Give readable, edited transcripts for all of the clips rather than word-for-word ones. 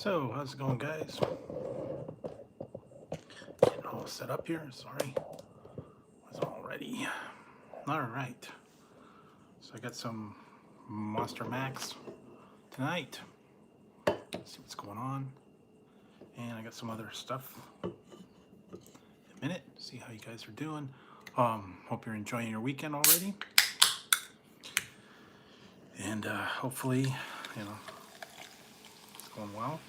So, how's it going, guys? Getting all set up here. Sorry, was all ready. All right. So I got some Monster Maxx tonight. Let's see what's going on, and I got some other stuff in a minute. See how you guys are doing. Hope you're enjoying your weekend already, and hopefully, it's going well.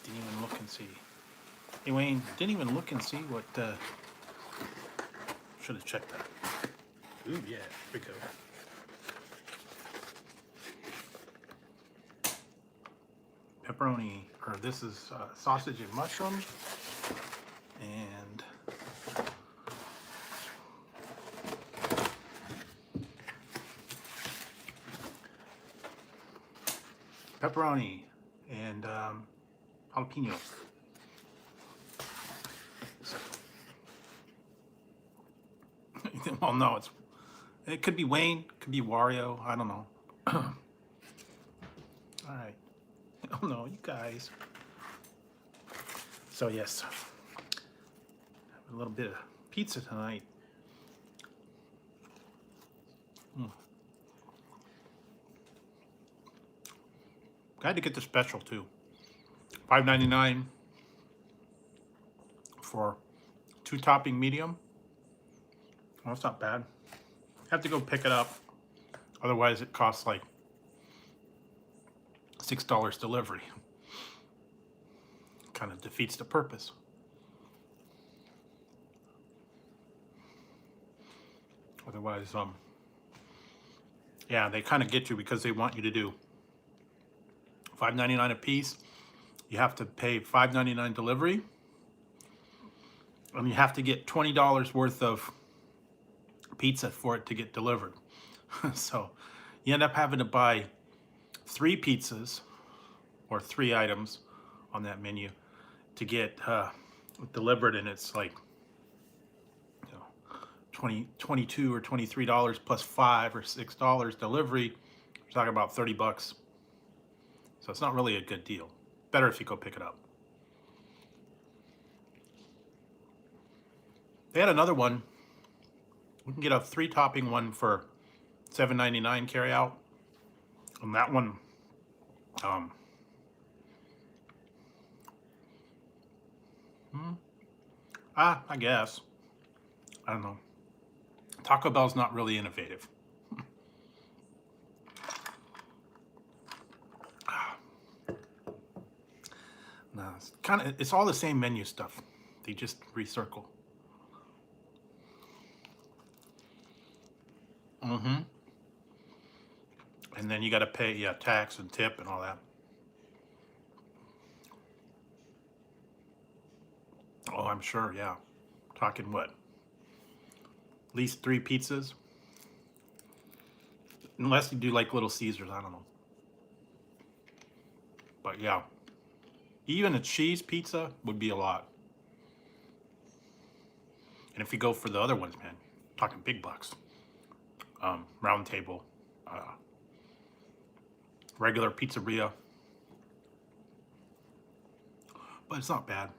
Didn't even look and see. Hey, Wayne, didn't even look and see what, should have checked that. Ooh, yeah, here we go. Pepperoni, or this is sausage and mushrooms, and pepperoni, and jalapeno. Well, no, it could be Wayne, could be Wario, I don't know. All right. Oh no, you guys. So yes, a little bit of pizza tonight. I had to get the special too. $5.99 for 2 topping medium. Well, that's not bad. Have to go pick it up. Otherwise, it costs like $6 delivery. Kind of defeats the purpose. Otherwise, yeah, they kind of get you because they want you to do $5.99 a piece. You have to pay $5.99 delivery, and you have to get $20 worth of pizza for it to get delivered. So you end up having to buy 3 pizzas or 3 items on that menu to get delivered, and it's like $22 or $23 plus $5 or $6 delivery. You're talking about $30. So it's not really a good deal. Better if you go pick it up. They had another one. We can get a 3 topping one for $7.99 carry out. And that one, I guess. I don't know. Taco Bell's not really innovative. No, it's all the same menu stuff. They just recircle. And then you got to pay, tax and tip and all that. Oh, I'm sure, yeah. Talking what? At least 3 pizzas? Unless you do like Little Caesars, I don't know. But yeah. Even a cheese pizza would be a lot. And if you go for the other ones, man, talking big bucks. Round Table, regular pizzeria. But it's not bad.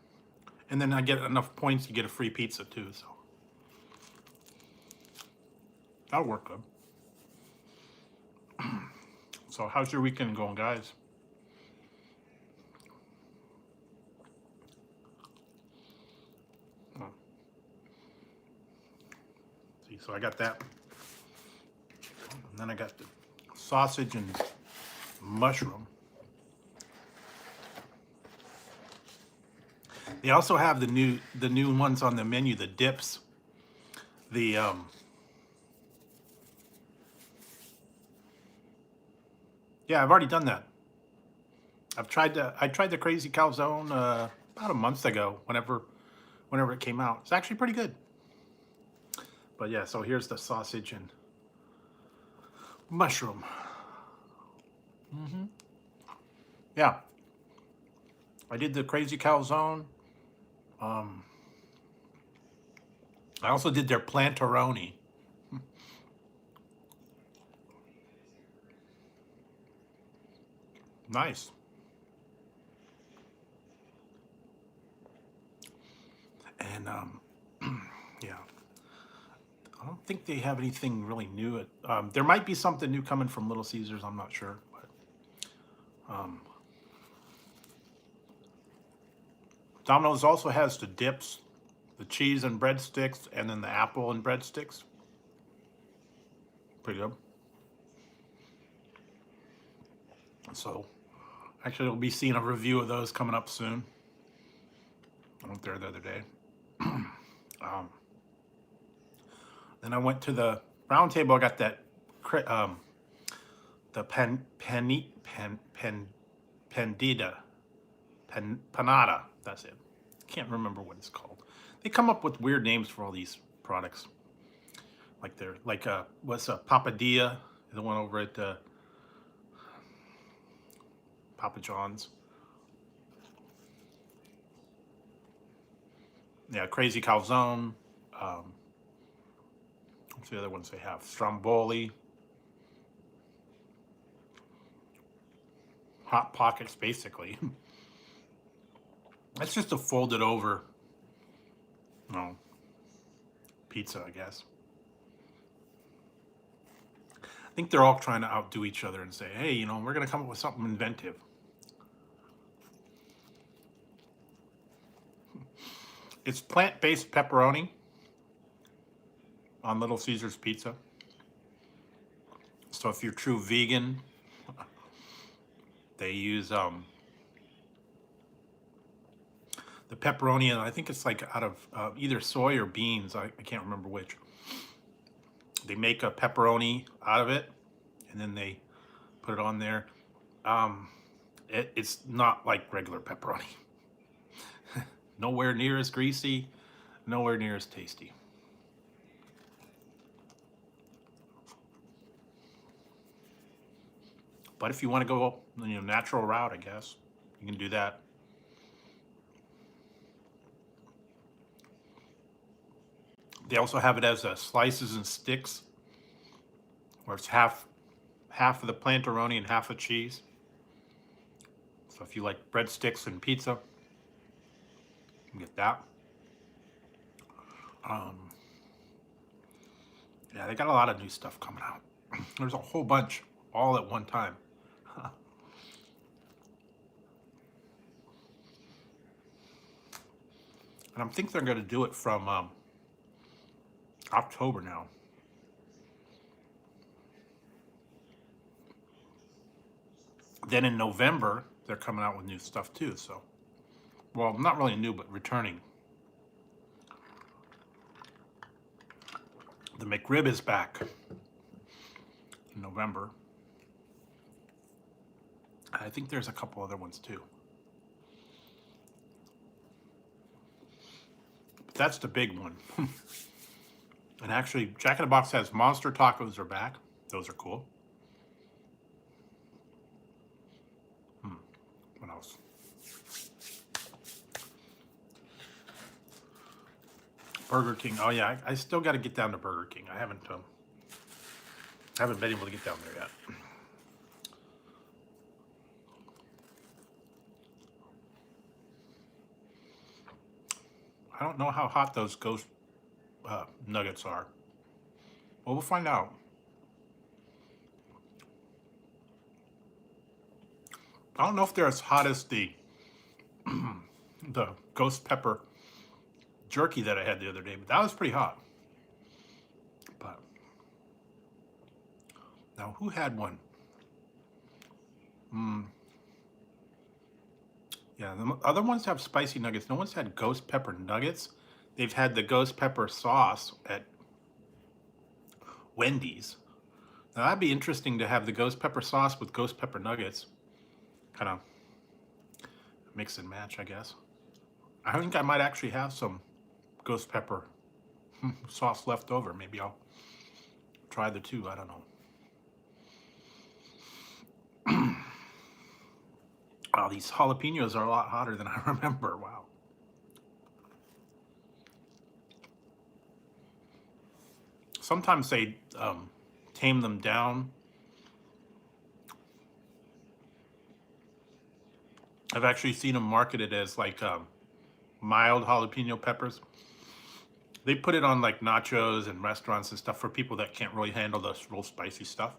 And then I get enough points, you get a free pizza too, so that'll work good. So how's your weekend going, guys? See, so I got that. And then I got the sausage and mushroom. They also have the new ones on the menu, the dips. Yeah, I've already done that. I tried the Crazy Calzone about a month ago, whenever it came out. It's actually pretty good. But yeah, so here's the sausage and mushroom. Yeah, I did the Crazy Calzone. I also did their Planteroni. Nice. And yeah, I don't think they have anything really new. There might be something new coming from Little Caesars. I'm not sure, but Domino's also has the dips, the cheese and breadsticks, and then the apple and breadsticks. Pretty good. So actually, we'll be seeing a review of those coming up soon. I went there the other day. Then I went to the round table. I got that the panada. That's it. Can't remember what it's called. They come up with weird names for all these products. Like they're like what's a papadilla? The one over at Papa John's. Yeah, crazy calzone. What's the other ones they have? Stromboli. Hot Pockets, basically. That's just a folded over, pizza, I guess. I think they're all trying to outdo each other and say, hey, we're going to come up with something inventive. It's plant-based pepperoni on Little Caesars pizza. So if you're true vegan, they use the pepperoni, and I think it's like out of either soy or beans. I can't remember which. They make a pepperoni out of it, and then they put it on there. It's not like regular pepperoni. Nowhere near as greasy, nowhere near as tasty. But if you want to go natural route, I guess you can do that. They also have it as slices and sticks, where it's half of the plantaroni and half of cheese. So if you like breadsticks and pizza, you can get that. Yeah, they got a lot of new stuff coming out. There's a whole bunch all at one time. And I think they're going to do it from October now. Then in November, they're coming out with new stuff too. So, well, not really new, but returning. The McRib is back in November. I think there's a couple other ones too. But that's the big one. And actually, Jack in the Box has monster tacos are back. Those are cool. What else? Burger King. Oh yeah, I still got to get down to Burger King. I haven't been able to get down there yet. I don't know how hot those ghost nuggets are. Well, we'll find out. I don't know if they're as hot as the ghost pepper jerky that I had the other day, but that was pretty hot. But now, who had one? Yeah, the other ones have spicy nuggets. No one's had ghost pepper nuggets. They've had the ghost pepper sauce at Wendy's. Now, that'd be interesting to have the ghost pepper sauce with ghost pepper nuggets. Kind of mix and match, I guess. I think I might actually have some ghost pepper sauce left over. Maybe I'll try the two. I don't know. Wow, these jalapenos are a lot hotter than I remember. Wow. Sometimes they tame them down I've actually seen them marketed as like mild jalapeno peppers. They put it on like nachos and restaurants and stuff for people that can't really handle the real spicy stuff.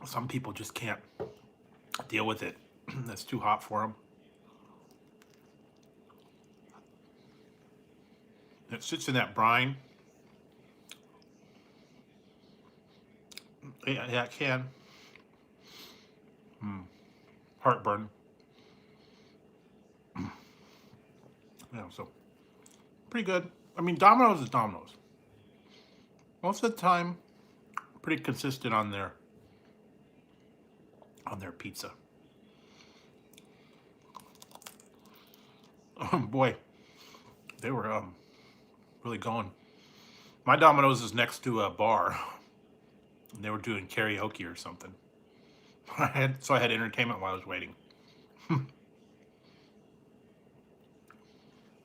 Some people just can't deal with it. That's too hot for them. It sits in that brine. Yeah, it can. Heartburn. Yeah, so pretty good. I mean, Domino's is Domino's. Most of the time, pretty consistent on their pizza. Oh boy, they were really going. My Domino's is next to a bar. And they were doing karaoke or something. So I had entertainment while I was waiting.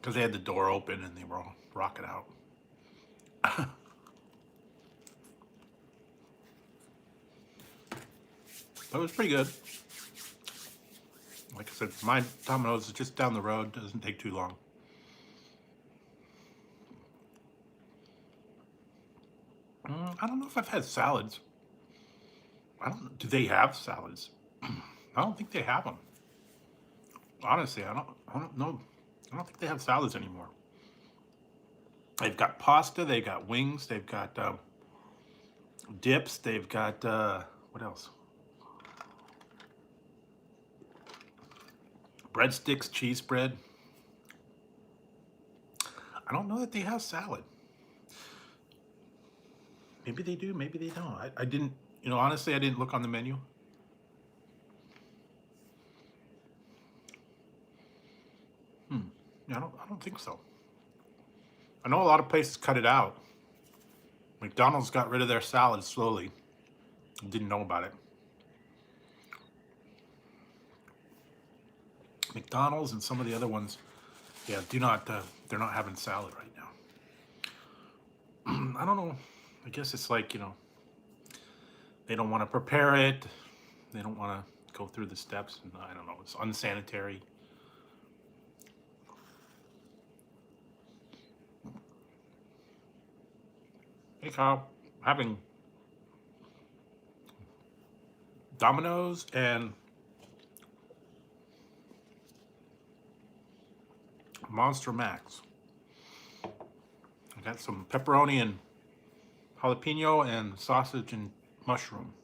Because they had the door open and they were all rocking out. But it was pretty good. Like I said, my Domino's is just down the road. Doesn't take too long. I don't know if I've had salads. Do they have salads? I don't think they have them. Honestly, I don't know. I don't think they have salads anymore. They've got pasta, they've got wings, they've got dips, they've got, what else? Breadsticks, cheese bread. I don't know that they have salad. Maybe they do, maybe they don't. I didn't, honestly, I didn't look on the menu. I don't think so. I know a lot of places cut it out. McDonald's got rid of their salad slowly. Didn't know about it. McDonald's and some of the other ones, yeah, they're not having salad right now. I don't know. I guess it's like, they don't want to prepare it. They don't want to go through the steps. And I don't know. It's unsanitary. Hey, Kyle. Having Domino's and Monster Maxx. I got some pepperoni and jalapeno and sausage and mushroom.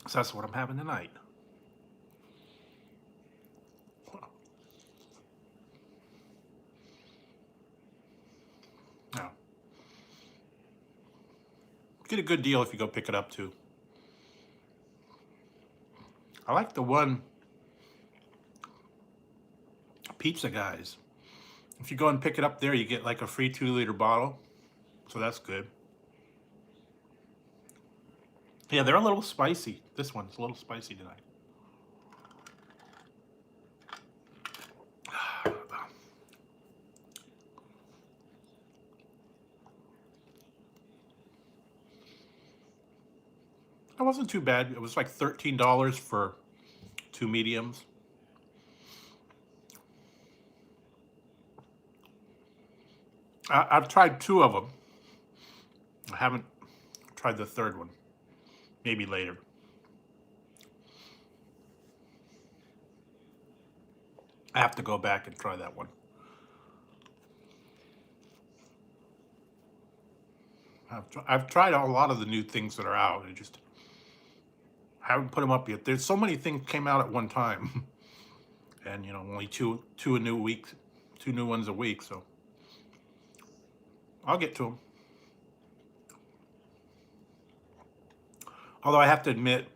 So that's what I'm having tonight. Now, get a good deal if you go pick it up too. I like the one Pizza Guys. If you go and pick it up there, you get like a free 2-liter bottle. So that's good. Yeah, they're a little spicy. This one's a little spicy tonight. It wasn't too bad. It was like $13 for 2 mediums. I've tried 2 of them. I haven't tried the third one. Maybe later. I have to go back and try that one. I've tried a lot of the new things that are out. I just haven't put them up yet. There's so many things came out at one time. And, only two a new week, 2 new ones a week, so I'll get to them. Although I have to admit,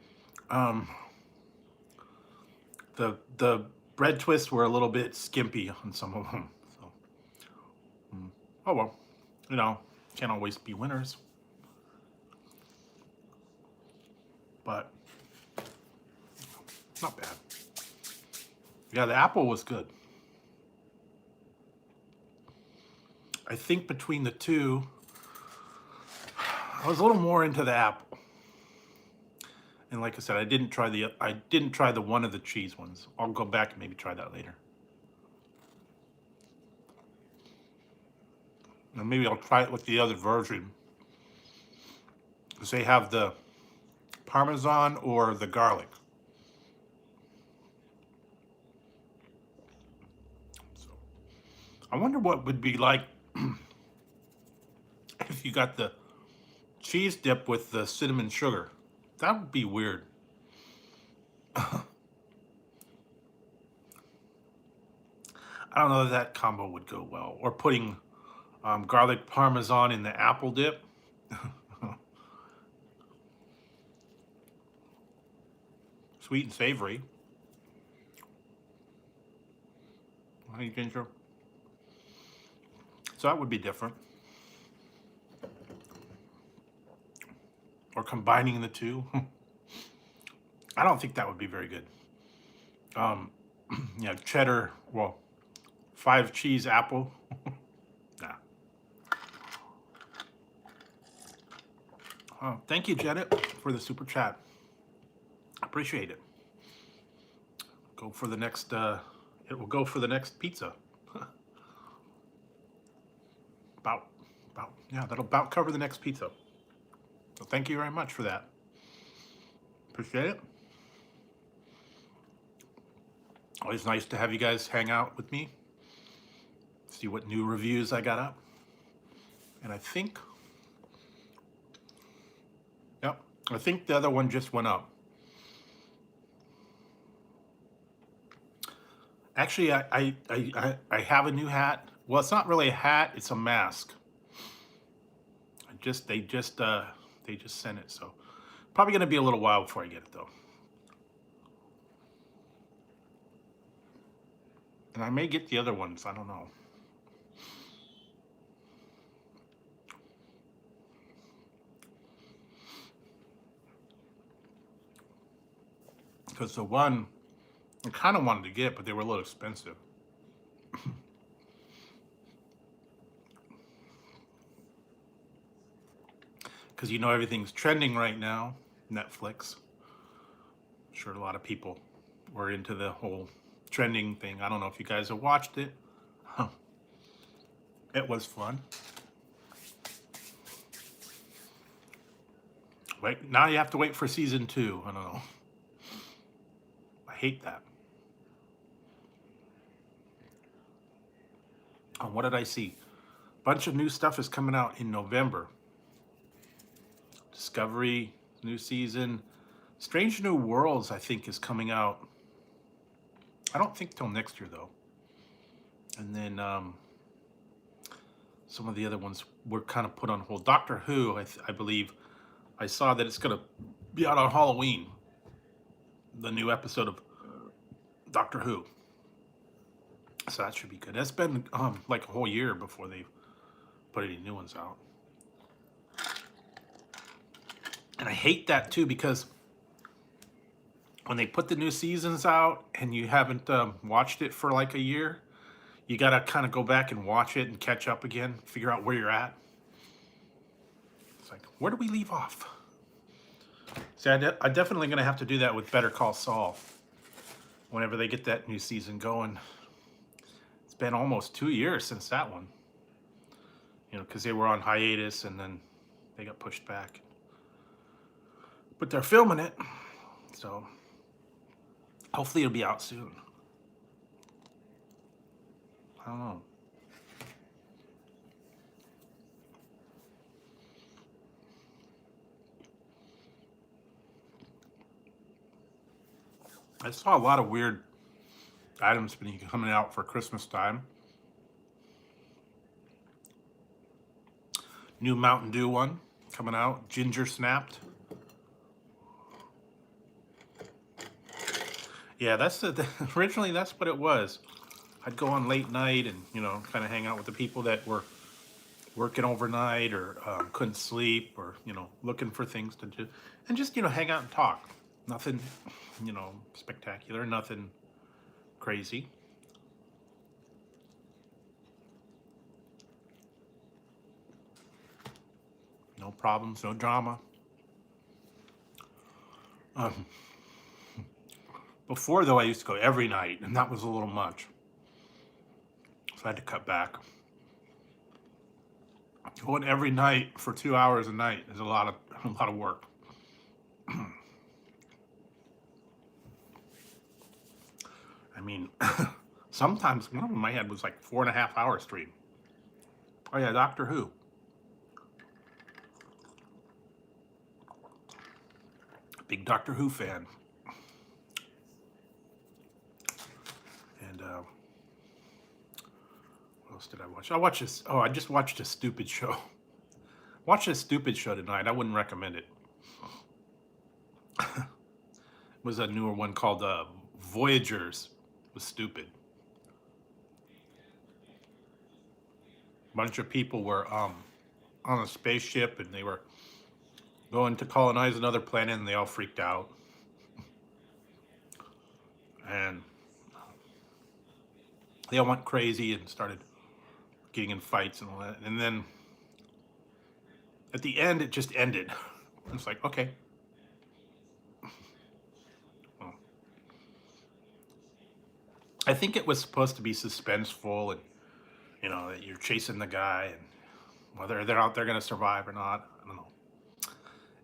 the bread twists were a little bit skimpy on some of them. So, oh well, can't always be winners. But not bad. Yeah, the apple was good. I think between the two, I was a little more into the apple. And like I said, I didn't try the one of the cheese ones. I'll go back and maybe try that later. And maybe I'll try it with the other version. Because they have the Parmesan or the garlic. So, I wonder what would be like if you got the cheese dip with the cinnamon sugar. That would be weird. I don't know if that combo would go well. Or putting garlic Parmesan in the apple dip. Sweet and savory. Honey ginger. So that would be different. Or combining the two. I don't think that would be very good. Yeah, cheddar, well, 5 cheese apple. Nah. Oh, thank you, Janet, for the super chat. Appreciate it. Go for the next, it will go for the next pizza. Yeah, that'll about cover the next pizza. So thank you very much for that. Appreciate it. Always nice to have you guys hang out with me. See what new reviews I got up. And I think, yep, I think the other one just went up. Actually, I have a new hat. Well, it's not really a hat, it's a mask. They just sent it, so probably gonna be a little while before I get it though. And I may get the other ones, I don't know. Because the one I kind of wanted to get, but they were a little expensive. Because you know everything's trending right now, Netflix. I'm sure a lot of people were into the whole trending thing. I don't know if you guys have watched it. It was fun. Wait, now you have to wait for season 2. I don't know. I hate that. Oh, what did I see? Bunch of new stuff is coming out in November. Discovery, new season. Strange New Worlds, I think, is coming out. I don't think till next year, though. And then some of the other ones were kind of put on hold. Doctor Who, I believe, I saw that it's going to be out on Halloween. The new episode of Doctor Who. So that should be good. It's been like a whole year before they've put any new ones out. And I hate that too, because when they put the new seasons out and you haven't watched it for like a year, you gotta kind of go back and watch it and catch up again, figure out where you're at. It's like, where do we leave off? See, I'm definitely gonna have to do that with Better Call Saul. Whenever they get that new season going. It's been almost 2 years since that one. You know, because they were on hiatus and then they got pushed back. But they're filming it, so hopefully it'll be out soon. I don't know. I saw a lot of weird items been coming out for Christmas time. New Mountain Dew one coming out, ginger snapped. Yeah, originally that's what it was. I'd go on late night and, you know, kind of hang out with the people that were working overnight or couldn't sleep or, you know, looking for things to do. And just, you know, hang out and talk. Nothing, you know, spectacular, nothing crazy. No problems, no drama. Um, Before, though, I used to go every night, and that was a little much. So I had to cut back. Going every night for 2 hours a night is a lot of work. I mean, sometimes one of them I had was like 4.5 hour stream. Oh yeah, Doctor Who. Big Doctor Who fan. And what else did I watch? I watched this. Oh, I just watched a stupid show. Watched a stupid show tonight. I wouldn't recommend it. It was a newer one called Voyagers. It was stupid. A bunch of people were on a spaceship and they were going to colonize another planet, and they all freaked out. And they all went crazy and started getting in fights and all that. And then at the end, it just ended. It's like, okay. Well, I think it was supposed to be suspenseful, and you know that you're chasing the guy, and whether they're out there going to survive or not, I don't know.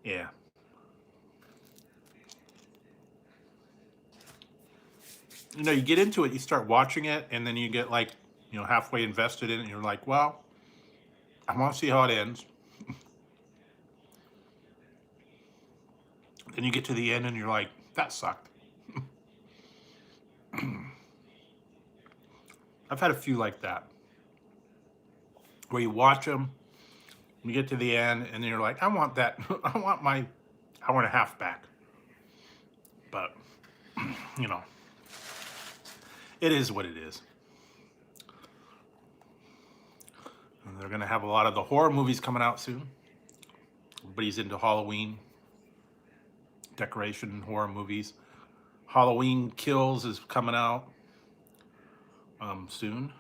Yeah. You know, you get into it, you start watching it, and then you get like, you know, halfway invested in it, and you're like, well, I want to see how it ends. Then you get to the end, and you're like, that sucked. I've had a few like that, where you watch them, you get to the end, and then you're like, I want that. I want my hour and a half back. But, you know, it is what it is. And they're going to have a lot of the horror movies coming out soon. Everybody's into Halloween decoration horror movies. Halloween Kills is coming out soon.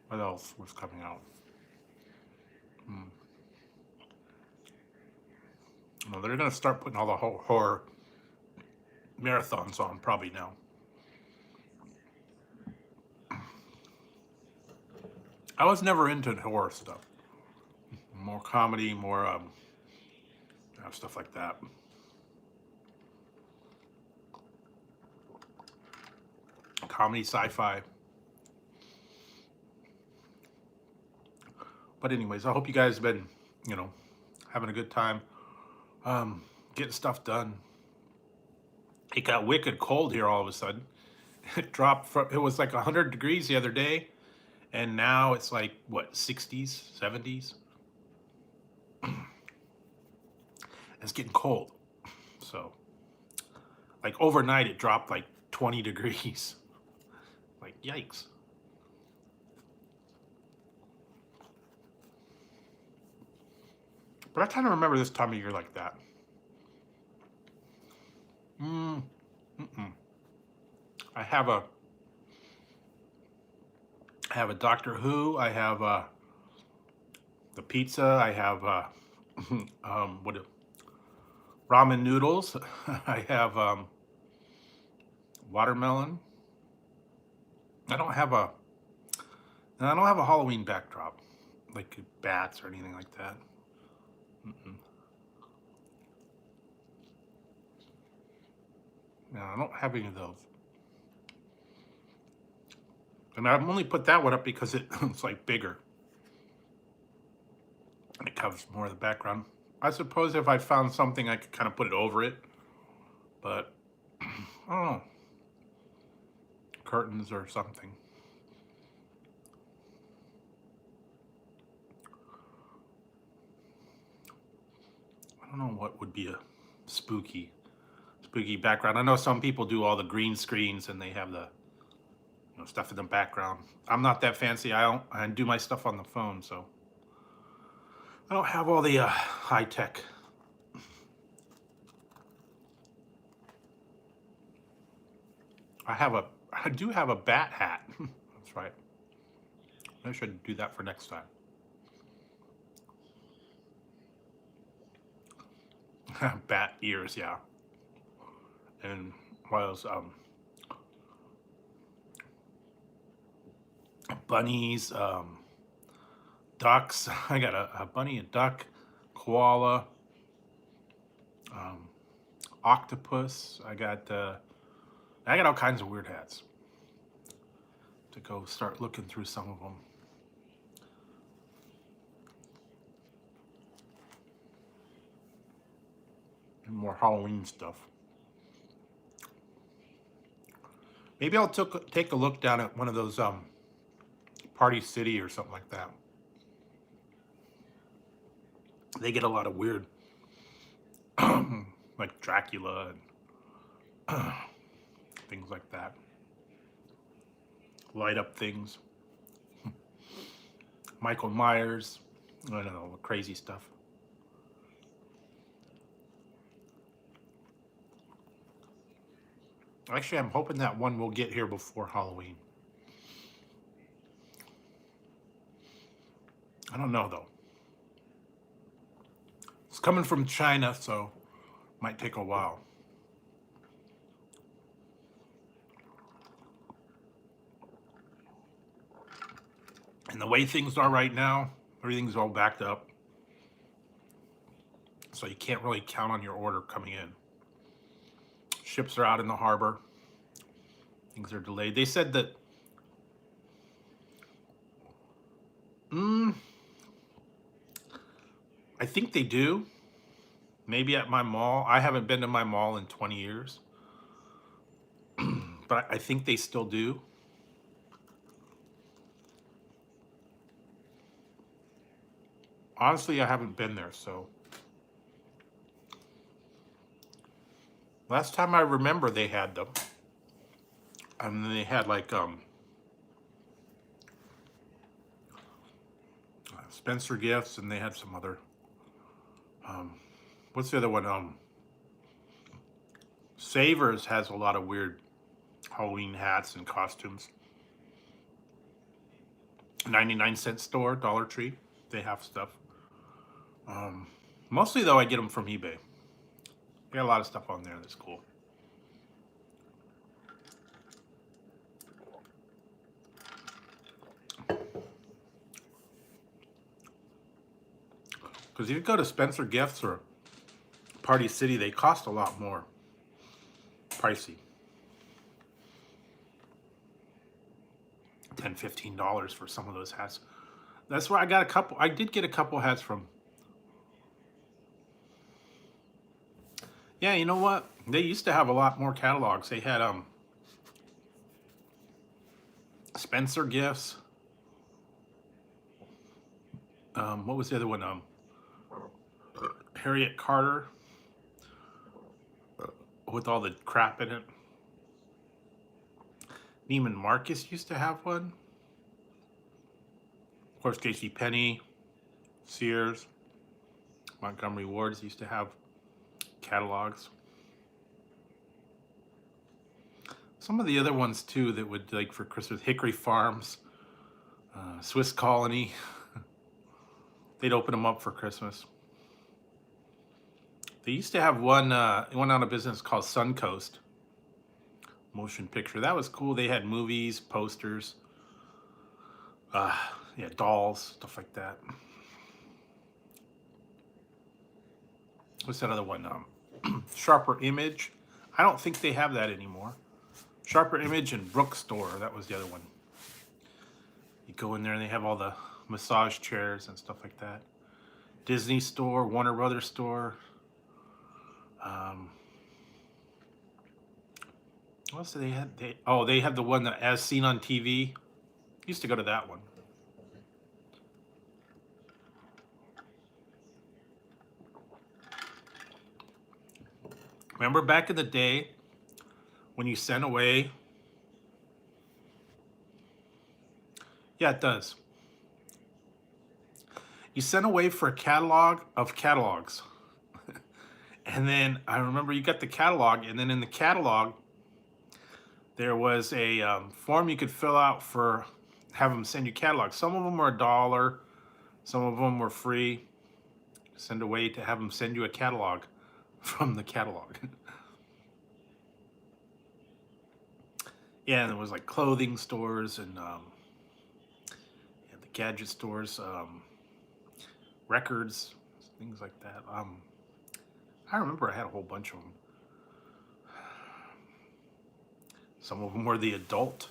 What else was coming out? Well, they're going to start putting all the horror marathons on probably now. I was never into horror stuff. More comedy, more stuff like that. Comedy, sci-fi. But anyways, I hope you guys have been, you know, having a good time, getting stuff done. It got wicked cold here all of a sudden. It dropped from, it was like 100 degrees the other day, and now it's like, what, 60s, 70s? It's getting cold. So, like overnight, it dropped like 20 degrees. Like, yikes. But I kind of remember this time of year like that. I have a Doctor Who. I have the pizza. I have ramen noodles. I have watermelon. I don't have a Halloween backdrop, like bats or anything like that. No, I don't have any of those. And I've only put that one up because it's like bigger. And it covers more of the background. I suppose if I found something, I could kind of put it over it. But, I don't know. Curtains or something. I don't know what would be a spooky background. I know some people do all the green screens and they have the stuff in the background. I'm not that fancy. I do my stuff on the phone, so I don't have all the high tech. I do have a bat hat. That's right. I should do that for next time. Bat ears, yeah. And what else? Bunnies, ducks. I got a bunny, a duck, koala, um, octopus. I got all kinds of weird hats. To go start looking through some of them. And more Halloween stuff. Maybe I'll take a look down at one of those Party City or something like that. They get a lot of weird, like Dracula and things like that. Light up things. Michael Myers. I don't know, crazy stuff. Actually, I'm hoping that one will get here before Halloween. I don't know, though. It's coming from China, so might take a while. And the way things are right now, everything's all backed up. So you can't really count on your order coming in. Ships are out in the harbor. Things are delayed. They said that I think they do. Maybe at my mall. I haven't been to my mall in 20 years. But I think they still do. Honestly, I haven't been there, so. Last time I remember they had them. And they had like Spencer Gifts, and they had some other what's the other one? Savers has a lot of weird Halloween hats and costumes. 99-cent store, Dollar Tree, they have stuff. Mostly though, I get them from eBay. They got a lot of stuff on there that's cool. Because if you go to Spencer Gifts or Party City, they cost a lot more. Pricey. $10, $15 for some of those hats. That's why I got a couple. I did get a couple hats from. Yeah, you know what? They used to have a lot more catalogs. They had Spencer Gifts. What was the other one? Harriet Carter with all the crap in it. Neiman Marcus used to have one. Of course, JCPenney, Sears, Montgomery Ward's used to have catalogs. Some of the other ones too that would, like for Christmas, Hickory Farms, Swiss Colony. They'd open them up for Christmas. They used to have one, it went out of business, called Suncoast Motion Picture. That was cool. They had movies, posters, yeah, dolls, stuff like that. What's that other one? Sharper Image. I don't think they have that anymore. Sharper Image and Brook Store, that was the other one. You go in there and they have all the massage chairs and stuff like that. Disney Store, Warner Brothers Store. What else do they have? They have the one that As Seen on TV. Used to go to that one. Remember back in the day when you sent away? Yeah, it does. You sent away for a catalog of catalogs. And then I remember you got the catalog, and then in the catalog, there was a form you could fill out for have them send you catalogs. Some of them are $1. Some of them were free. Send away to have them send you a catalog from the catalog. Yeah, and there was like clothing stores and yeah, the gadget stores, records, things like that. I remember I had a whole bunch of them. Some of them were the adult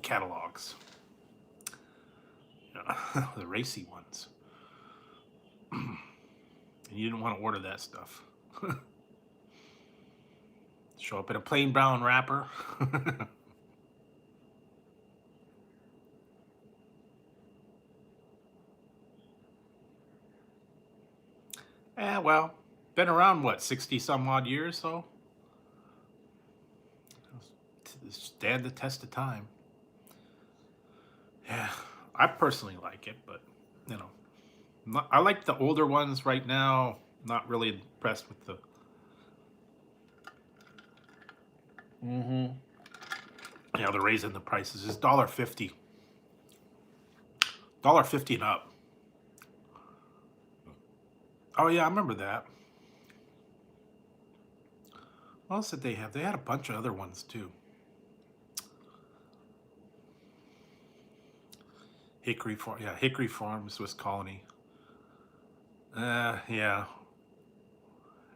catalogs, the racy ones. And you didn't want to order that stuff. Show up in a plain brown wrapper. Yeah, well, been around what, 60 some odd years, so stand the test of time. Yeah, I personally like it, but you know, I like the older ones right now. Not really impressed with the. Yeah, they're raising the prices. It's $1.50. $1.50 and up. Oh yeah, I remember that. What else did they have? They had a bunch of other ones too. Hickory Farm, yeah, Hickory Farm, Swiss Colony. Yeah.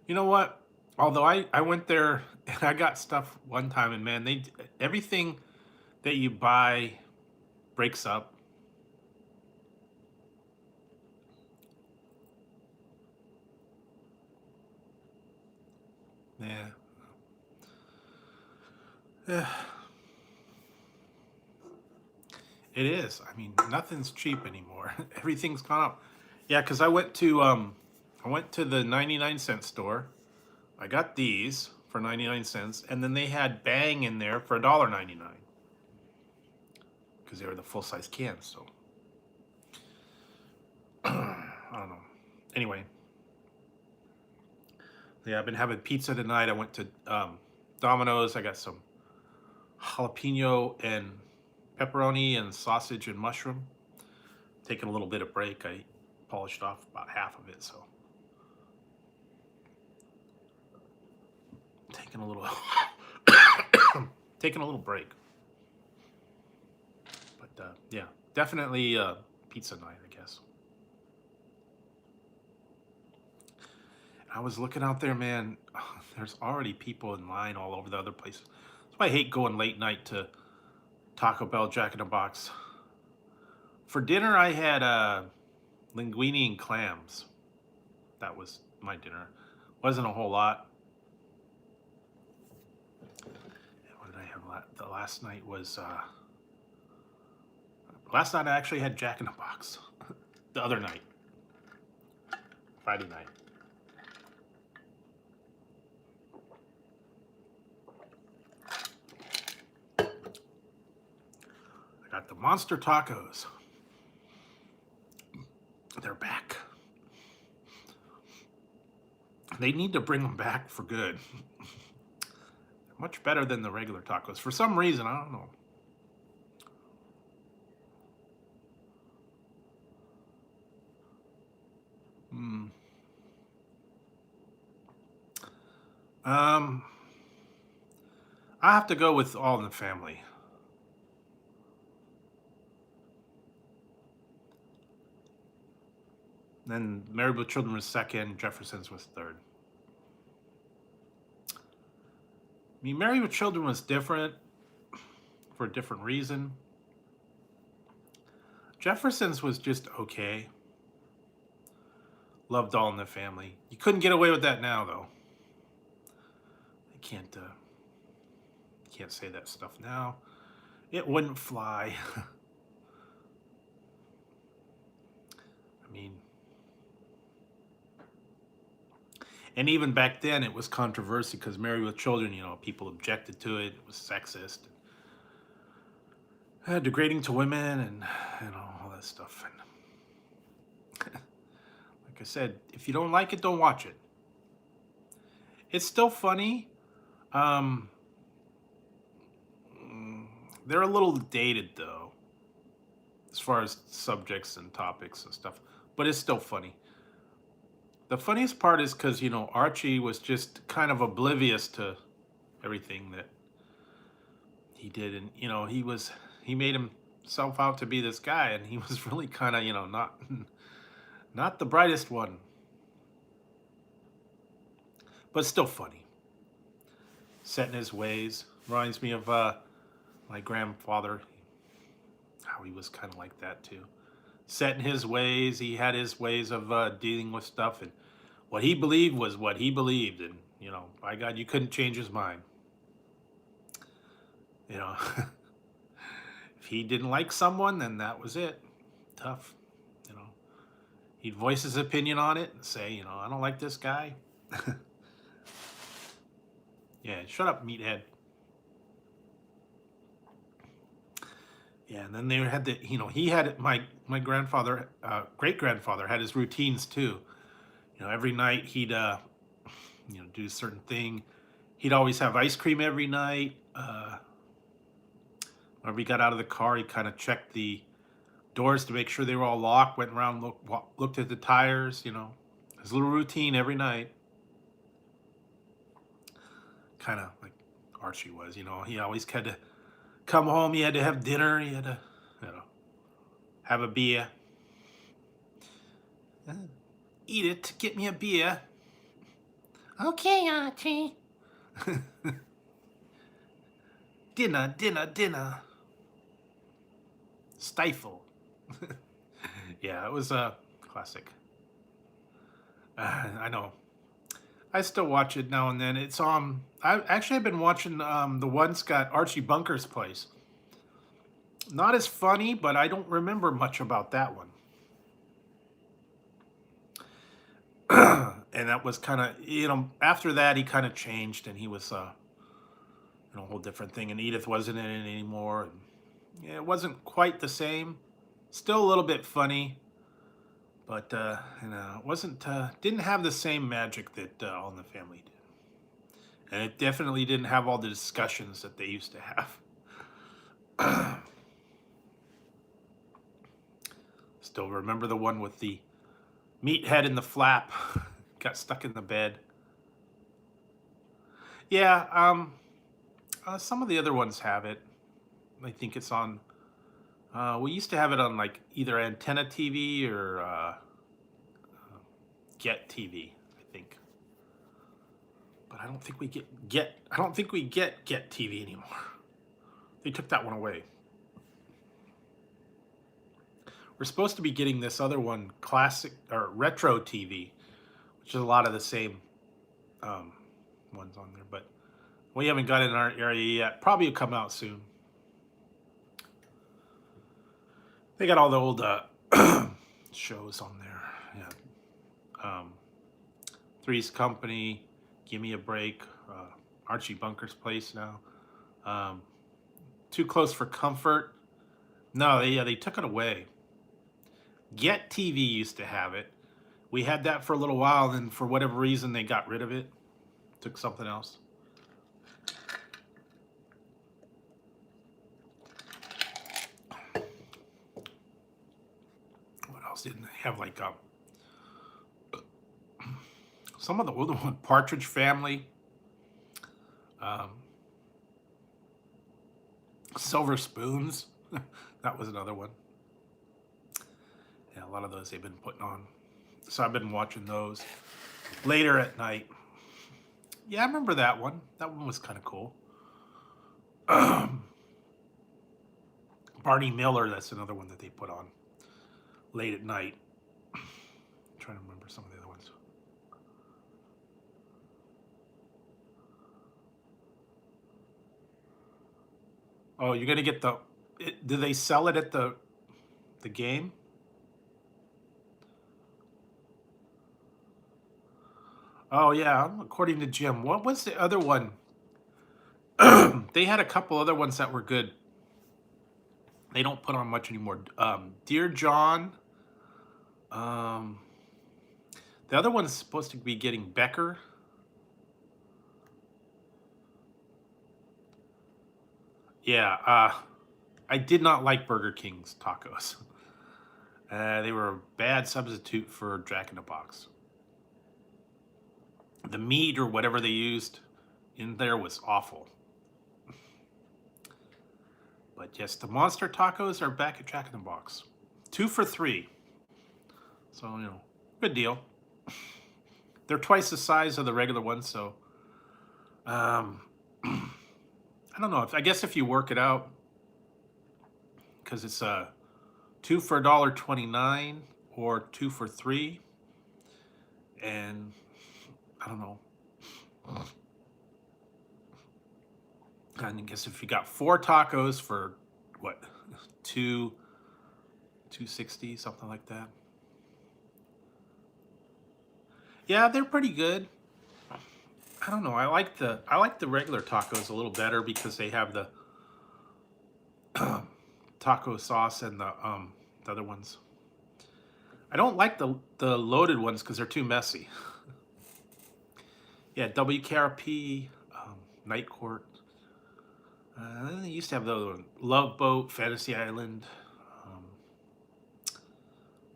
You know what? Although I went there and I got stuff one time, and man, everything that you buy breaks up. Yeah. Yeah. It is. I mean, nothing's cheap anymore. Everything's gone up. Yeah, because I went to the 99-cent store. I got these for 99 cents, and then they had Bang in there for $1.99 because they were the full-size cans. So I don't know. Anyway, yeah, I've been having pizza tonight. I went to Domino's. I got some jalapeno and pepperoni and sausage and mushroom. Taking a little bit of break. I polished off about half of it, so taking a little taking a little break. But yeah, definitely pizza night, I guess. I was looking out there, man. There's already people in line all over the other places. That's why I hate going late night to Taco Bell, Jack in the Box. For dinner, I had linguine and clams. That was my dinner. Wasn't a whole lot. What did I have? The last night was. Last night I actually had Jack in the Box. The other night, Friday night. I got the monster tacos. They're back. They need to bring them back for good. Much better than the regular tacos. For some reason, I don't know. I have to go with All in the Family. Then Married with Children was second. Jefferson's was third. I mean, Married with Children was different for a different reason. Jefferson's was just okay. Loved All in the Family. You couldn't get away with that now, though. I can't say that stuff now. It wouldn't fly. I mean, and even back then it was controversy because Married with Children, you know, people objected to it. It was sexist, and, degrading to women, and you know, all that stuff. And like I said, if you don't like it, don't watch it. It's still funny. They're a little dated though, as far as subjects and topics and stuff, but it's still funny. The funniest part is because, you know, Archie was just kind of oblivious to everything that he did. And, you know, he made himself out to be this guy, and he was really kind of, you know, not the brightest one, but still funny. Set in his ways. Reminds me of my grandfather, how he was kind of like that too. Set in his ways. He had his ways of dealing with stuff, and what he believed was what he believed, and, you know, by God, you couldn't change his mind. You know, if he didn't like someone, then that was it. Tough. You know, he'd voice his opinion on it and say, you know, I don't like this guy. Yeah, shut up, meathead. Yeah, and then they had the, you know, he had my grandfather, great grandfather had his routines too. You know, every night he'd, you know, do a certain thing. He'd always have ice cream every night. Whenever he got out of the car, he kind of checked the doors to make sure they were all locked. Went around, looked at the tires. You know, his little routine every night. Kind of like Archie was. You know, he always had to come home. He had to have dinner. He had to, you know, have a beer. Eat it. Get me a beer. Okay, Archie. Dinner, dinner, dinner. Stifle. Yeah, it was a classic. I know. I still watch it now and then. It's I've been watching the one Scott Archie Bunker's Place. Not as funny, but I don't remember much about that one. And that was kind of, you know, after that he kind of changed, and he was you know, a whole different thing, and Edith wasn't in it anymore, and yeah, it wasn't quite the same. Still a little bit funny, but you know, it wasn't didn't have the same magic that All in the Family did, and it definitely didn't have all the discussions that they used to have. Still remember the one with the meathead in the flap, got stuck in the bed. Yeah, some of the other ones have it. I think it's on. We used to have it on like either Antenna TV or Get TV, I think. But I don't think we get. I don't think we get TV anymore. They took that one away. We're supposed to be getting this other one, classic or retro TV, which is a lot of the same ones on there, but we haven't got it in our area yet. Probably will come out soon. They got all the old shows on there. Yeah. Three's Company, Give Me a Break, Archie Bunker's Place now. Too Close for Comfort. No, they took it away. Get TV used to have it. We had that for a little while, and for whatever reason they got rid of it. Took something else. What else didn't they have? Like some of the older one, Partridge Family, Silver Spoons. That was another one. Yeah, a lot of those they've been putting on. So I've been watching those later at night. Yeah, I remember that one. That one was kind of cool. Barney Miller, that's another one that they put on late at night. I'm trying to remember some of the other ones. Oh, you're gonna get do they sell it at the game? Oh yeah, according to Jim. What was the other one? They had a couple other ones that were good. They don't put on much anymore. Dear John. The other one's supposed to be getting Becker. Yeah. I did not like Burger King's tacos. They were a bad substitute for Jack in the Box. The meat or whatever they used in there was awful. But yes, the monster tacos are back at Jack in the Box. 2 for $3. So, you know, good deal. They're twice the size of the regular ones, so I don't know. I guess if you work it out, because it's 2 for $1.29 or 2 for $3, and I don't know. I guess if you got 4 tacos for what, $2.60, something like that. Yeah, they're pretty good. I don't know. I like the regular tacos a little better because they have the taco sauce and the other ones. I don't like the loaded ones because they're too messy. Yeah, WKRP, Night Court. They used to have the other one, Love Boat, Fantasy Island.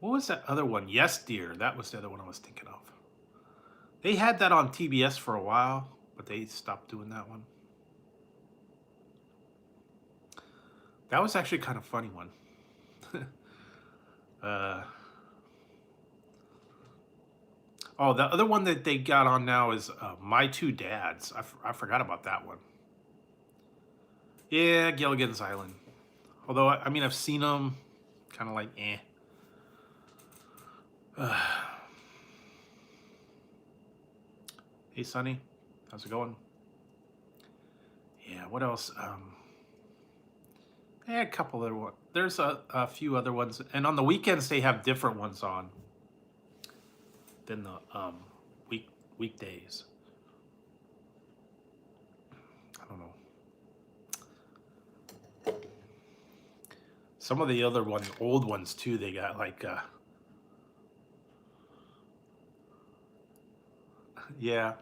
What was that other one? Yes, Dear. That was the other one I was thinking of. They had that on TBS for a while, but they stopped doing that one. That was actually kind of funny one. Oh, the other one that they got on now is My Two Dads. I forgot about that one. Yeah, Gilligan's Island. Although, I mean, I've seen them, kind of like, eh. Hey, Sonny. How's it going? Yeah, what else? Yeah, a couple other ones. There's a few other ones. And on the weekends, they have different ones on than the weekdays. I don't know. Some of the other ones, old ones too, they got like, yeah.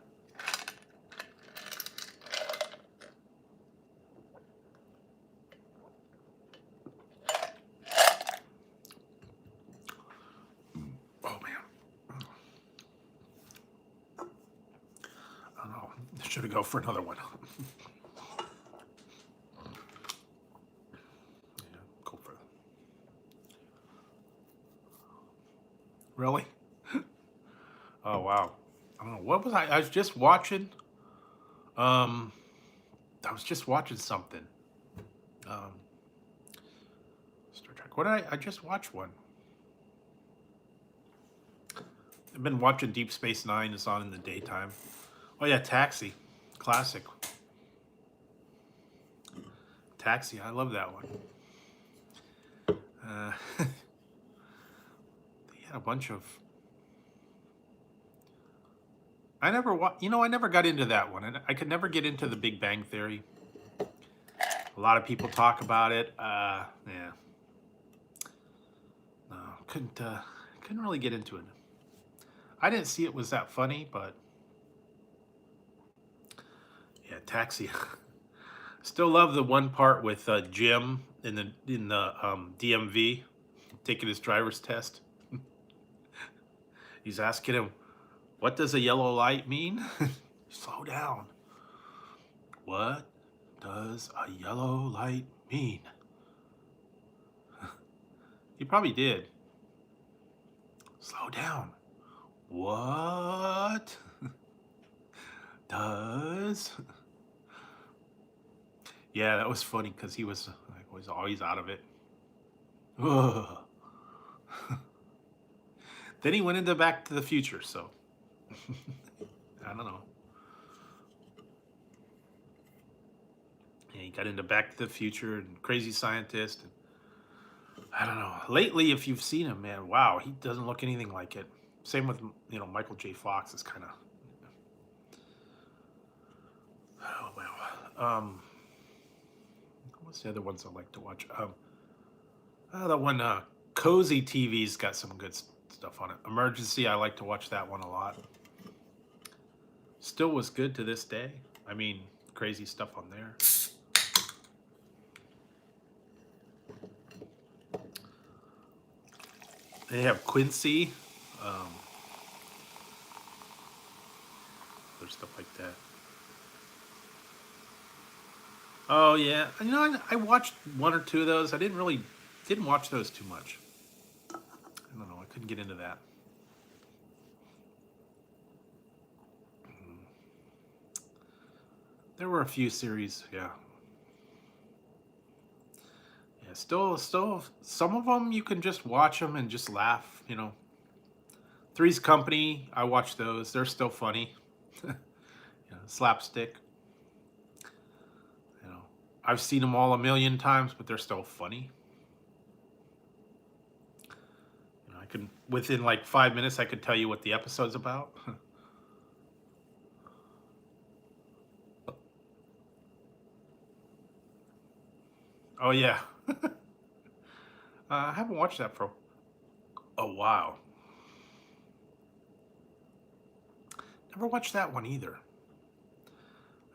Oh man. I don't know. Should go for another one. Yeah, go for it. Really? Oh wow. I don't know. What was I was just watching. I was just watching something. Star Trek. What did I just watched one. I've been watching Deep Space Nine. It's on in the daytime. Oh yeah, Taxi. Classic. Taxi. I love that one. They had a bunch of. I never got into that one. I could never get into the Big Bang Theory. A lot of people talk about it. Yeah. No, couldn't really get into it. I didn't see it was that funny, but yeah, Taxi. Still love the one part with Jim in the DMV taking his driver's test. He's asking him, "What does a yellow light mean?" Slow down. What does a yellow light mean? He probably did. Slow down. What does? Yeah, that was funny because he was always out of it. Ugh. Then he went into Back to the Future, so I don't know. Yeah, he got into Back to the Future and Crazy Scientist. And I don't know. Lately, if you've seen him, man, wow, he doesn't look anything like it. Same with, Michael J. Fox is kind of. Oh well. What's the other ones I like to watch? That one, Cozy TV's got some good stuff on it. Emergency, I like to watch that one a lot. Still was good to this day. I mean, crazy stuff on there. They have Quincy. Other stuff like that. Oh yeah, you know, I watched one or two of those. I didn't watch those too much. I don't know. I couldn't get into that. There were a few series, yeah. Yeah, still, some of them you can just watch them and just laugh. You know, Three's Company. I watch those. They're still funny. Slapstick. You know, I've seen them all a million times, but they're still funny. You know, I can within like 5 minutes, I could tell you what the episode's about. Oh yeah, I haven't watched that for a while. Never watched that one either.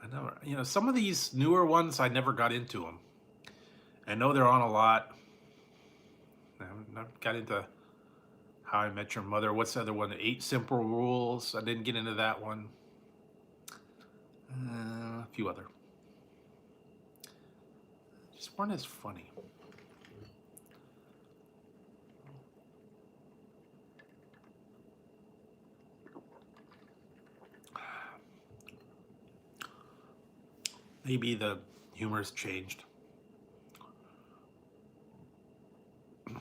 I never, you know, some of these newer ones I never got into them. I know they're on a lot. I haven't got into How I Met Your Mother. What's the other one? Eight Simple Rules. I didn't get into that one. A few other. Just weren't as funny. Maybe the humor's changed. I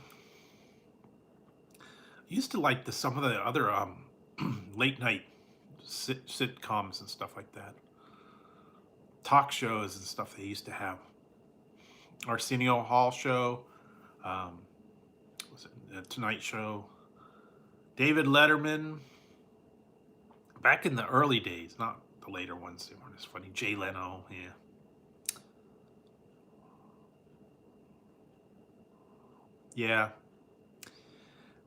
used to like some of the other late night sitcoms and stuff like that. Talk shows and stuff they used to have. Arsenio Hall show, um, was it the Tonight Show? David Letterman. Back in the early days, not the later ones. They weren't as funny. Jay Leno, yeah. Yeah.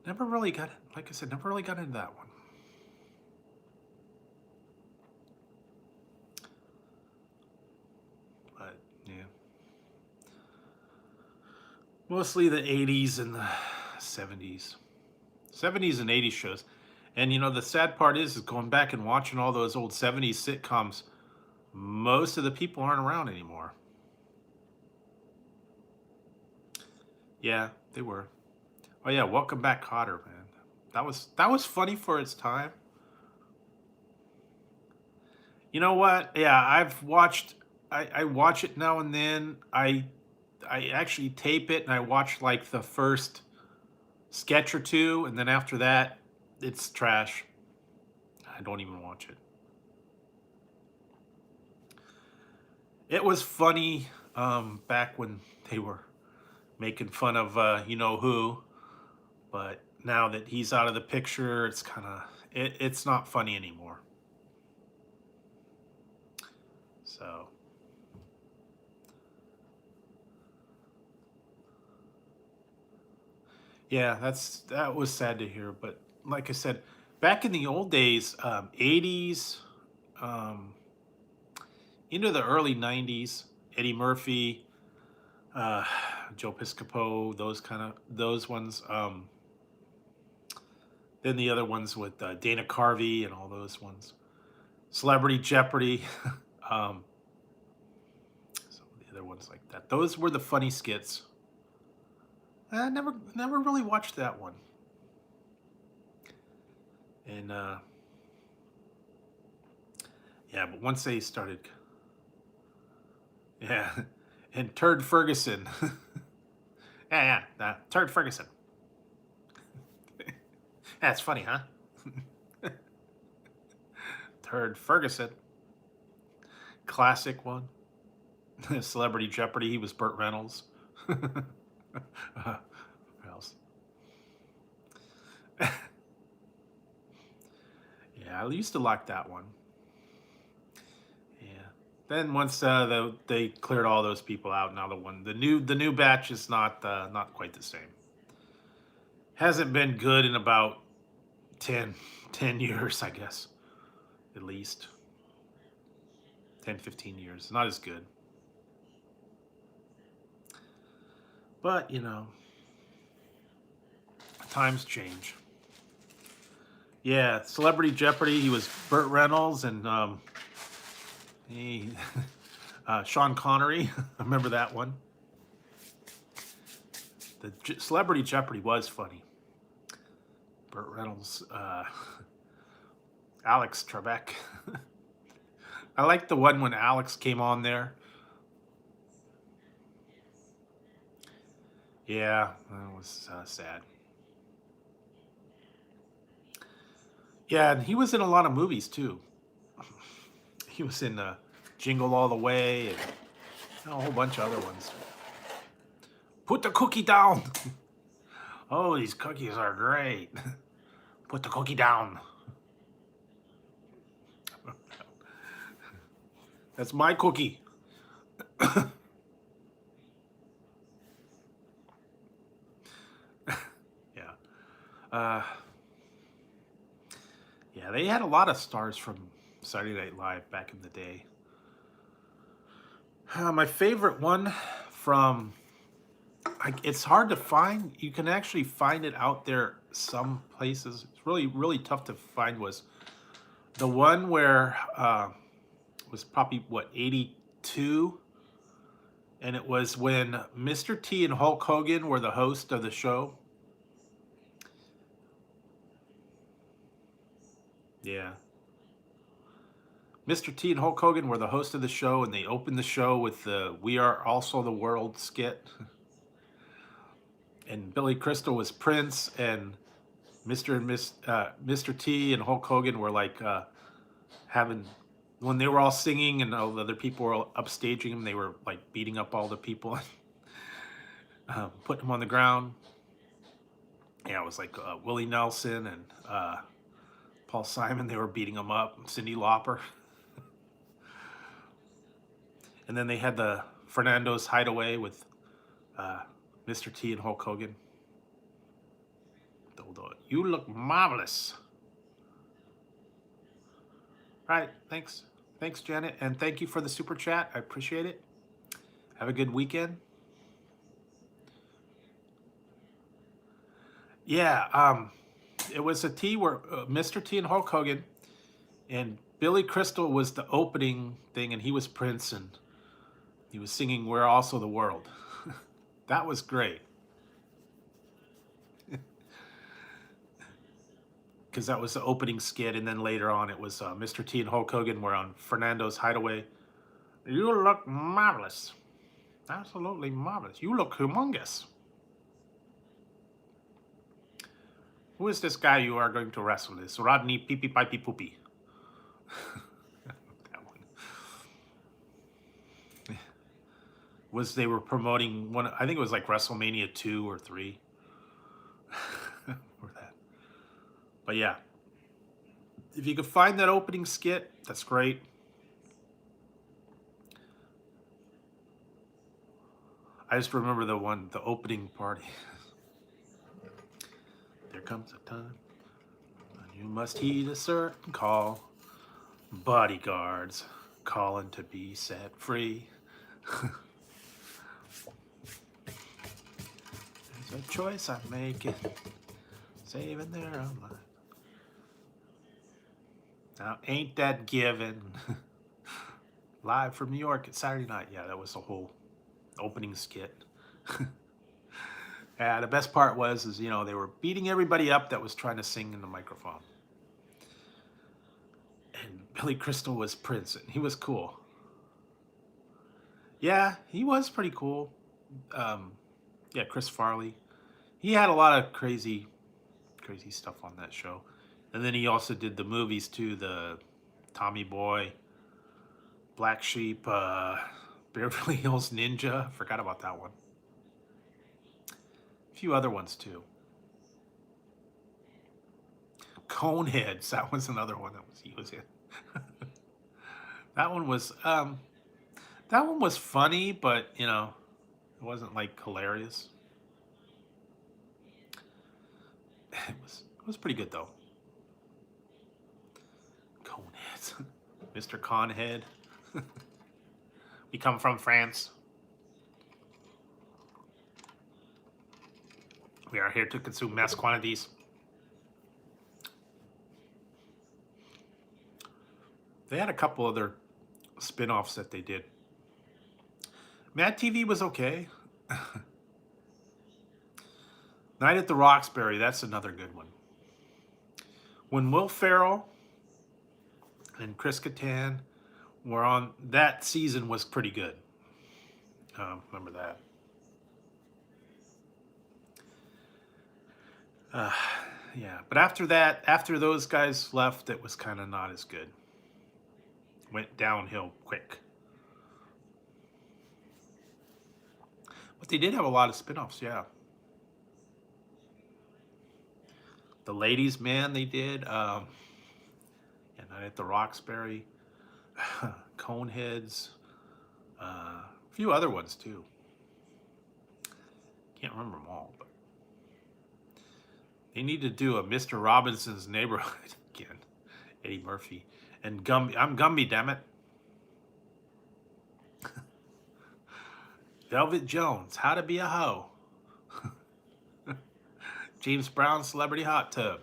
Never really got, like I said, never really got into that one. But, yeah. Mostly the 80s and the 70s. 70s and 80s shows. And, you know, the sad part is going back and watching all those old 70s sitcoms, most of the people aren't around anymore. Yeah, they were. Oh yeah, Welcome Back, Cotter, man. That was funny for its time. You know what? Yeah, I've watched. I watch it now and then. I actually tape it and I watch like the first sketch or two, and then after that, it's trash. I don't even watch it. It was funny back when they were making fun of you know who, but now that he's out of the picture, it's kind of it's not funny anymore. So yeah, that was sad to hear. But like I said, back in the old days, 80s, um, into the early 90s, Eddie Murphy, uh, Joe Piscopo, those ones. Then the other ones with Dana Carvey and all those ones. Celebrity Jeopardy. um, some of the other ones like that. Those were the funny skits. I never really watched that one. And yeah, but once they started, yeah, and Turd Ferguson, yeah, Turd Ferguson. That's funny, huh? Turd Ferguson, classic one. Celebrity Jeopardy. He was Burt Reynolds. What else? Yeah, I used to like that one. Yeah. Then once they cleared all those people out, now the new batch is not quite the same. Hasn't been good in about 10 years, I guess, at least 10, 15 years. Not as good, but you know, Times change. Yeah, Celebrity Jeopardy. He was Burt Reynolds and Sean Connery. I remember that one. The Celebrity Jeopardy was funny. Burt Reynolds, Alex Trebek. I liked the one when Alex came on there. Yeah, that was sad. Yeah, and he was in a lot of movies too. He was in Jingle All the Way and a whole bunch of other ones. Put the cookie down. Oh, these cookies are great. Put the cookie down. That's my cookie. Yeah. Yeah, they had a lot of stars from Saturday Night Live back in the day. My favorite one from... it's hard to find. You can actually find it out there some places. It's really, really tough to find. Was the one where was probably what, 82, and it was when Mr. T and Hulk Hogan were the host of the show. Yeah. Mr. T and Hulk Hogan were the host of the show, and they opened the show with the "We Are Also the World" skit. And Billy Crystal was Prince, and Mr. T and Hulk Hogan were like having, when they were all singing and all the other people were upstaging them, they were like beating up all the people, putting them on the ground. Yeah, it was like Willie Nelson and Paul Simon. They were beating them up. Cyndi Lauper. And then they had the Fernando's Hideaway with Mr. T and Hulk Hogan. You look marvelous. Right, thanks. Thanks, Janet. And thank you for the super chat. I appreciate it. Have a good weekend. Yeah, it was a T where Mr. T and Hulk Hogan, and Billy Crystal was the opening thing, and he was Prince, and he was singing "We're Also the World." That was great. Because that was the opening skit, and then later on it was Mr. T and Hulk Hogan were on Fernando's Hideaway. You look marvelous. Absolutely marvelous. You look humongous. Who is this guy you are going to wrestle? This Rodney Pee-Pee Pipey Poopy. That one. Was they were promoting one, I think it was like WrestleMania 2 or 3. Or that. But yeah. If you could find that opening skit, that's great. I just remember the opening party. There comes a time when you must heed a certain call. Bodyguards calling to be set free. There's a choice I'm making, saving their own life. Now, ain't that given? Live from New York at Saturday night. Yeah, that was the whole opening skit. The best part was, they were beating everybody up that was trying to sing in the microphone. And Billy Crystal was Prince, and he was cool. Yeah, he was pretty cool. Yeah, Chris Farley. He had a lot of crazy stuff on that show. And then he also did the movies too, the Tommy Boy, Black Sheep, Beverly Hills Ninja. Forgot about that one. A few other ones too. Coneheads, that was another one he was in. That one was funny, but it wasn't like hilarious. It was pretty good though. Coneheads. Mr. Conhead. We come from France. We are here to consume mass quantities. They had a couple other spin-offs that they did. Mad TV was okay. Night at the Roxbury, that's another good one. When Will Ferrell and Chris Kattan were on, that season was pretty good. Remember that. Yeah, but after that, after those guys left, it was kind of not as good. Went downhill quick. But they did have a lot of spin-offs, yeah. The Ladies' Man they did. Yeah, Night at the Roxbury. Coneheads. A few other ones too. Can't remember them all, but they need to do a Mr. Robinson's Neighborhood again. Eddie Murphy. And Gumby. I'm Gumby, damn it. Velvet Jones, How to Be a Hoe. James Brown's Celebrity Hot Tub.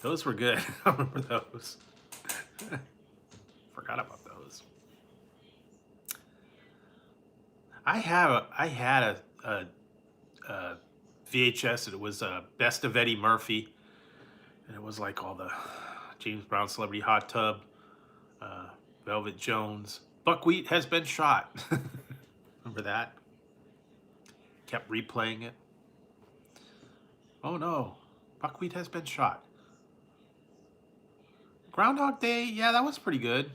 Those were good. I remember those. Forgot about those. I had a VHS. It was Best of Eddie Murphy, and it was like all the James Brown Celebrity Hot Tub, Velvet Jones. Buckwheat has been shot. Remember that? Kept replaying it. Oh no, Buckwheat has been shot. Groundhog Day, yeah, that was pretty good.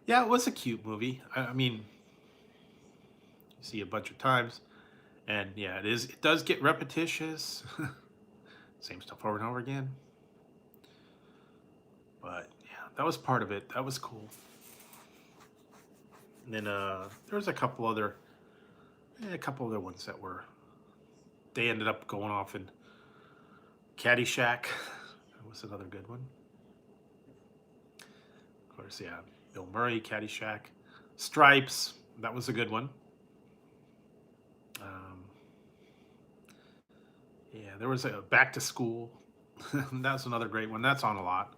Yeah, it was a cute movie. I mean, you see a bunch of times, and yeah, it is. It does get repetitious. Same stuff over and over again. But yeah, that was part of it. That was cool. And then there was a couple other ones that were. They ended up going off in Caddyshack. That was another good one. Of course, yeah. Bill Murray, Caddyshack. Stripes, that was a good one. Yeah, there was a Back to School. That's another great one. That's on a lot.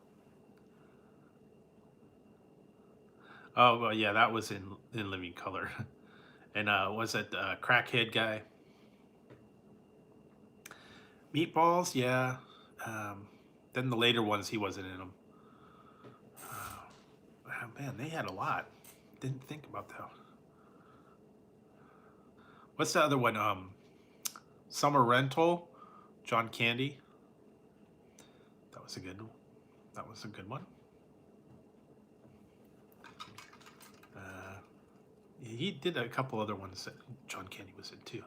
Oh, well, yeah, that was in Living Color. And was it Crackhead Guy? Meatballs, yeah. Then the later ones, he wasn't in them. Man, they had a lot. Didn't think about that. What's the other one? Summer Rental, John Candy. That was a good one. That was a good one. He did a couple other ones that John Candy was in too.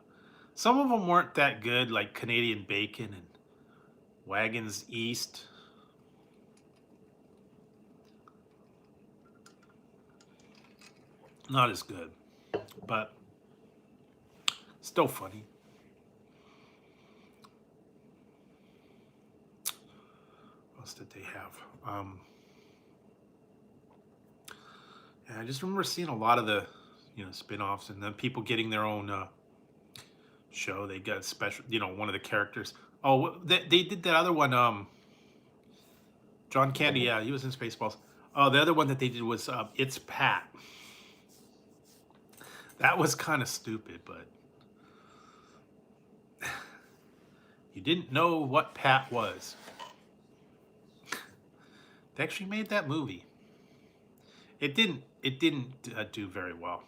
Some of them weren't that good, like Canadian Bacon and Wagons East. Not as good, but still funny. What else did they have? Yeah, I just remember seeing a lot of the, spin-offs, and then people getting their own show. They got special, one of the characters. Oh, they did that other one. John Candy, yeah, he was in Spaceballs. Oh, the other one that they did was It's Pat. That was kind of stupid, but you didn't know what Pat was. They actually made that movie. It didn't do very well.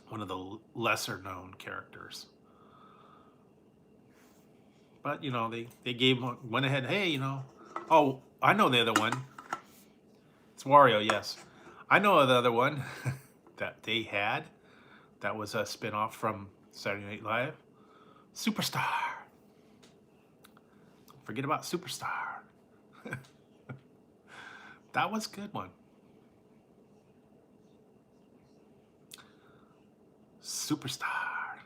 One of the lesser known characters. But they went ahead. Hey, oh, I know the other one. It's Wario, yes. I know the other one that they had. That was a spin-off from Saturday Night Live. Superstar. Don't forget about Superstar. That was a good one. Superstar.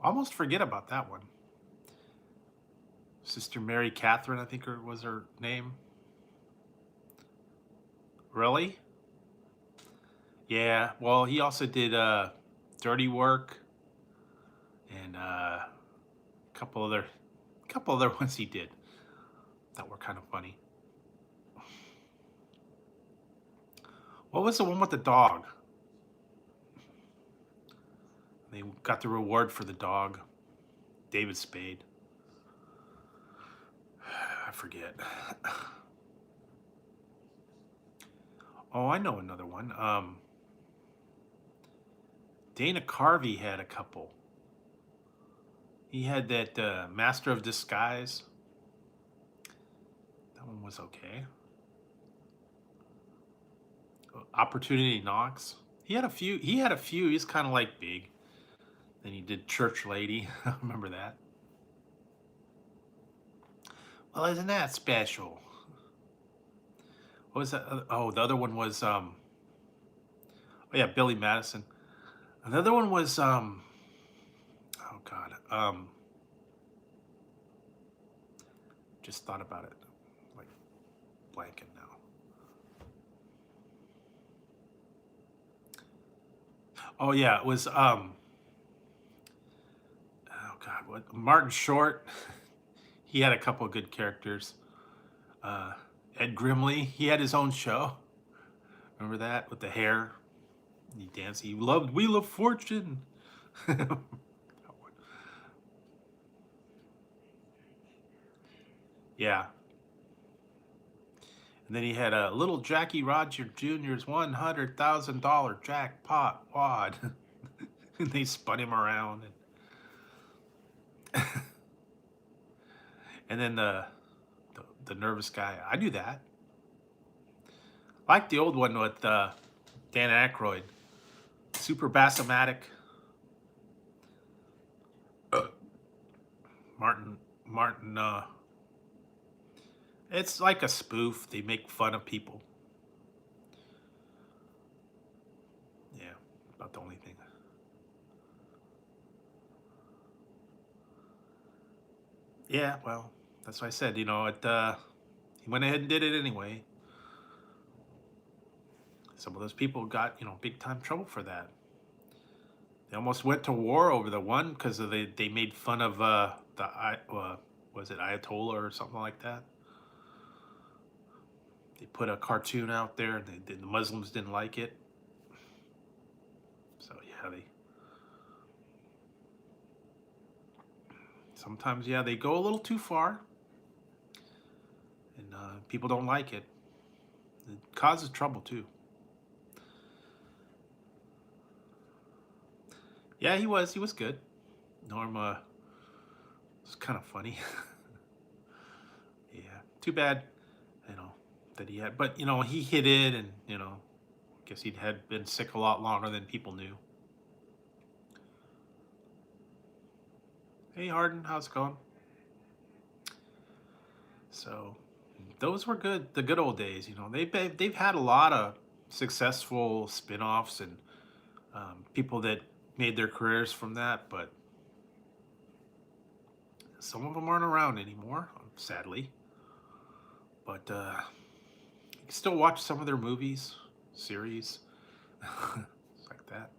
Almost forget about that one. Sister Mary Catherine, I think was her name. Really? Yeah. Well, he also did Dirty Work and a couple other ones he did that were kind of funny. What was the one with the dog? They got the reward for the dog. David Spade. I forget. Oh, I know another one. Dana Carvey had a couple. He had that Master of Disguise. That one was okay. Opportunity Knocks. He had a few. He's kind of like big. Then he did Church Lady. I remember that. Well, isn't that special? What was that? Oh, the other one was oh yeah, Billy Madison. Another one was oh God. Just thought about it. Like blanking now. Oh yeah, it was oh God, what Martin Short. He had a couple of good characters. Ed Grimley, he had his own show. Remember that with the hair? He danced. He loved Wheel of Fortune. Yeah. And then he had a Little Jackie Roger Jr.'s $100,000 jackpot wad. And they spun him around. And then the nervous guy. I knew that. I like the old one with Dan Aykroyd. Super Bassomatic. Martin. It's like a spoof. They make fun of people. Yeah, about the only thing. Yeah, well, that's what I said. You know, he went ahead and did it anyway. Some of those people got, big time trouble for that. They almost went to war over the one because they made fun of was it Ayatollah or something like that? They put a cartoon out there and the Muslims didn't like it. So yeah, sometimes they go a little too far, and people don't like it. It causes trouble too. Yeah, he was good. Norm was kind of funny. Yeah, too bad, that he had. But he hit it, and I guess he had been sick a lot longer than people knew. Hey, Harden, how's it going? So, those were good. The good old days. They've had a lot of successful spin-offs and people that made their careers from that, but some of them aren't around anymore, sadly. But you can still watch some of their movies, series, like that.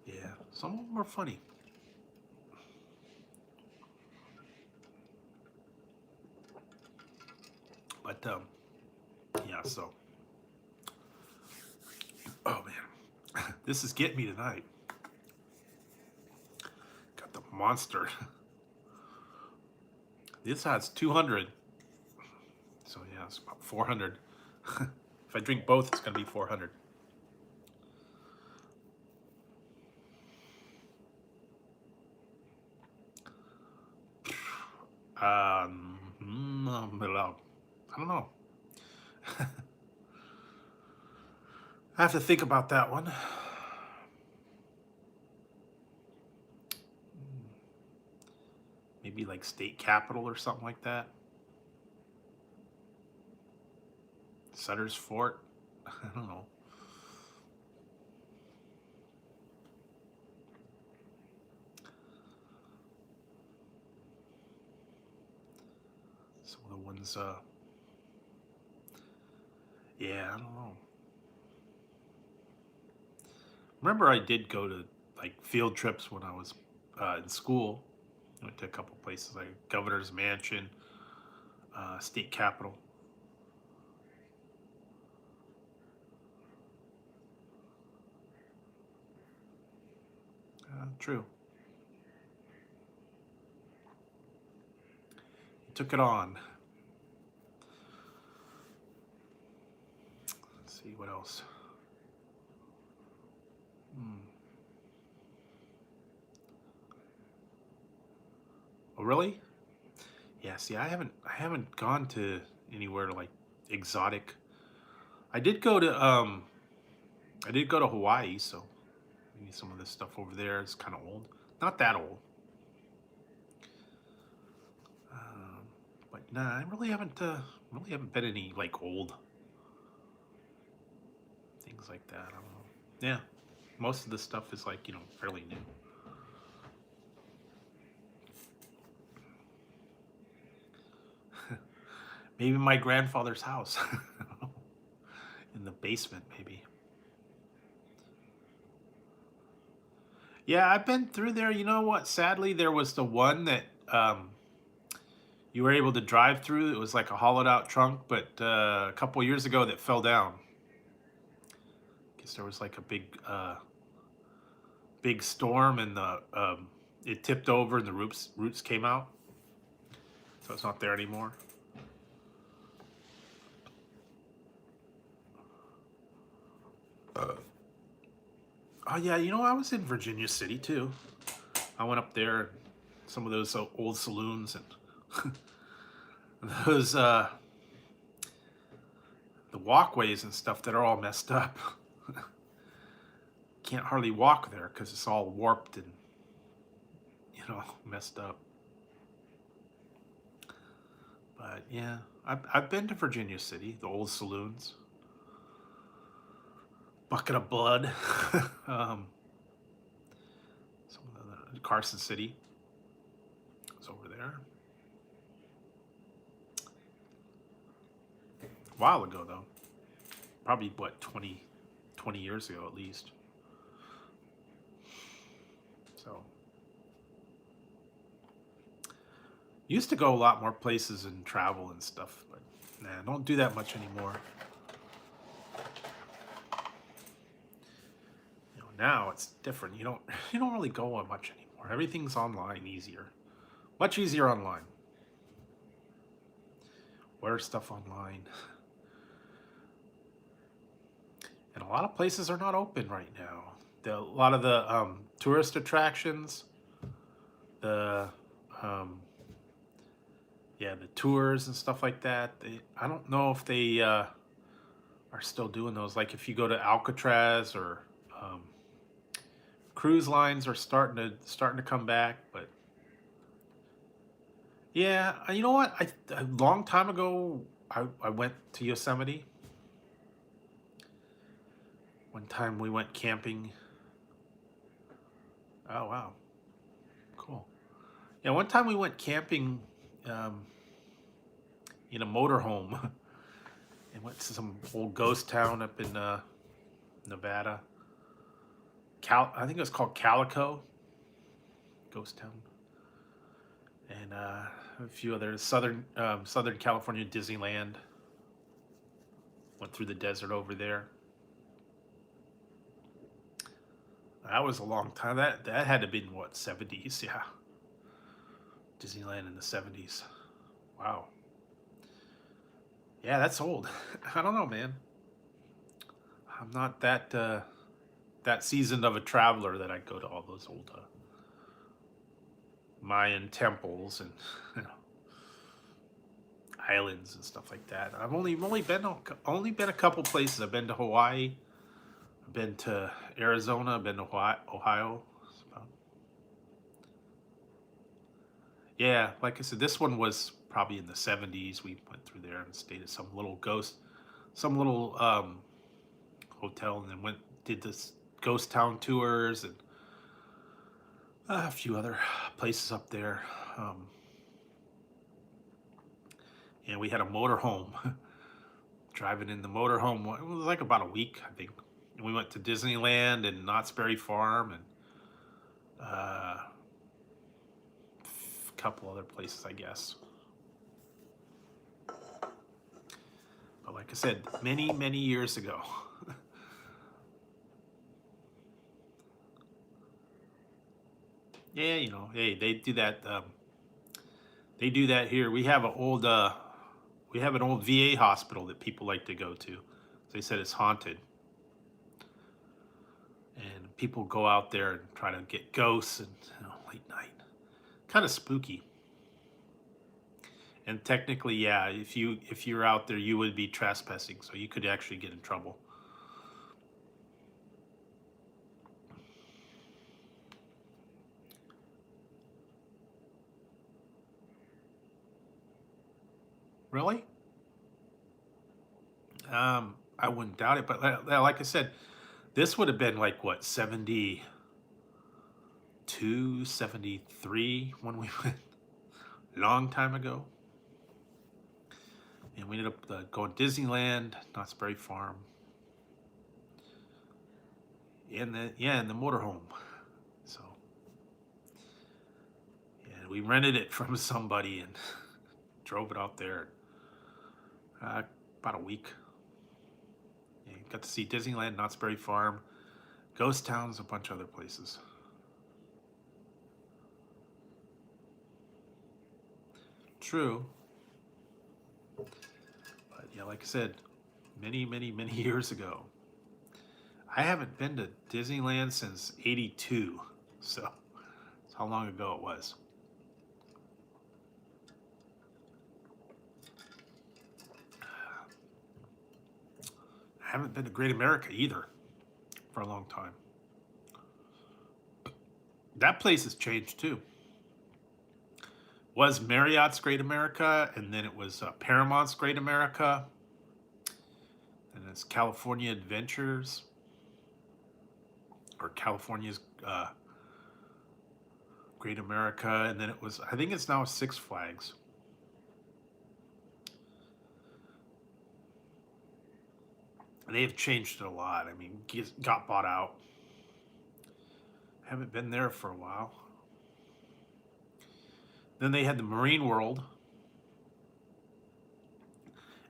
Yeah, some of them are funny. But yeah, so oh man, this is getting me tonight. Got the monster. This has 200. So yeah, it's about 400. If I drink both, it's gonna be 400. I don't know. I have to think about that one. Maybe like State Capitol or something like that. Sutter's Fort. I don't know. was, yeah, I don't know. Remember, I did go to like field trips when I was in school. I went to a couple places like Governor's Mansion, State Capitol. True. He took it on. Let's see what else. Oh, really? Yeah. See, I haven't gone to anywhere like exotic. I did go to Hawaii, so maybe some of this stuff over there is kind of old. Not that old. Um, but nah, I really haven't been any like old things like that. I don't know. Yeah, most of the stuff is like fairly new. Maybe my grandfather's house in the basement, maybe. Yeah, I've been through there. You know what? Sadly, there was the one that you were able to drive through. It was like a hollowed out trunk, but a couple years ago that fell down. Guess there was like a big storm, and the it tipped over, and the roots came out, so it's not there anymore. Oh yeah, I was in Virginia City too. I went up there, some of those old saloons, and those the walkways and stuff that are all messed up. Can't hardly walk there because it's all warped and messed up. But yeah, I've been to Virginia City, the old saloons. Bucket of Blood. Some of the Carson City was over there. A while ago though. Probably what, 20 years ago at least. So used to go a lot more places and travel and stuff, but nah, don't do that much anymore. Now it's different. You don't really go on much anymore. Everything's online, much easier online. Order stuff online, and a lot of places are not open right now. A lot of the tourist attractions, the the tours and stuff like that. I don't know if they are still doing those. Like if you go to Alcatraz or cruise lines are starting to come back, but yeah, you know what? A long time ago, I went to Yosemite. One time we went camping. Oh wow, cool. Yeah, one time we went camping in a motorhome and went to some old ghost town up in Nevada. I think it was called Calico Ghost Town, and a few other Southern California Disneyland. Went through the desert over there. That was a long time. That had to have been what, 70s? Yeah, Disneyland in the 70s. Wow. Yeah, that's old. I don't know, man. I'm not that seasoned of a traveler that I'd go to all those old Mayan temples and islands and stuff like that. I've only been a couple places. I've been to Hawaii. I've been to Arizona. I've been to Ohio. Yeah, like I said, this one was probably in the 70s. We went through there and stayed at some little hotel, and then did this ghost town tours and a few other places up there. and we had a motorhome. Driving in the motorhome, it was like about a week, I think. And we went to Disneyland and Knott's Berry Farm and a couple other places, I guess. But like I said, many, many years ago. Yeah, you know, hey, they do that. They do that here. We have an old VA hospital that people like to go to. They said it's haunted, and people go out there and try to get ghosts and, you know, late night, kind of spooky. And technically, yeah, if you're out there, you would be trespassing, so you could actually get in trouble. Really? I wouldn't doubt it, but like I said, this would have been like what, 72, 73 when we went, long time ago. And we ended up going to Disneyland, Knott's Berry Farm, in the motorhome. So, yeah, we rented it from somebody and drove it out there. About a week. Yeah, got to see Disneyland, Knott's Berry Farm, ghost towns, a bunch of other places. True. But yeah, like I said, many, many, many years ago. I haven't been to Disneyland since '82, so that's how long ago it was. I haven't been to Great America either for a long time. That place has changed too. Was Marriott's Great America, and then it was Paramount's Great America, and it's California Adventures, or California's Great America, and then it was, I think it's now Six Flags. They've changed it a lot. I mean, got bought out. Haven't been there for a while. Then they had the Marine World,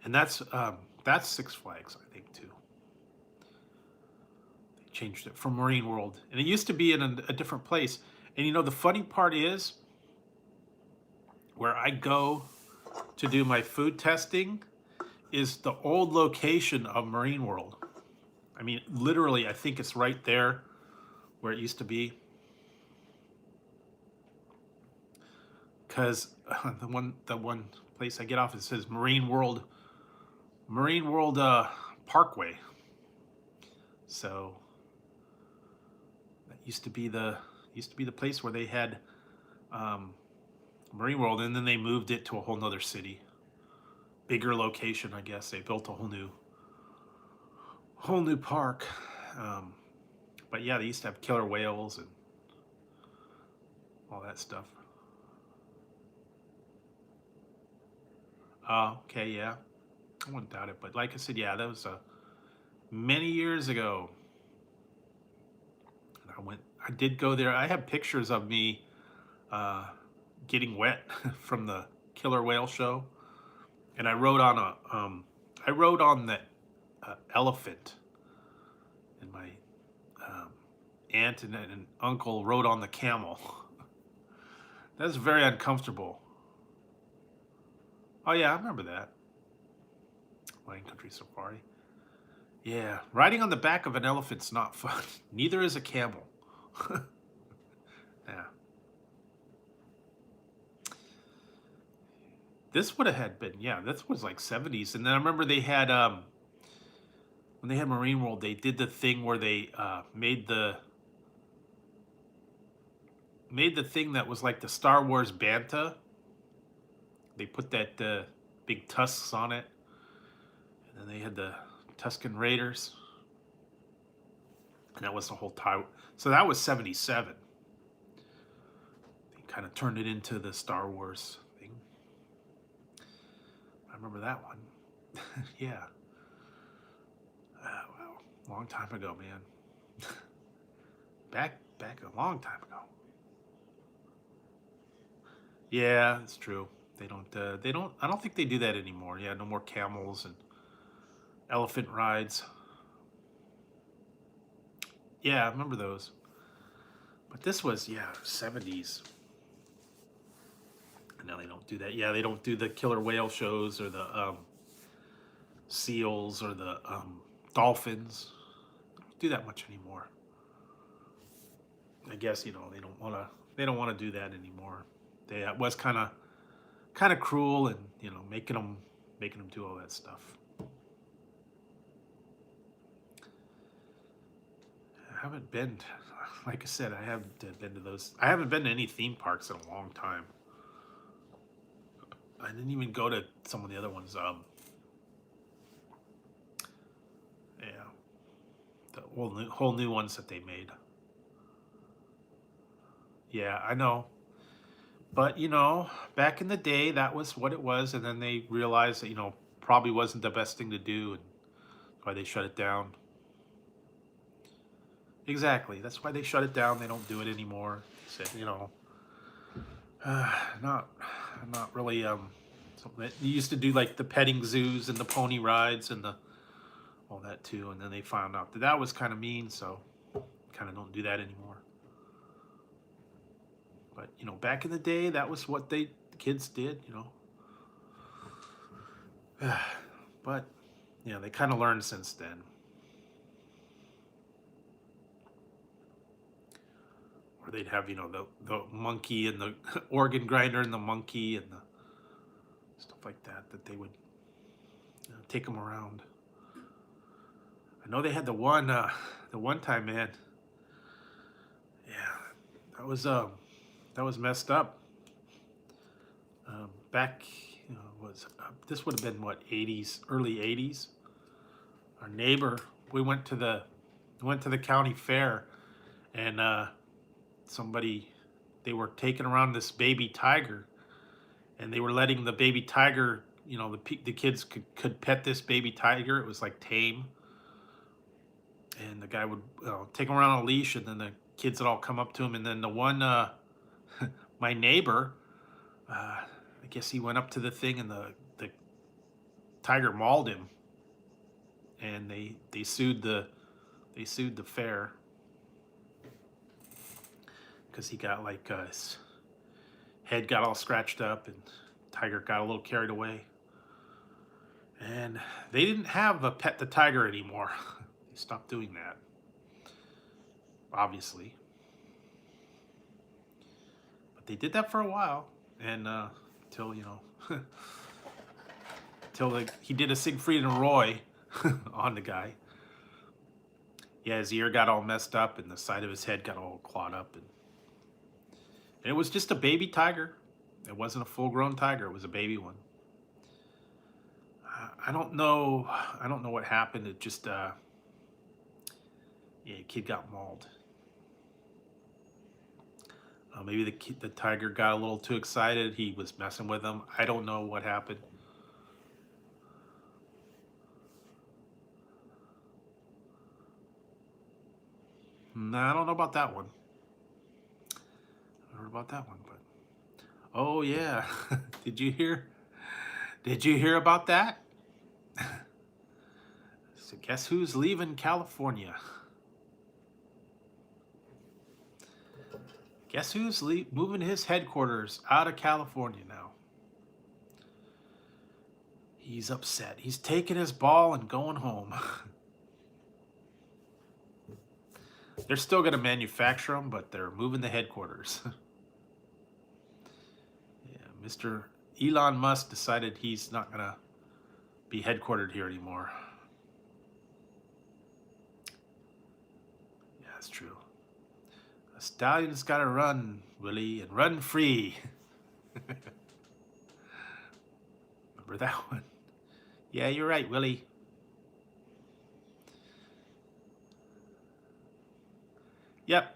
and that's Six Flags, I think, too. They changed it from Marine World, and it used to be in a different place. And you know, the funny part is, where I go to do my food testing is the old location of Marine World. I mean, literally, I think it's right there where it used to be. Because the one place I get off, it says Marine World Parkway. So that used to be the place where they had Marine World, and then they moved it to a whole nother city. Bigger location, I guess. They built a whole new park. But yeah, they used to have killer whales and all that stuff. Okay, yeah. I wouldn't doubt it. But like I said, yeah, that was many years ago. And I did go there. I have pictures of me getting wet from the killer whale show. And I rode on that elephant, and my aunt and uncle rode on the camel. That's very uncomfortable. Oh yeah, I remember that. Wine Country Safari. Yeah, riding on the back of an elephant's not fun. Neither is a camel. Yeah. This would have had been, yeah, this was like 70s. And then I remember they had, when they had Marine World, they did the thing where they made the thing that was like the Star Wars Banta. They put that big tusks on it. And then they had the Tusken Raiders. And that was the whole time. So that was 77. They kind of turned it into the Star Wars thing. I remember that one. Yeah. Wow. Long time ago, man. back a long time ago. Yeah, it's true. They don't, I don't think they do that anymore. Yeah, no more camels and elephant rides. Yeah, I remember those. But this was, yeah, 70s. No, they don't do that. Yeah, they don't do the killer whale shows or the seals or the dolphins. They don't do that much anymore. I guess they don't want to do that anymore. They it was kind of cruel and making them do all that stuff. I haven't been, like I said, I haven't been to those. I haven't been to any theme parks in a long time. I didn't even go to some of the other ones. Yeah, the whole new ones that they made. Yeah, I know. But back in the day, that was what it was, and then they realized that probably wasn't the best thing to do, and why they shut it down. Exactly. That's why they shut it down. They don't do it anymore. They said, not really something that you used to do, like the petting zoos and the pony rides and the all that too. And then they found out that was kind of mean, so kind of don't do that anymore. But back in the day, that was what the kids did. But they kind of learned since then. Or they'd have the monkey and the organ grinder and the monkey and the stuff like that they would take them around. I know they had the one time, man. Yeah, that was messed up. Back, this would have been what, 80s, early 80s. Our neighbor, we went to the county fair, and they were taking around this baby tiger, and they were letting the baby tiger, the kids could pet this baby tiger. It was like tame, and the guy would take him around on a leash, and then the kids would all come up to him, and then the one, my neighbor, I guess he went up to the thing, and the tiger mauled him, and they sued the fair because he got his head got all scratched up, and tiger got a little carried away, and they didn't have a Pet the Tiger anymore. They stopped doing that, obviously, but they did that for a while, and till he did a Siegfried and Roy on the guy. Yeah, his ear got all messed up, and the side of his head got all clawed up, and it was just a baby tiger. It wasn't a full-grown tiger. It was a baby one. I don't know what happened. It just kid got mauled. Maybe the tiger got a little too excited. He was messing with him. I don't know what happened. I don't know about that one. I heard about that one, but oh yeah, did you hear about that? So guess who's leaving California? Guess who's moving his headquarters out of California now? He's upset. He's taking his ball and going home. They're still going to manufacture them, but they're moving the headquarters. Yeah, Mr. Elon Musk decided he's not going to be headquartered here anymore. Yeah, that's true. A stallion's got to run, Willie, and run free. Remember that one? Yeah, you're right, Willie. Yep,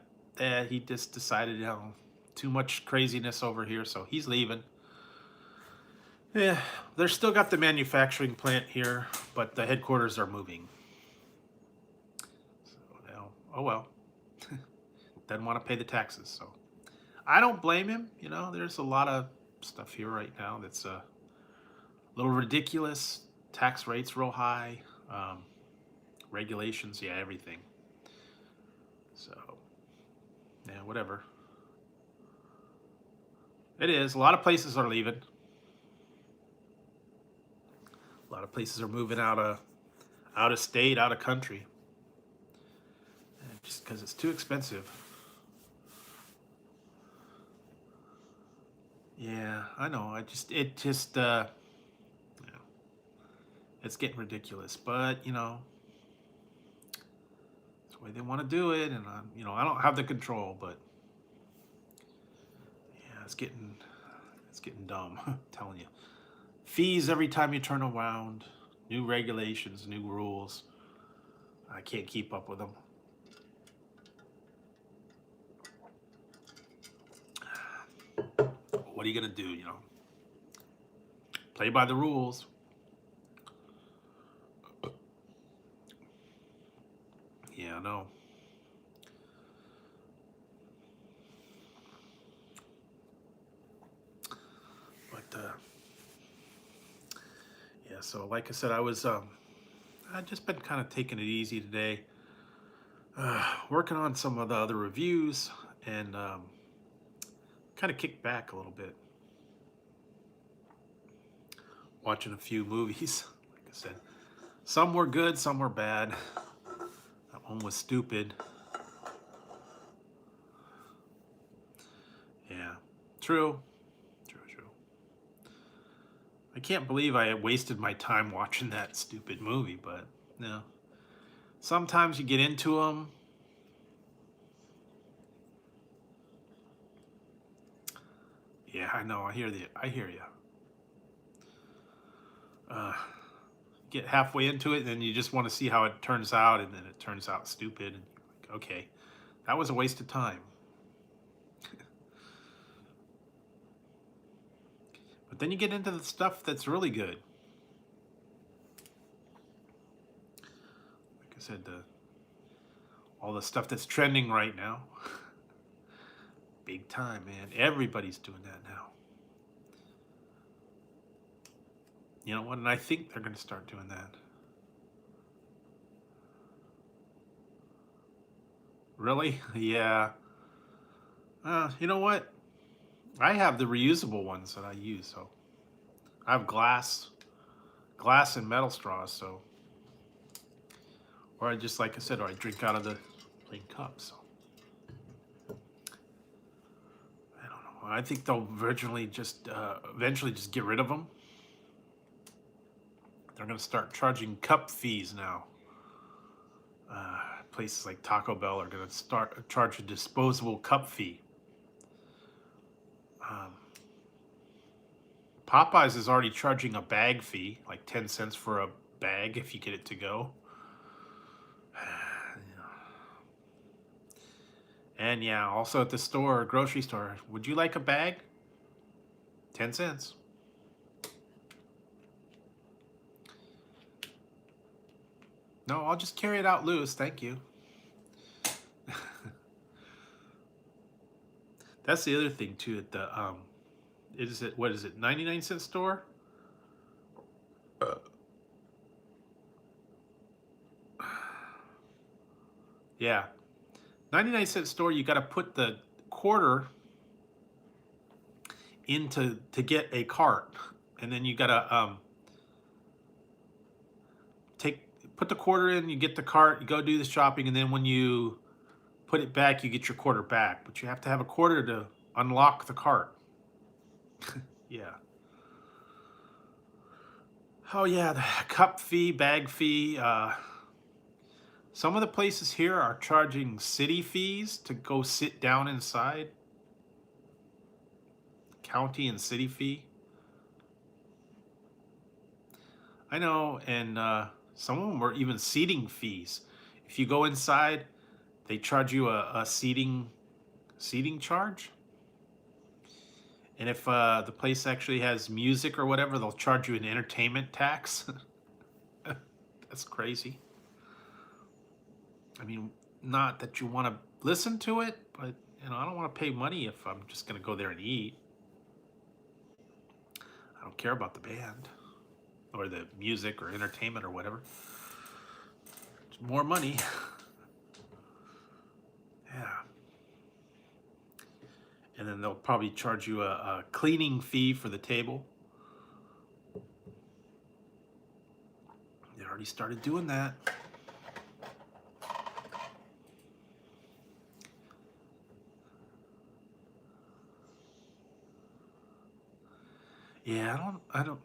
he just decided, too much craziness over here, so he's leaving. Yeah, they're still got the manufacturing plant here, but the headquarters are moving. So now, oh well, doesn't want to pay the taxes. So I don't blame him. You know, there's a lot of stuff here right now that's a little ridiculous. Tax rates real high, regulations, yeah, everything. So yeah, whatever. It is. A lot of places are leaving. A lot of places are moving out of state, out of country, just because it's too expensive. Yeah, I know. Yeah, it's getting ridiculous. But it's the way they want to do it, and I don't have the control. But yeah, it's getting dumb. I'm telling you, fees every time you turn around, new regulations, new rules. I can't keep up with them. What are you gonna do? Play by the rules. Yeah, I know. But yeah, so like I said, I just been kind of taking it easy today, working on some of the other reviews, and kind of kicked back a little bit, watching a few movies. Like I said, some were good, some were bad. That one was stupid. Yeah, true. I can't believe I wasted my time watching that stupid movie, but sometimes you get into them. Yeah, I know. I hear you. Get halfway into it, and then you just want to see how it turns out, and then it turns out stupid. And you're like, okay, that was a waste of time. But then you get into the stuff that's really good. Like I said, all the stuff that's trending right now. Big time, man. Everybody's doing that now. You know what? And I think they're going to start doing that. Really? Yeah. You know what? I have the reusable ones that I use. So I have glass and metal straws. So, or I just, like I said, or I drink out of the plain cups. So I don't know. I think they'll eventually just get rid of them. They're going to start charging cup fees now. Places like Taco Bell are going to start charge a disposable cup fee. Popeyes is already charging a bag fee, like 10 cents for a bag if you get it to go. And yeah, also at the store, grocery store, would you like a bag? 10 cents. No, I'll just carry it out loose, thank you. That's the other thing too. At the what is it? 99-cent store. Yeah, 99-cent store. You got to put the quarter into to get a cart, and then you got to put the quarter in. You get the cart. You go do the shopping, and then when you put it back, you get your quarter back. But you have to have a quarter to unlock the cart. Yeah. Oh yeah, the cup fee, bag fee. Some of the places here are charging city fees to go sit down inside. County and city fee. I know, and some of them were even seating fees. If you go inside, they charge you a seating charge. And if the place actually has music or whatever, they'll charge you an entertainment tax. That's crazy. I mean, not that you want to listen to it, but I don't want to pay money if I'm just going to go there and eat. I don't care about the band or the music or entertainment or whatever. It's more money. Yeah. And then they'll probably charge you a cleaning fee for the table. They already started doing that. Yeah,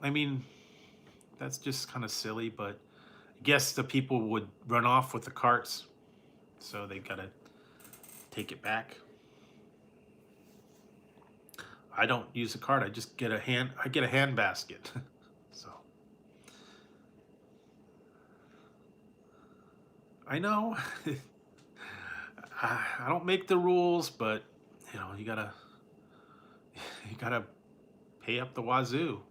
I mean, that's just kind of silly, but I guess the people would run off with the carts, so they gotta take it back. I don't use a cart. I just get a hand basket. So I know I don't make the rules, but you gotta pay up the wazoo.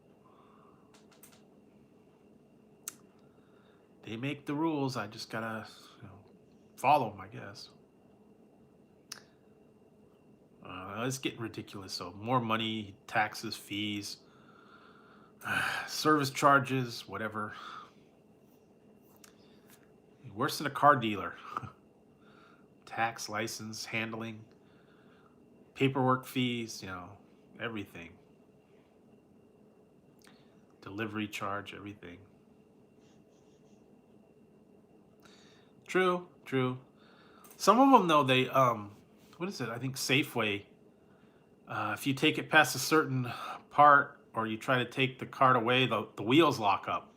They make the rules. I just gotta follow them, I guess. It's getting ridiculous. So more money, taxes, fees, service charges, whatever. Worse than a car dealer. Tax, license, handling, paperwork fees, everything. Delivery charge, everything. True. Some of them though, they what is it? I think Safeway. If you take it past a certain part, or you try to take the cart away, the wheels lock up.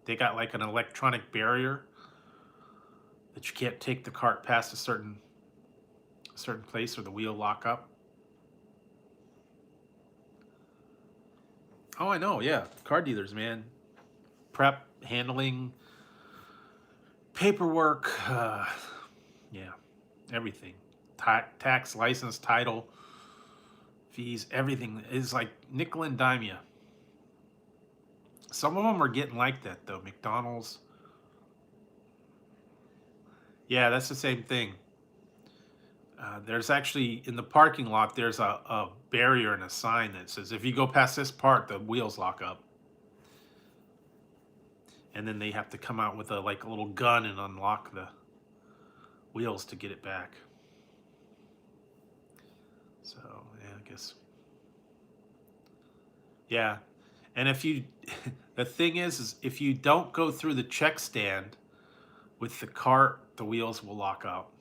They got like an electronic barrier that you can't take the cart past a certain place, or the wheel lock up. Oh, I know. Yeah, car dealers, man. Prep, handling, paperwork. Yeah, everything. Tax, license, title, fees, everything is like nickel and dime you. Some of them are getting like that though. McDonald's. Yeah, that's the same thing. There's actually in the parking lot. There's a barrier and a sign that says if you go past this part, the wheels lock up. And then they have to come out with a little gun and unlock the wheels to get it back. So yeah, I guess. Yeah, and if you, the thing is if you don't go through the check stand with the cart, the wheels will lock up.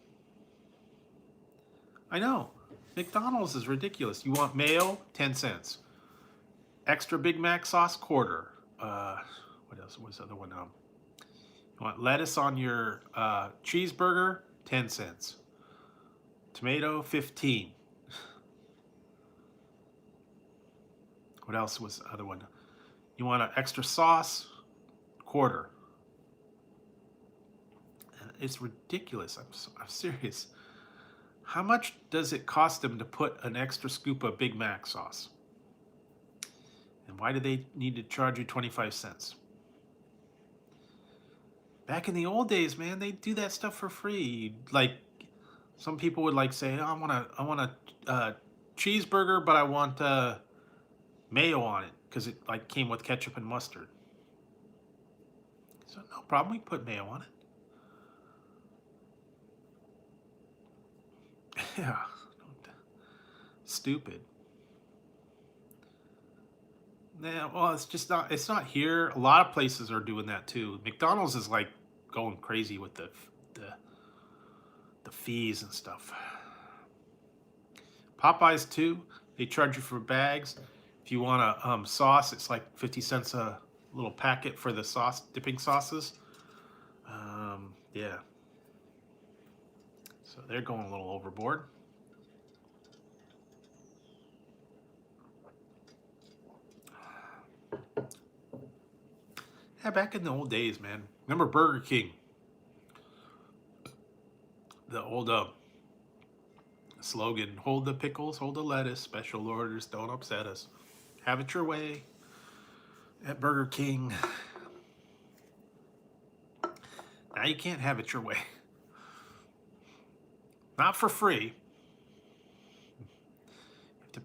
I know. McDonald's is ridiculous. You want mayo? 10 cents. Extra Big Mac sauce? Quarter. What else? What's the other one? You want lettuce on your cheeseburger? 10 cents. Tomato? 15. What else was the other one? You want an extra sauce? Quarter. It's ridiculous. I'm serious. How much does it cost them to put an extra scoop of Big Mac sauce? And why do they need to charge you 25 cents? Back in the old days, man, they do that stuff for free. Like some people would say, oh, I want a cheeseburger, but I want mayo on it because it came with ketchup and mustard. So no problem, we put mayo on it. Yeah, stupid. Yeah, well, it's not here. A lot of places are doing that too. McDonald's is going crazy with the fees and stuff. Popeyes too. They charge you for bags. If you want a sauce, it's like 50 cents a little packet for the dipping sauces. Yeah. So they're going a little overboard. Yeah, back in the old days, man. Remember Burger King? The old slogan, hold the pickles, hold the lettuce, special orders, don't upset us. Have it your way at Burger King. Now you can't have it your way. Not for free.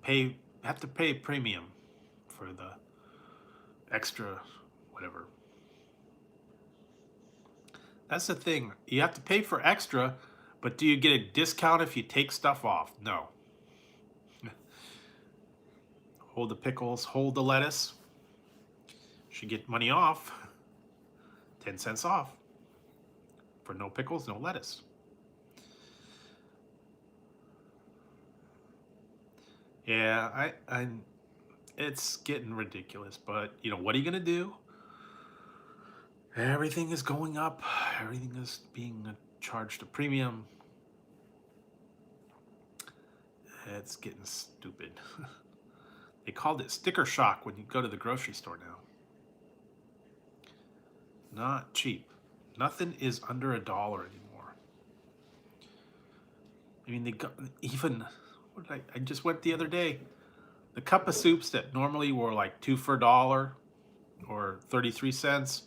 You have to pay premium for the extra whatever. That's the thing. You have to pay for extra, but do you get a discount if you take stuff off? No. Hold the pickles, hold the lettuce. Should get money off. 10 cents off. For no pickles, no lettuce. Yeah, it's getting ridiculous, but you know, what are you gonna do? Everything is going up. Everything is being charged a premium. It's getting stupid. They called it sticker shock when you go to the grocery store now. Not cheap. Nothing is under $1 anymore. I mean, they got even. What did I just went the other day. The cup of soups that normally were like 2 for $1 or 33 cents,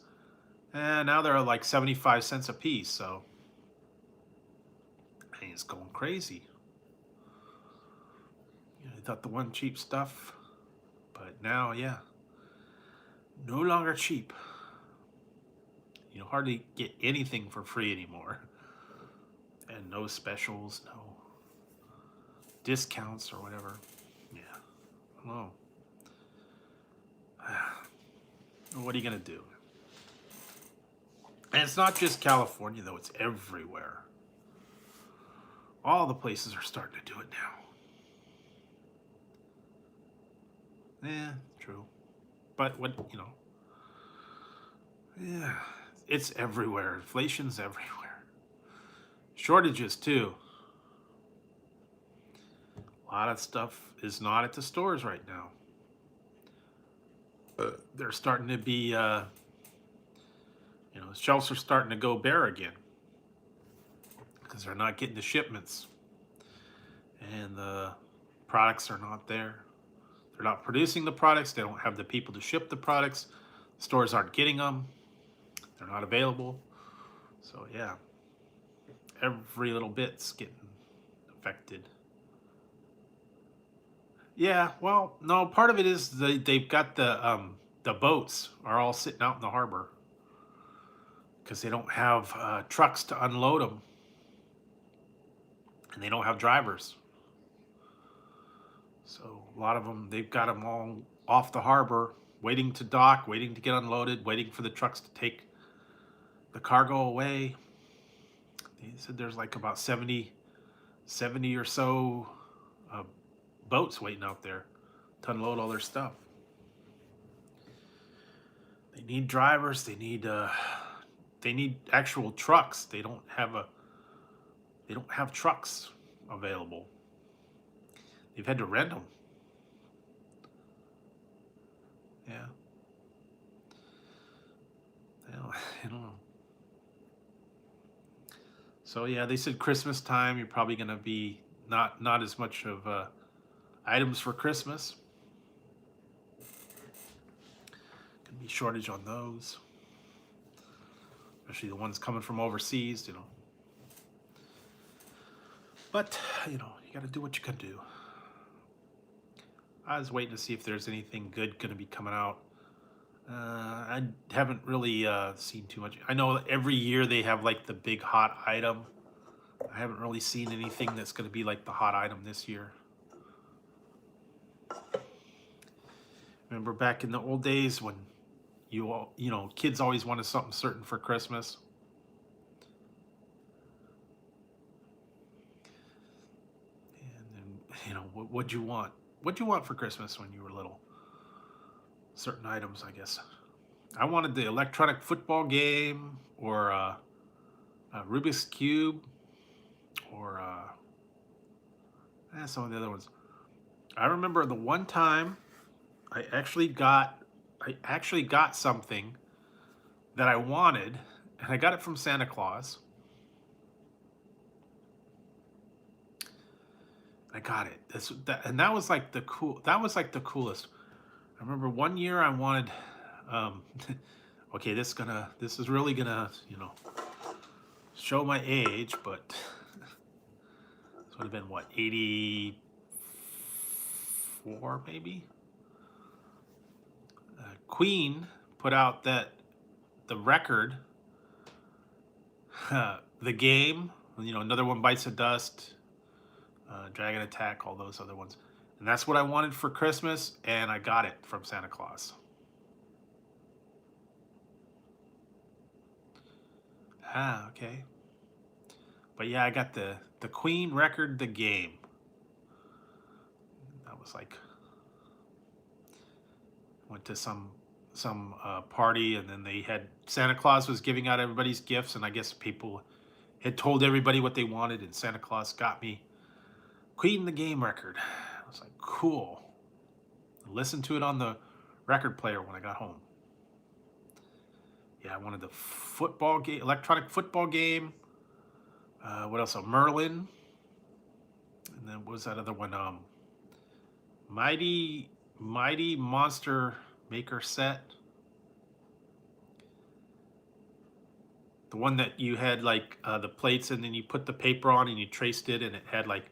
and now they're like 75 cents a piece. So, I mean, it's going crazy. You know, I thought the one cheap stuff, but now, yeah, no longer cheap. You know, hardly get anything for free anymore, and no specials, no discounts or whatever. Yeah, well, what are you gonna do? And it's not just California though; it's everywhere. All the places are starting to do it now. Yeah, true. But what, you know? Yeah, it's everywhere. Inflation's everywhere. Shortages too. A lot of stuff is not at the stores right now. They're starting to be, you know, shelves are starting to go bare again because they're not getting the shipments, and the products are not there. They're not producing the products. They don't have the people to ship the products. The stores aren't getting them. They're not available. So yeah, every little bit's getting affected. Yeah, well, no, part of it is they've got the boats are all sitting out in the harbor because they don't have trucks to unload them, and they don't have drivers. So a lot of them, they've got them all off the harbor, waiting to dock, waiting to get unloaded, waiting for the trucks to take the cargo away. They said there's like about 70 or so boats waiting out there to unload all their stuff. They need drivers. They need actual trucks. They don't have trucks available. They've had to rent them. Yeah. I don't know. So yeah, they said Christmas time you're probably gonna be not as much of items for Christmas. Gonna be shortage on those, especially the ones coming from overseas, you know. But you know, you got to do what you can do. I was waiting to see if there's anything good going to be coming out. I haven't really seen too much. I know every year they have like the big hot item. I haven't really seen anything that's going to be like the hot item this year. Remember back in the old days when you know, kids always wanted something certain for Christmas. And then, you know, what'd you want? What'd you want for Christmas when you were little? Certain items, I guess. I wanted the electronic football game, or a Rubik's Cube, or some of the other ones. I remember the one time I actually got something that I wanted, and I got it from Santa Claus. I got it. And that was like the cool. That was like the coolest. I remember one year I wanted. Um, okay, this is really gonna, show my age, but this would have been what, 84 maybe. Queen put out the record, the game. Another One Bites the Dust, Dragon Attack, all those other ones. And that's what I wanted for Christmas, and I got it from Santa Claus. Ah, okay. But yeah, I got the Queen record, the game. That was like, went to some party, and then they had Santa Claus was giving out everybody's gifts, and I guess people had told everybody what they wanted, and Santa Claus got me Queen the game record. I was like, cool. I listened to it on the record player when I got home. Yeah, I wanted the football game, electronic football game. What else? Merlin. And then what was that other one? Mighty Monster Maker Set. The one that you had like the plates, and then you put the paper on and you traced it, and it had like,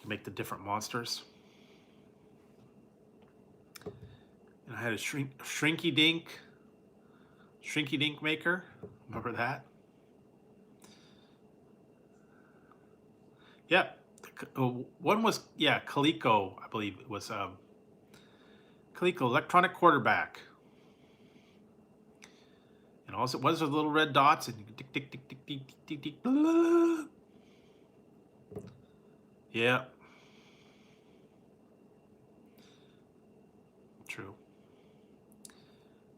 you make the different monsters. And I had a Shrinky Dink maker. Remember that? Yep. One was, yeah, Coleco, I believe it was. Coleco electronic quarterback. And all it was little red dots, and you could tick, tick, tick, tick, tick, tick, tick, tick, blah. Yeah. True.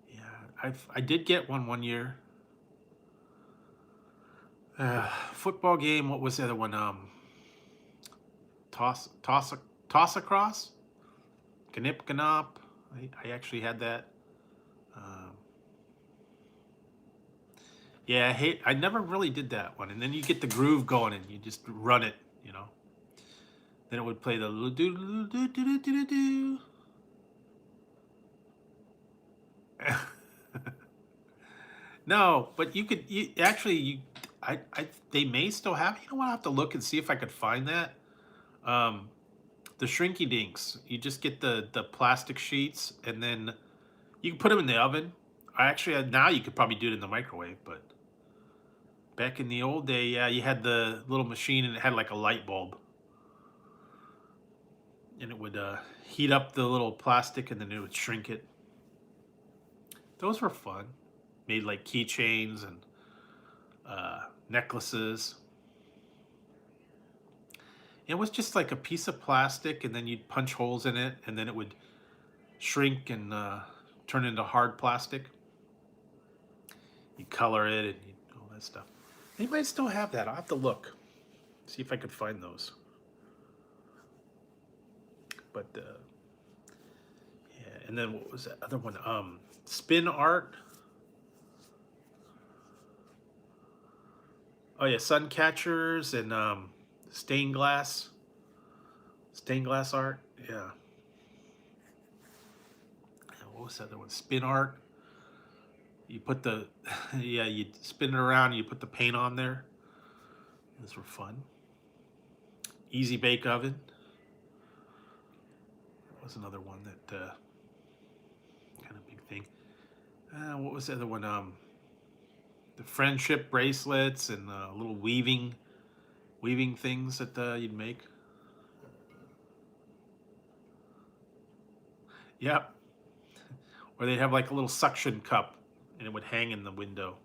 Yeah, I did get one year. Football game. What was the other one? Toss across. Ganip Ganop. I actually had that. Yeah, I never really did that one. And then you get the groove going, and you just run it, Then it would play the do do do do do do. No, but they may still have. I'll have to look and see if I could find that. The Shrinky Dinks. You just get the plastic sheets, and then you can put them in the oven. Now you could probably do it in the microwave, but back in the old day, yeah, you had the little machine, and it had like a light bulb, and it would heat up the little plastic, and then it would shrink it. Those were fun. Made like keychains and necklaces. It was just like a piece of plastic, and then you'd punch holes in it, and then it would shrink and turn into hard plastic. You color it and all that stuff. They might still have that. I'll have to look, see if I could find those. But yeah, and then what was that other one? Spin art. Oh yeah, sun catchers and stained glass art. Yeah. And what was the other one? Spin art. You put the yeah, you spin it around and you put the paint on there. Those were fun. Easy bake oven. That was another one that kind of big thing. What was the other one? The friendship bracelets and little weaving things that you'd make. Yep. Or they'd have like a little suction cup, and it would hang in the window.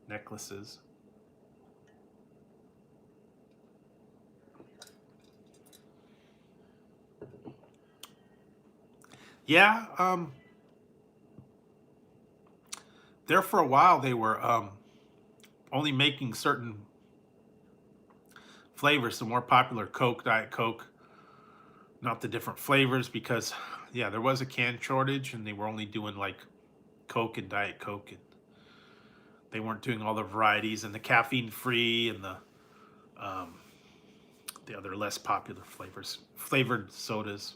Necklaces. Yeah, there for a while they were only making certain flavors, the more popular Coke, Diet Coke, not the different flavors, because yeah, there was a can shortage, and they were only doing like Coke and Diet Coke, and they weren't doing all the varieties and the caffeine free and the the other less popular flavored sodas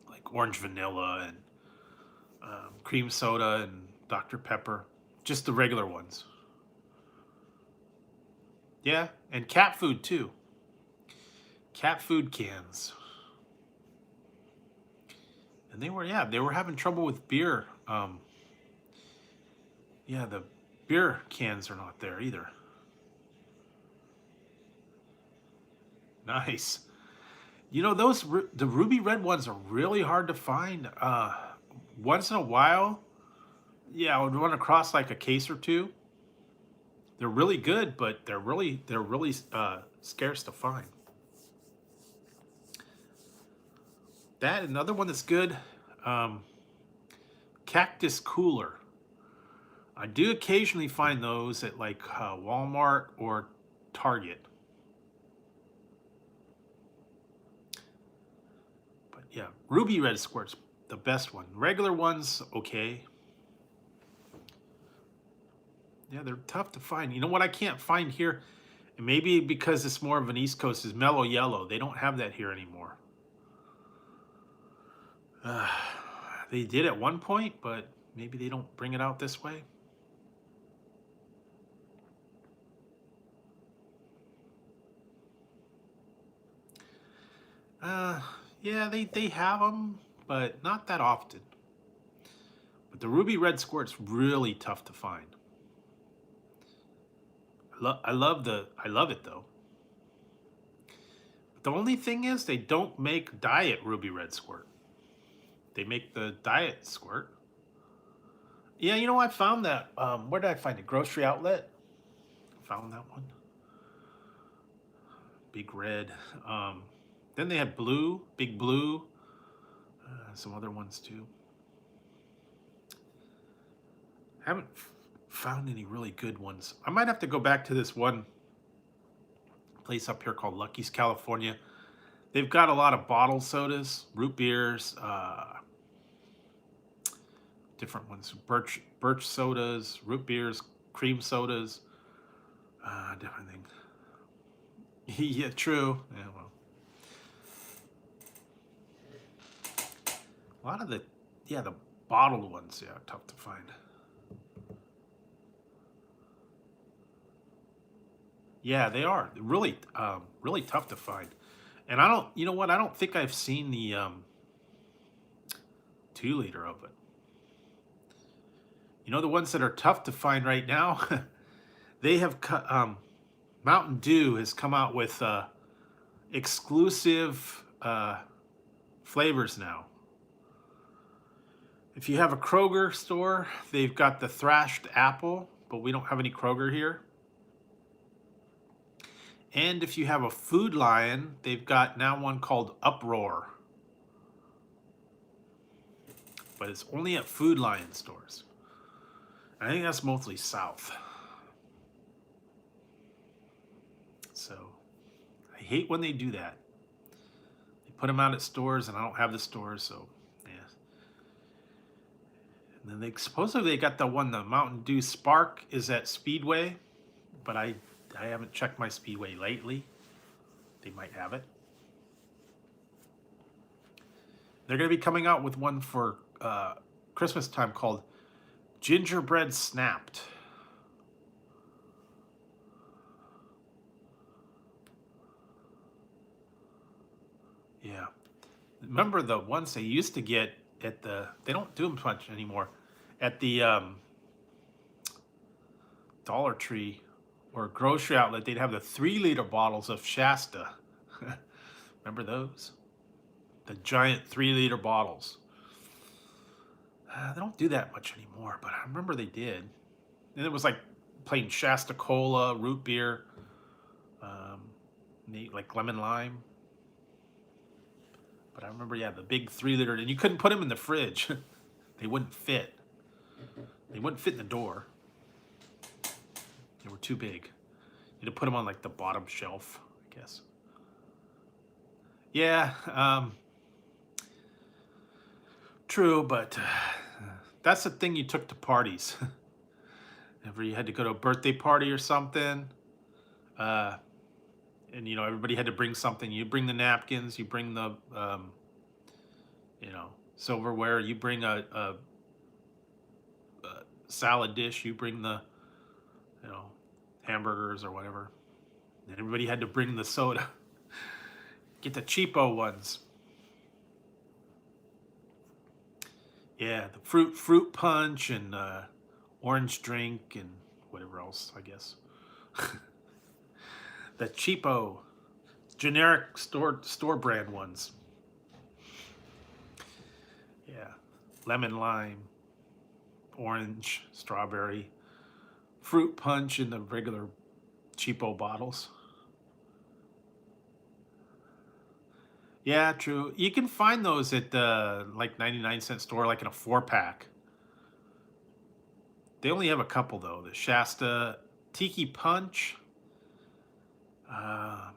like orange vanilla and cream soda and Dr. Pepper, just the regular ones. Yeah, and cat food too. Cat food cans. And they were having trouble with beer. Yeah, the beer cans are not there either. Nice. You know, the ruby red ones are really hard to find. Once in a while, yeah, I would run across like a case or two. They're really good, but they're really scarce to find. That, another one that's good, Cactus Cooler. I do occasionally find those at like Walmart or Target. But yeah, Ruby Red Squirt's the best one. Regular ones, okay. Yeah, they're tough to find. You know what I can't find here, and maybe because it's more of an East Coast, is Mellow Yellow. They don't have that here anymore. They did at one point, but maybe they don't bring it out this way. Yeah, they have them, but not that often. But the Ruby Red Squirt's really tough to find. I love it though. But the only thing is they don't make Diet Ruby Red Squirt. They make the Diet Squirt. Yeah, you know, I found that. Where did I find it? Grocery outlet. Found that one. Big Red. Then they had Blue, Big Blue. Some other ones too. Haven't found any really good ones. I might have to go back to this one place up here called Lucky's California. They've got a lot of bottled sodas, root beers, different ones, birch sodas, root beers, cream sodas, different things. Yeah, true. Yeah, well, a lot of the bottled ones, yeah, tough to find. Yeah, they are really tough to find. And I don't, you know what? I don't think I've seen the 2-liter of it. You know, the ones that are tough to find right now, they have Mountain Dew has come out with exclusive flavors now. If you have a Kroger store, they've got the thrashed apple, but we don't have any Kroger here. And if you have a Food Lion, they've got now one called Uproar. But it's only at Food Lion stores. I think that's mostly south. So I hate when they do that. They put them out at stores and I don't have the stores, so yeah. And then they supposedly got the Mountain Dew Spark is at Speedway, but I haven't checked my Speedway lately. They might have it. They're going to be coming out with one for Christmas time called Gingerbread Snapped. Yeah. Remember the ones they used to get at they don't do them much anymore, at the Dollar Tree or grocery outlet. They'd have the 3-liter bottles of Shasta. Remember those? The giant 3-liter bottles. They don't do that much anymore, but I remember they did. And it was like plain Shasta Cola, root beer, like lemon lime. But I remember, yeah, the big 3-liter, and you couldn't put them in the fridge. They wouldn't fit. They wouldn't fit in the door. They were too big. You had to put them on like the bottom shelf, I guess. Yeah, true, but that's the thing you took to parties. Whenever you had to go to a birthday party or something, and you know, everybody had to bring something. You bring the napkins, you bring the you know, silverware, you bring a salad dish, you bring the, you know, hamburgers or whatever. And everybody had to bring the soda. Get the cheapo ones. Yeah, the fruit punch and orange drink and whatever else, I guess. The cheapo, generic store brand ones. Yeah, lemon lime, orange, strawberry, fruit punch in the regular cheapo bottles. Yeah, true. You can find those at the like 99-cent store, like in a 4-pack. They only have a couple though. The Shasta Tiki Punch, I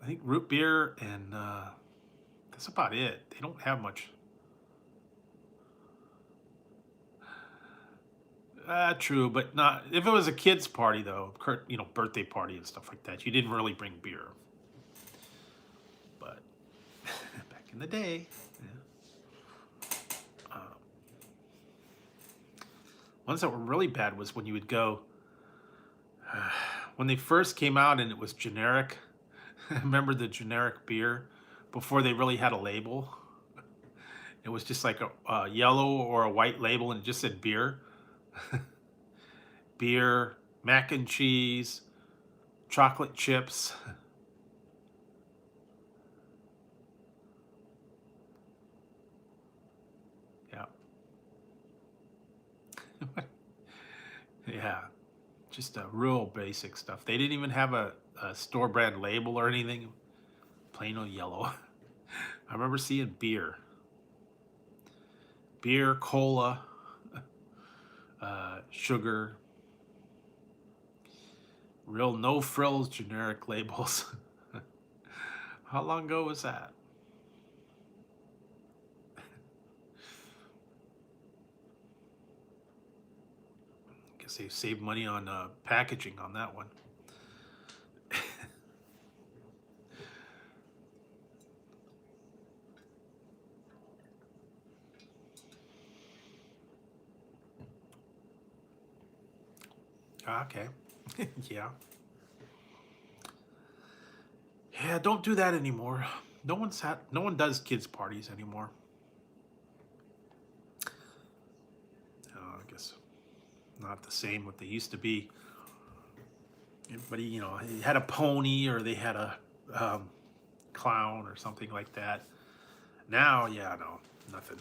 think root beer, and that's about it. They don't have much. True, but not if it was a kid's party though, you know, birthday party and stuff like that. You didn't really bring beer, but back in the day, yeah. Ones that were really bad was when you would go when they first came out and it was generic. Remember the generic beer before they really had a label? It was just like a yellow or a white label and it just said beer. Beer, mac and cheese, chocolate chips. Yeah. Yeah. Just real basic stuff. They didn't even have a store brand label or anything. Plain old yellow. I remember seeing beer. Beer, cola, sugar. Real no frills generic labels. How long ago was that? Guess they saved money on packaging on that one. Okay. Yeah. Yeah, don't do that anymore. No one does kids parties anymore. I guess not the same what they used to be. Everybody, you know, they had a pony or they had a clown or something like that. Now, yeah, no, nothing.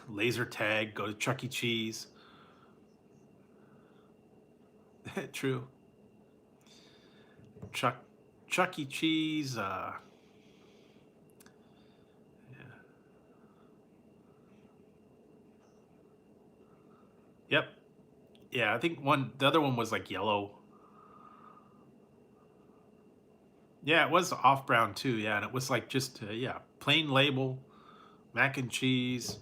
Laser tag, go to Chuck E. Cheese. True. Chuck E. Cheese. Yeah. Yep. Yeah, I think the other one was like yellow. Yeah, it was off brown too. Yeah, and it was like just yeah, plain label, mac and cheese,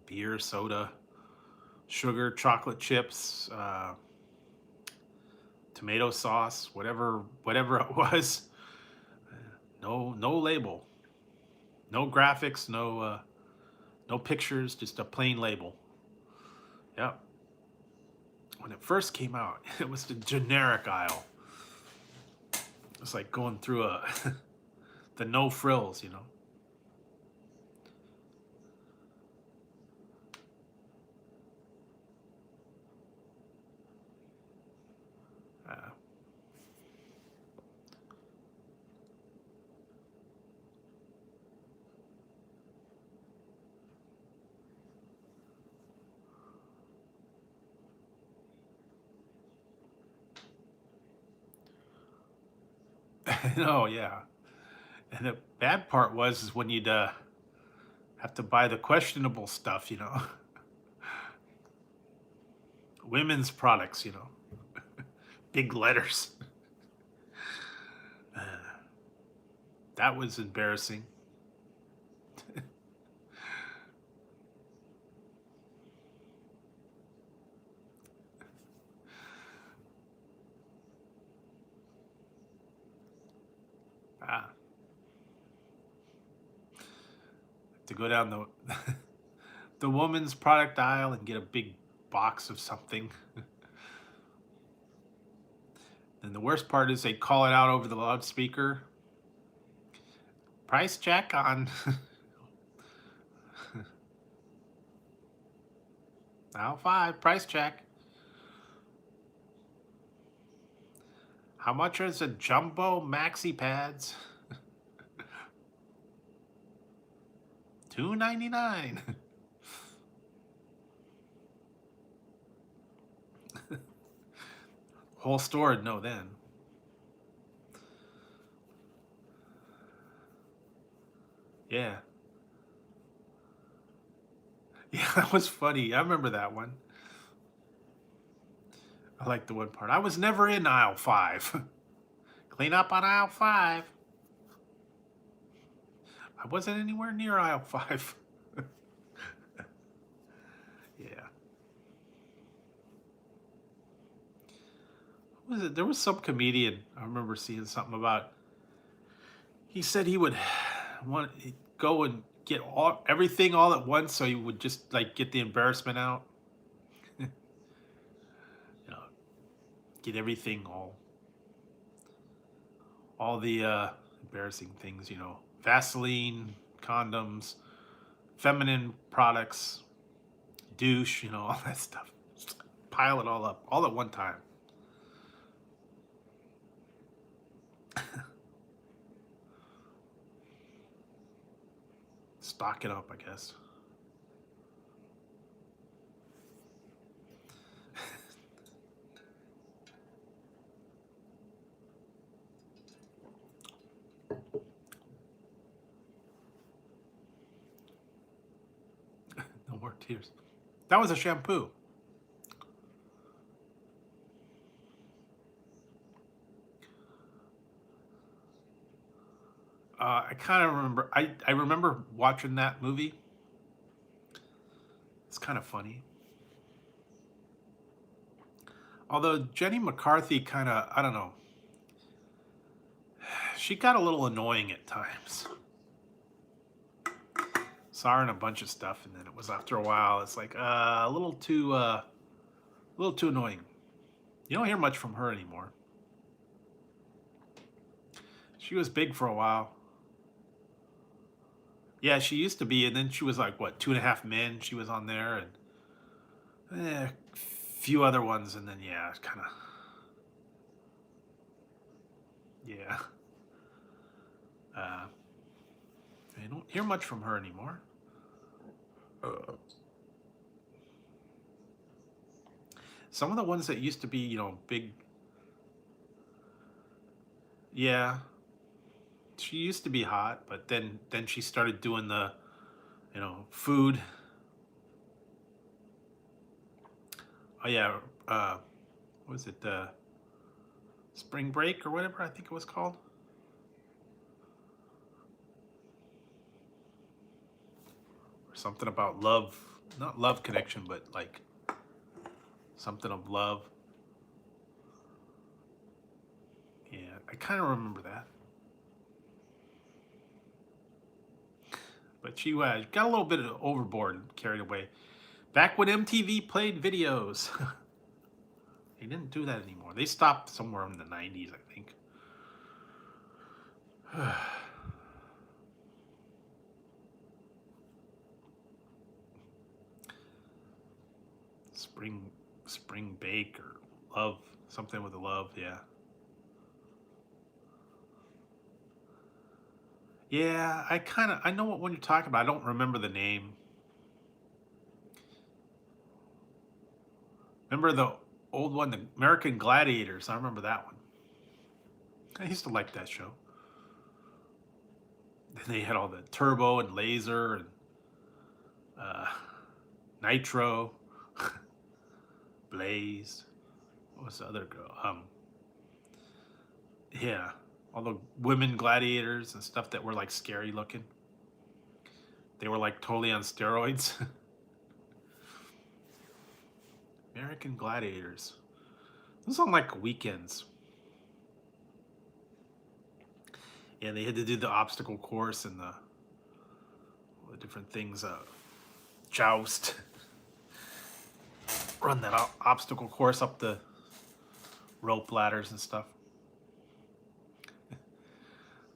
beer, soda, sugar, chocolate chips, tomato sauce, whatever it was. No label, no graphics, no pictures, just a plain label. Yep. When it first came out, it was the generic aisle. It's like going through the no frills, you know. Uh, no, yeah. And the bad part was is when you'd have to buy the questionable stuff, you know, women's products, you know, big letters. Uh, that was embarrassing. Ah, to go down the the woman's product aisle and get a big box of something. And the worst part is they call it out over the loudspeaker. Price check on aisle 5, price check. How much is a jumbo maxi pads? $2.99. Whole store would know then. Yeah. Yeah, that was funny. I remember that one. I like the one part. I was never in aisle 5. Clean up on aisle 5. I wasn't anywhere near aisle 5. Yeah. What was it? There was some comedian I remember seeing something about. He said he would want go and get everything all at once, so he would just like get the embarrassment out. You know, get everything all the embarrassing things. You know, Vaseline, condoms, feminine products, douche. You know, all that stuff. Pile it all up, all at one time. Stock it up, I guess. No more tears. That was a shampoo. I kind of remember. I remember watching that movie. It's kind of funny. Although Jenny McCarthy kind of, I don't know. She got a little annoying at times. Saw her in a bunch of stuff, and then it was after a while. It's like a little too annoying. You don't hear much from her anymore. She was big for a while. Yeah, she used to be, and then she was like, what, 2.5 Men? She was on there, and a few other ones, and then, yeah, it's kind of, yeah. I don't hear much from her anymore. Some of the ones that used to be, you know, big, yeah, she used to be hot, but then she started doing the, you know, food. Oh yeah, what was it, Spring Break or whatever I think it was called? Or something about love, not Love Connection, but like something of love. Yeah, I kind of remember that. But she got a little bit overboard and carried away. Back when MTV played videos. They didn't do that anymore. They stopped somewhere in the 90s, I think. Spring Bake or Love, something with a love, yeah. Yeah, I know what one you're talking about. I don't remember the name. Remember the old one, the American Gladiators? I remember that one. I used to like that show. Then they had all the Turbo and Laser and Nitro, Blaze. What was the other girl? Yeah, all the women gladiators and stuff that were like scary looking. They were like totally on steroids. American Gladiators. Those on like weekends. Yeah, they had to do the obstacle course and all the different things. Joust. Run that obstacle course up the rope ladders and stuff.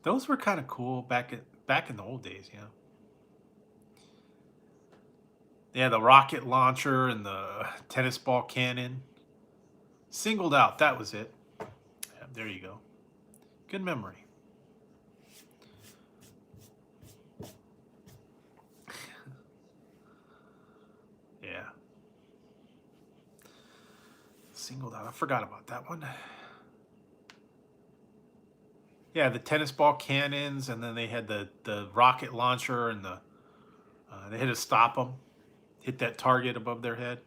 Those were kind of cool back in the old days, you know. Yeah, the rocket launcher and the tennis ball cannon. Singled out, that was it. Yeah, there you go. Good memory. Yeah. Singled out. I forgot about that one. Yeah, the tennis ball cannons, and then they had the rocket launcher, and they had to stop them, hit that target above their head.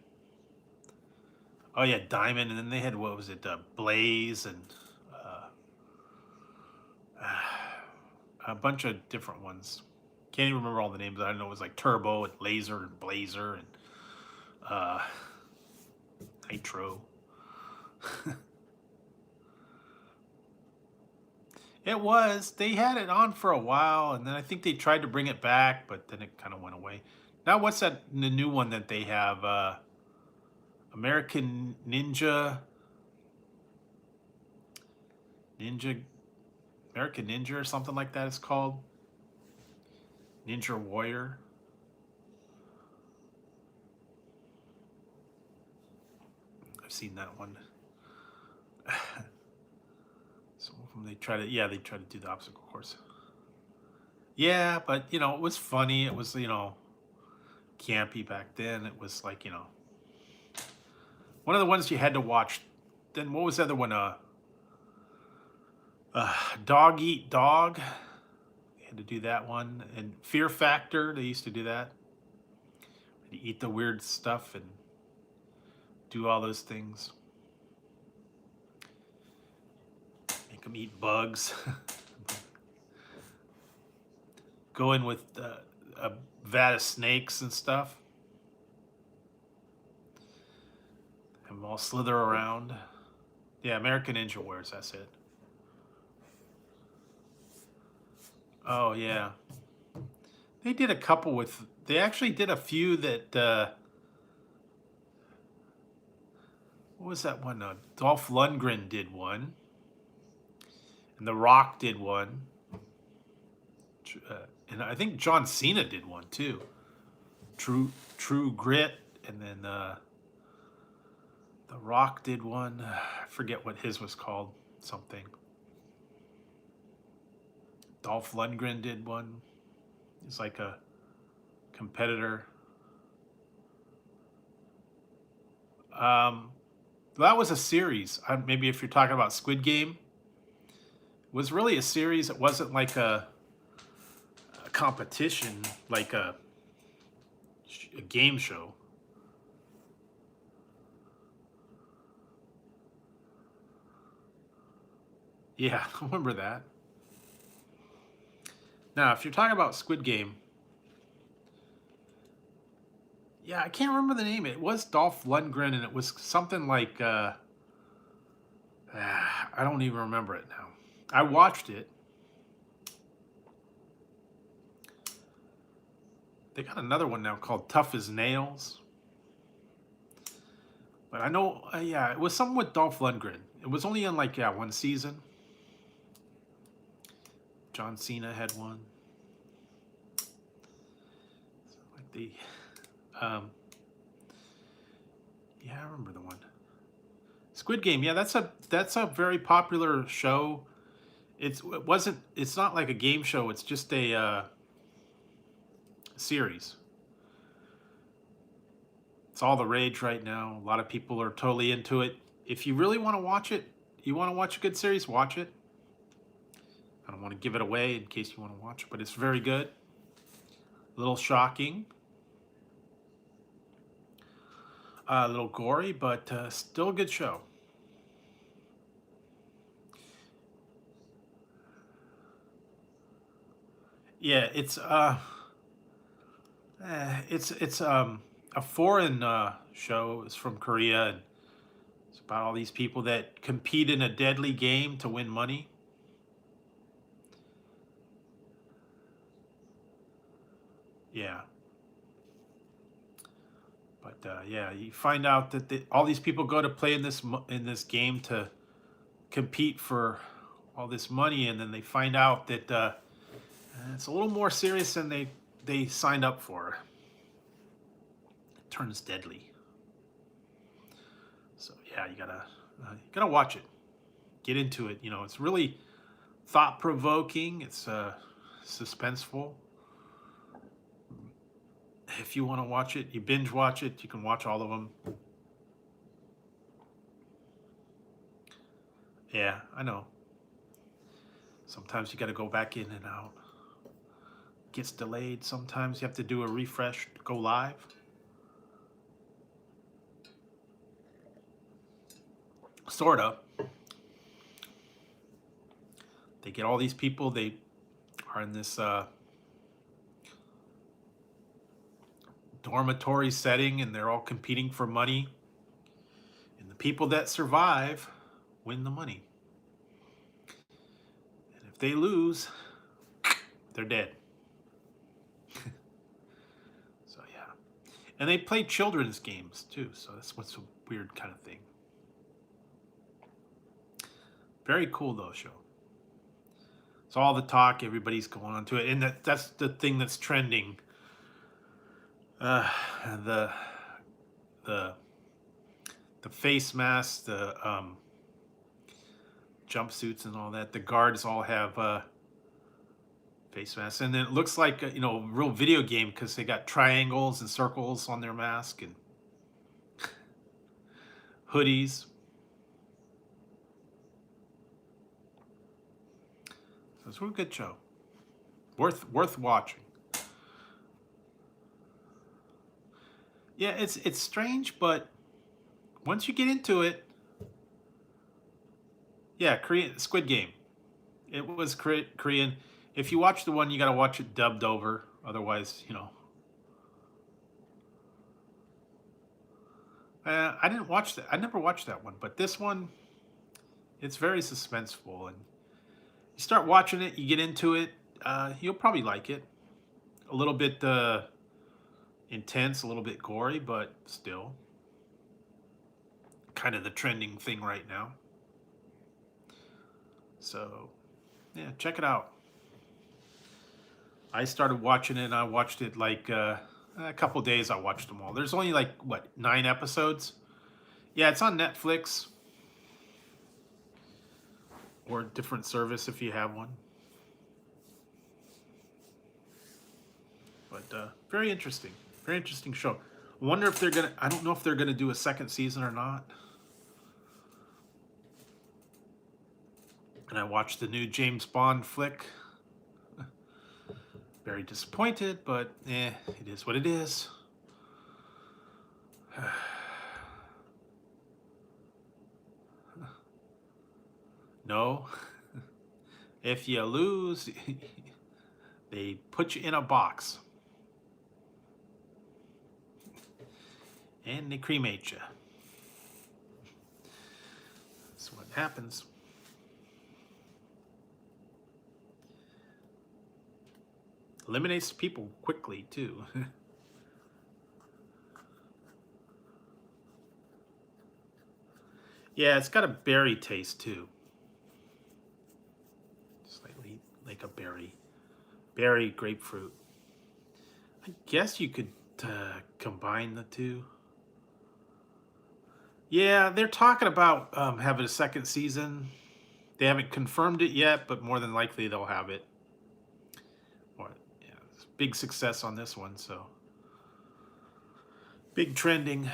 Oh yeah, diamond, and then they had, what was it, blaze, and a bunch of different ones. Can't even remember all the names. I know it was like turbo and laser and blazer and nitro. It was. They had it on for a while, and then I think they tried to bring it back, but then it kind of went away. Now, what's the new one that they have? American American Ninja or something like that it's called. Ninja Warrior. I've seen that one. So they try to do the obstacle course. Yeah, but you know, it was funny. It was, you know, campy back then. It was like, you know, one of the ones you had to watch. Then what was the other one? Dog Eat Dog. They had to do that one. And Fear Factor, they used to do that. You eat the weird stuff and do all those things. Make them eat bugs. Go in with a vat of snakes and stuff. Have them all slither around. Yeah, American Ninja Warriors, that's it. Oh, yeah. They did a couple with... They actually did a few that... what was that one? Dolph Lundgren did one. And The Rock did one. And I think John Cena did one, too. True Grit. And then... The Rock did one. I forget what his was called. Something. Dolph Lundgren did one. He's like a competitor. That was a series. Maybe if you're talking about Squid Game. It was really a series. It wasn't like a competition, like a game show. Yeah, I remember that. Now, if you're talking about Squid Game, yeah, I can't remember the name. It was Dolph Lundgren, and it was something like, I don't even remember it now. I watched it. They got another one now called Tough as Nails. But I know, yeah, it was something with Dolph Lundgren. It was only in like, yeah, one season. John Cena had one. Like the, yeah, I remember the one. Squid Game, yeah, that's a very popular show. It's not like a game show. It's just a series. It's all the rage right now. A lot of people are totally into it. If you really want to watch it, you want to watch a good series, watch it. I don't want to give it away in case you want to watch it, but it's very good. A little shocking. A little gory, but still a good show. Yeah, it's a foreign show. It's from Korea, and it's about all these people that compete in a deadly game to win money. Yeah. But yeah, you find out that all these people go to play in this game to compete for all this money, and then they find out that it's a little more serious than they signed up for. It turns deadly. So yeah, you gotta watch it. Get into it. You know, it's really thought provoking. It's suspenseful. If you want to watch it, you binge watch it. You can watch all of them. Yeah, I know. Sometimes you got to go back in and out. Gets delayed. Sometimes you have to do a refresh to go live. Sort of. They get all these people. They are in this dormitory setting, and they're all competing for money. And the people that survive win the money. And if they lose, they're dead. So yeah. And they play children's games too, so that's what's a weird kind of thing. Very cool though, show. It's all the talk, everybody's going on to it, and that's the thing that's trending. The face masks, the jumpsuits and all that. The guards all have face masks, and then it looks like a real video game because they got triangles and circles on their mask and hoodies. So it's a real good show. Worth watching. Yeah, it's strange, but once you get into it, yeah, Squid Game. It was Korean. If you watch the one, you gotta watch it dubbed over. Otherwise, I didn't watch that. I never watched that one, but this one, it's very suspenseful, and you start watching it, you get into it, you'll probably like it. A little bit intense, a little bit gory, but still kind of the trending thing right now. So, yeah, check it out. I started watching it, and I watched it like a couple days. I watched them all. There's only like, what, 9 episodes? Yeah, it's on Netflix or a different service if you have one. But very interesting. Very interesting show. I wonder if I don't know if they're gonna do a second season or not. And I watched the new James Bond flick. Very disappointed, but it is what it is. No. If you lose, they put you in a box. And they cremate you. That's what happens. Eliminates people quickly, too. Yeah, it's got a berry taste, too. Slightly like a berry. Berry, grapefruit. I guess you could combine the two. Yeah, they're talking about having a second season. They haven't confirmed it yet, but more than likely they'll have it. Yeah, it's big success on this one, so big trending.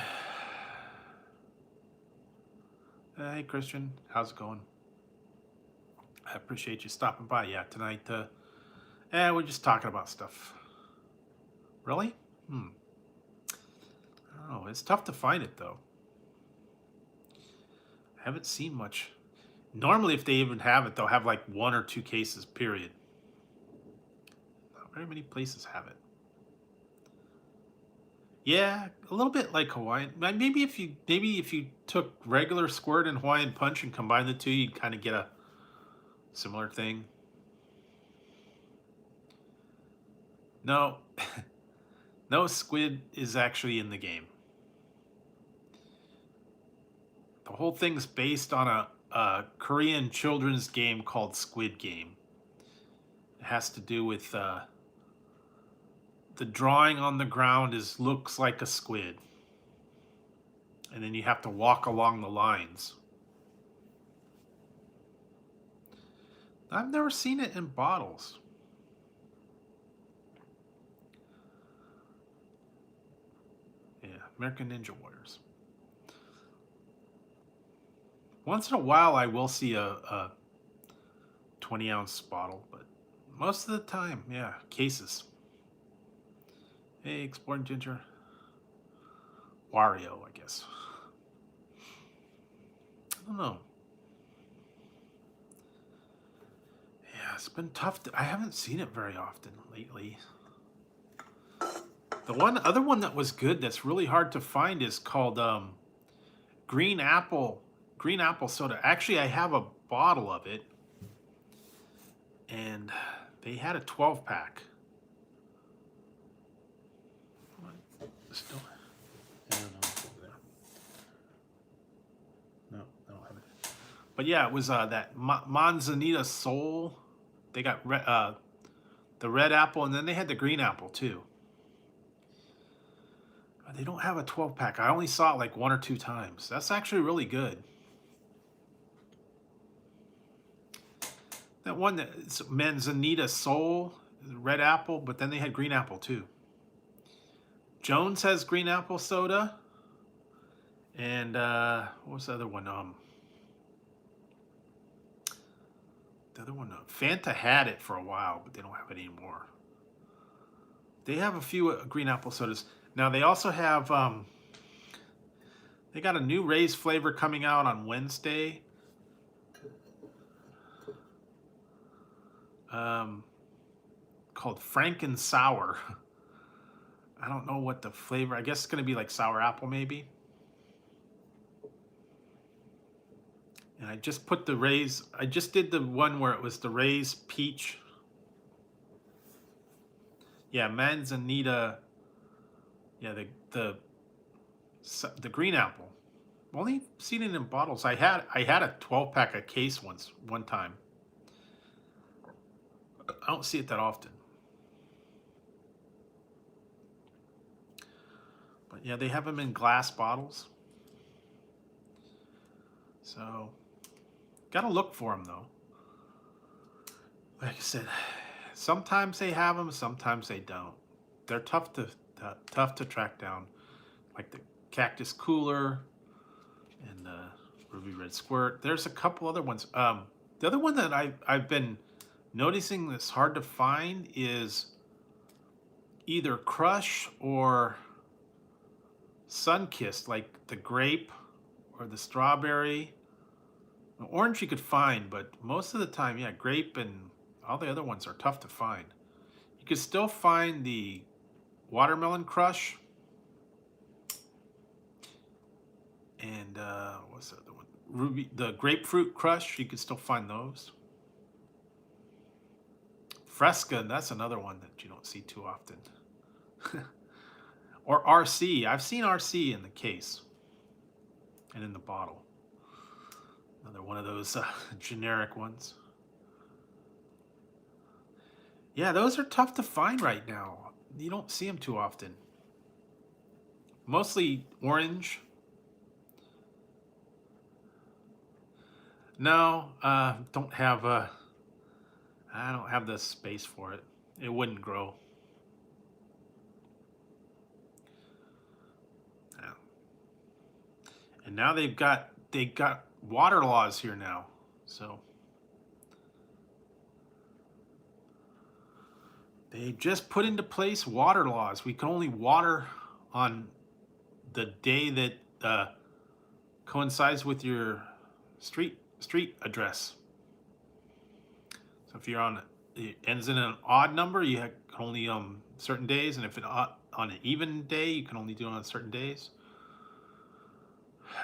Hey, Christian, how's it going? I appreciate you stopping by. Yeah, tonight, we're just talking about stuff. Really? I don't know. It's tough to find it, though. I haven't seen much. Normally, if they even have it, they'll have like 1 or 2 cases, period. Not very many places have it. Yeah, a little bit like Hawaiian. Maybe if you took regular squirt and Hawaiian punch and combine the two, you'd kind of get a similar thing. No, No squid is actually in the game. The whole thing's based on a Korean children's game called Squid Game. It has to do with the drawing on the ground looks like a squid, and then you have to walk along the lines. I've never seen it in bottles. Yeah, American Ninja Warriors. Once in a while, I will see a 20-ounce bottle, but most of the time, yeah, cases. Hey, Exploring Ginger. Wario, I guess. I don't know. Yeah, it's been tough. I haven't seen it very often lately. The other one that was good that's really hard to find is called Green Apple soda. Actually, I have a bottle of it, and they had a 12-pack. Still, I don't know. Over there. No, I don't have it. But yeah, it was that Manzanita Soul. They got the red apple, and then they had the green apple too. They don't have a 12-pack. I only saw it like 1 or 2 times. That's actually really good. That one that's Manzanita Soul, red apple, but then they had green apple too. Jones has green apple soda. And what was the other one? The other one, Fanta had it for a while, but they don't have it anymore. They have a few green apple sodas. Now they also have, they got a new Ray's flavor coming out on Wednesday. Called Franken Sour. I don't know what the flavor, I guess it's going to be like sour apple maybe. And I just put the Ray's, I just did the one where it was the Ray's peach. Yeah, Manzanita. Yeah, the green apple. I've only seen it in bottles. I had a 12-pack a case one time. I don't see it that often. But yeah, they have them in glass bottles. So, gotta look for them though. Like I said, sometimes they have them, sometimes they don't. They're tough to track down. Like the Cactus Cooler and the Ruby Red Squirt. There's a couple other ones. The other one that I've been noticing that's hard to find is either Crush or Sunkissed, like the grape or the strawberry. The orange you could find, but most of the time, yeah, grape and all the other ones are tough to find. You could still find the Watermelon Crush and what's the other one? The Grapefruit Crush. You could still find those. Fresca, that's another one that you don't see too often. Or RC. I've seen RC in the case and in the bottle. Another one of those generic ones. Yeah, those are tough to find right now. You don't see them too often. Mostly orange. No, don't have I don't have the space for it. It wouldn't grow. Yeah. And now they got water laws here now. So they just put into place water laws. We can only water on the day that coincides with your street address. So if you're it ends in an odd number, you can only certain days, and if it's on an even day, you can only do it on certain days.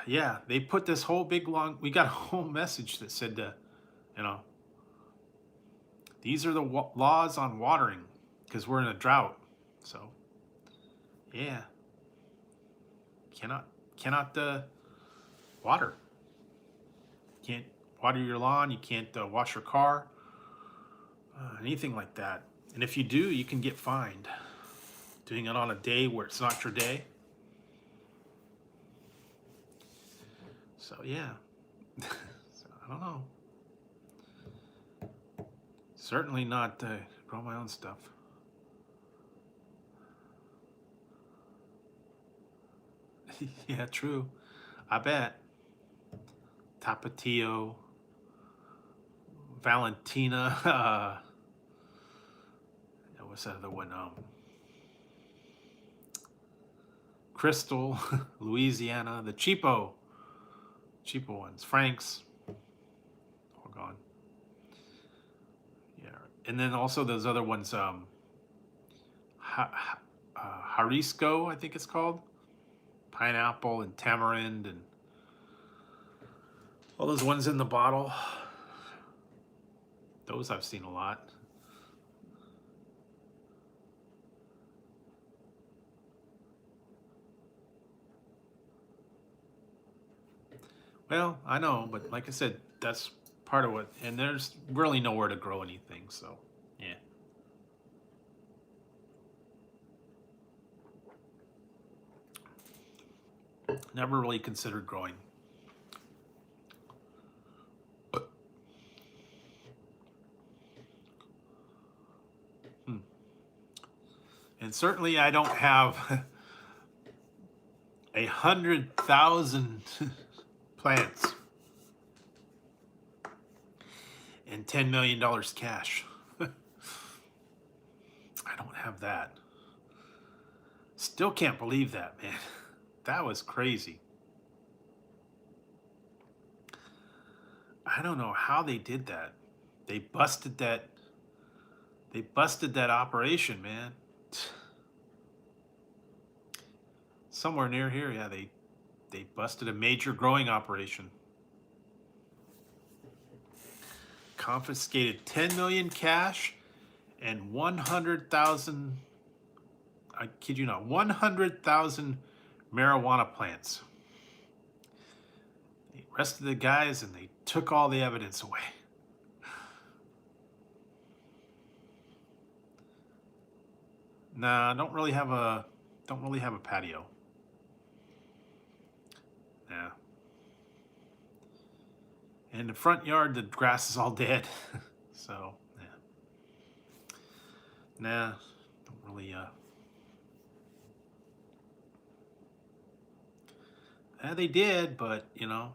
Yeah, they put this whole big long. We got a whole message that said, you know, these are the laws on watering because we're in a drought. So Yeah. Cannot water. Can't water your lawn. You can't wash your car. Anything like that. And if you do, you can get fined. Doing it on a day where it's not your day. So yeah. So, I don't know. Certainly not grow my own stuff. Yeah, true. I bet. Tapatio, Valentina, what's that other one? Crystal, Louisiana, the cheapo ones, Frank's, all gone. Yeah, and then also those other ones, Harisco, I think it's called, pineapple and tamarind and all those ones in the bottle. Those I've seen a lot. Well, I know, but like I said, that's part of what, and there's really nowhere to grow anything, so yeah. Never really considered growing. And certainly I don't have 100,000 plants and $10 million cash. I don't have that. Still can't believe that, man. That was crazy. I don't know how they did that. They busted that operation, man. Somewhere near here, yeah, they busted a major growing operation. Confiscated 10 million cash and 100,000, I kid you not, 100,000 marijuana plants. They arrested the guys and they took all the evidence away. Nah, don't really have a patio. Yeah. In the front yard, the grass is all dead. So, yeah. Nah, don't really, yeah, they did, but, you know,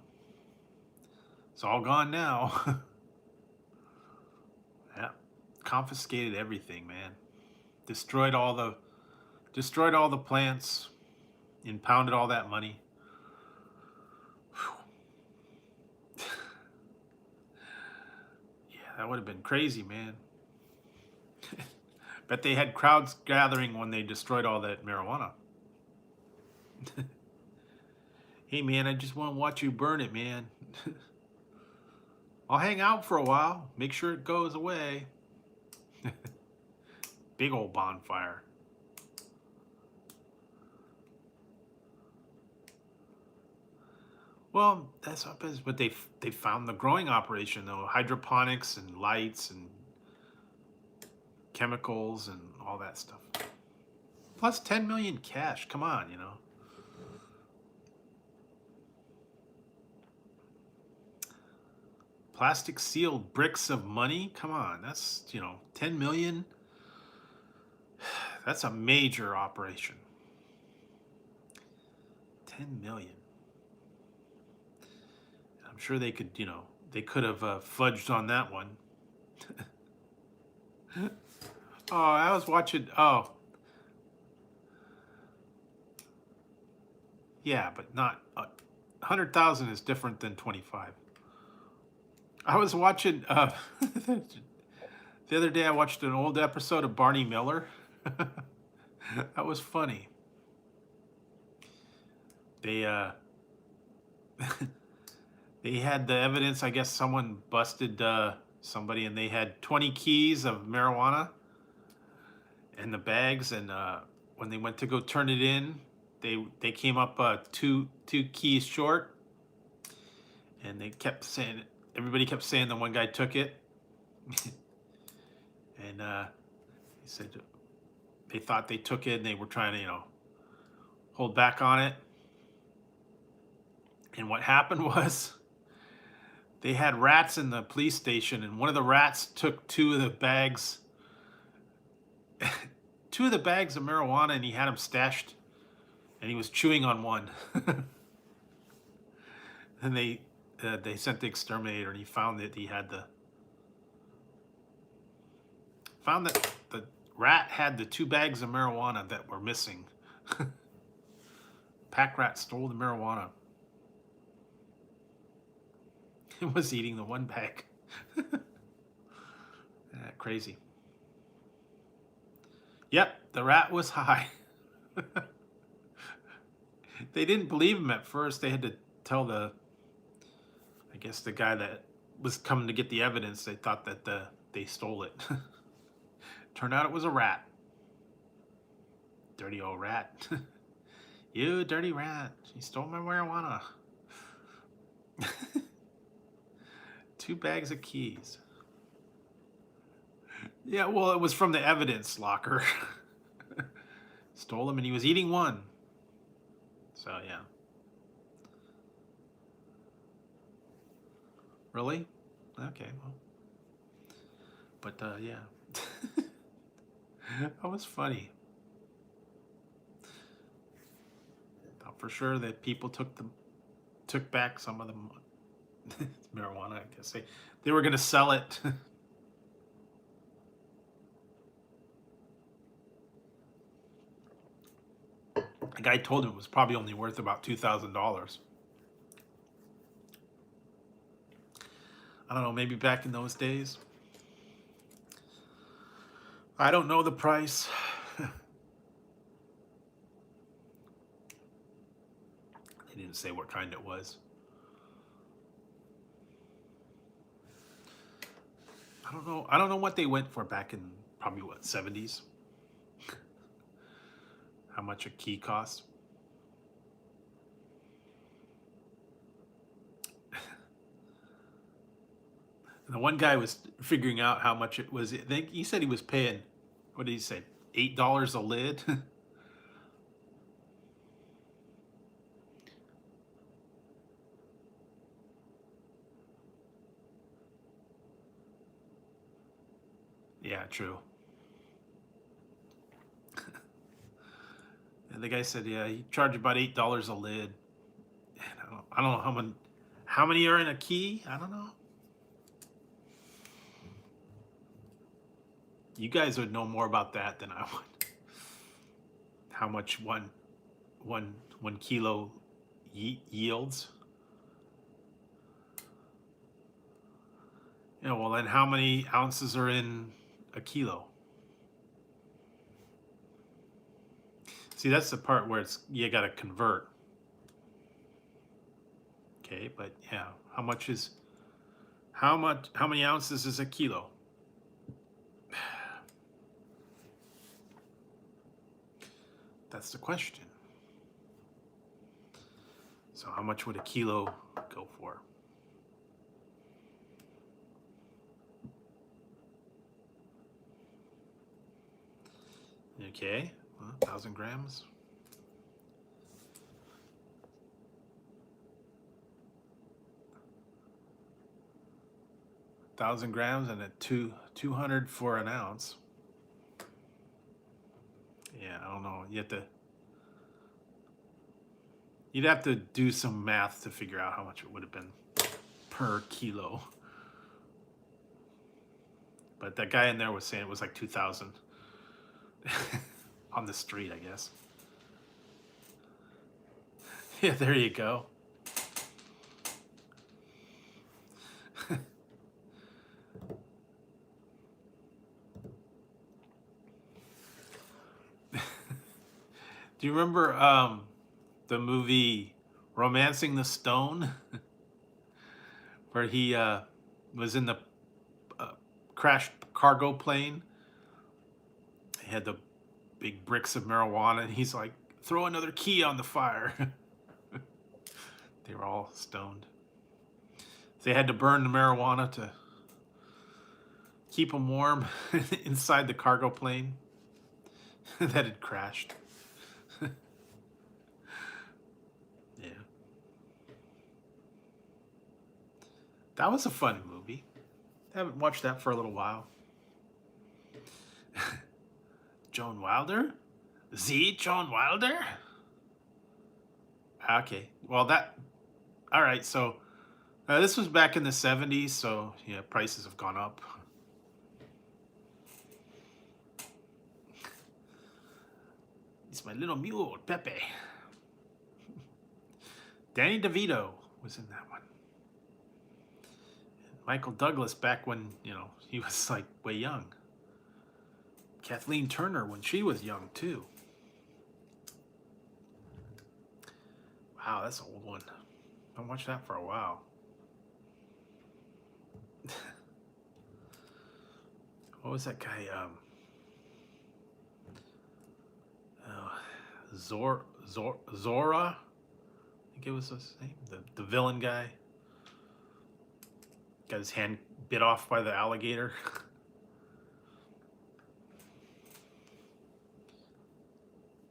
it's all gone now. Yeah. Confiscated everything, man. Destroyed all the plants, impounded all that money. Yeah, that would have been crazy, man. Bet they had crowds gathering when they destroyed all that marijuana. Hey, man, I just want to watch you burn it, man. I'll hang out for a while, make sure it goes away. Big old bonfire. Well, that's what happens, but they found the growing operation though, hydroponics and lights and chemicals and all that stuff. Plus 10 million cash. Come on, you know. Plastic sealed bricks of money. Come on, that's, you know, 10 million. That's a major operation. 10 million. I'm sure they could, you know, they could have fudged on that one. Oh, I was watching, oh. Yeah, but not, 100,000 is different than 25. I was watching, the other day I watched an old episode of Barney Miller. That was funny. They, they had the evidence, I guess someone busted somebody and they had 20 keys of marijuana in the bags, and when they went to go turn it in, they came up two keys short, and they kept saying, everybody kept saying the one guy took it, and he said they thought they took it and they were trying to, you know, hold back on it. And what happened was they had rats in the police station, and one of the rats took two of the bags of marijuana, and he had them stashed, and he was chewing on one. And they sent the exterminator, and he found that the rat had the 2 bags of marijuana that were missing. Pack rat stole the marijuana. It was eating the 1 bag. Crazy. Yep, the rat was high. They didn't believe him at first. They had to tell I guess the guy that was coming to get the evidence, they thought that they stole it. Turned out it was a rat. Dirty old rat. You dirty rat. You stole my marijuana. 2 bags of keys. Yeah, well, it was from the evidence locker. Stole them, and he was eating 1. So, yeah. Really? Okay, well. But, yeah. That was funny. Thought for sure that people took back some of the marijuana. I guess they were going to sell it. The guy told him it was probably only worth about $2,000. I don't know, maybe back in those days. I don't know the price. They didn't say what kind it was. I don't know. I don't know what they went for back in probably what, 70s? How much a key cost? And the one guy was figuring out how much it was. I think he said he was paying, what did he say, $8 a lid? Yeah, true. And the guy said, yeah, he charged about $8 a lid. And I don't know how many are in a key. I don't know. You guys would know more about that than I would. How much one kilo yields. Yeah, well, then how many ounces are in a kilo? See, that's the part where you got to convert. Okay, but yeah, how many ounces is a kilo? That's the question. So how much would a kilo go for? Okay, well, 1,000 grams. $1,000 grams and at 200 for an ounce. Yeah, I don't know. You'd have to do some math to figure out how much it would have been per kilo. But that guy in there was saying it was like 2,000 on the street, I guess. Yeah, there you go. Do you remember the movie Romancing the Stone? Where he was in the crashed cargo plane. He had the big bricks of marijuana, and he's like, throw another key on the fire. They were all stoned. They had to burn the marijuana to keep them warm inside the cargo plane that had crashed. Yeah. That was a fun movie. I haven't watched that for a little while. Joan Wilder? Joan Wilder? Okay. Well, all right, so this was back in the 70s, so yeah, prices have gone up. It's my little mule, Pepe. Danny DeVito was in that one. And Michael Douglas back when, he was like way young. Kathleen Turner when she was young too. Wow, that's an old one. I haven't watched that for a while. What was that guy? Zora? I think it was his name. The villain guy. Got his hand bit off by the alligator.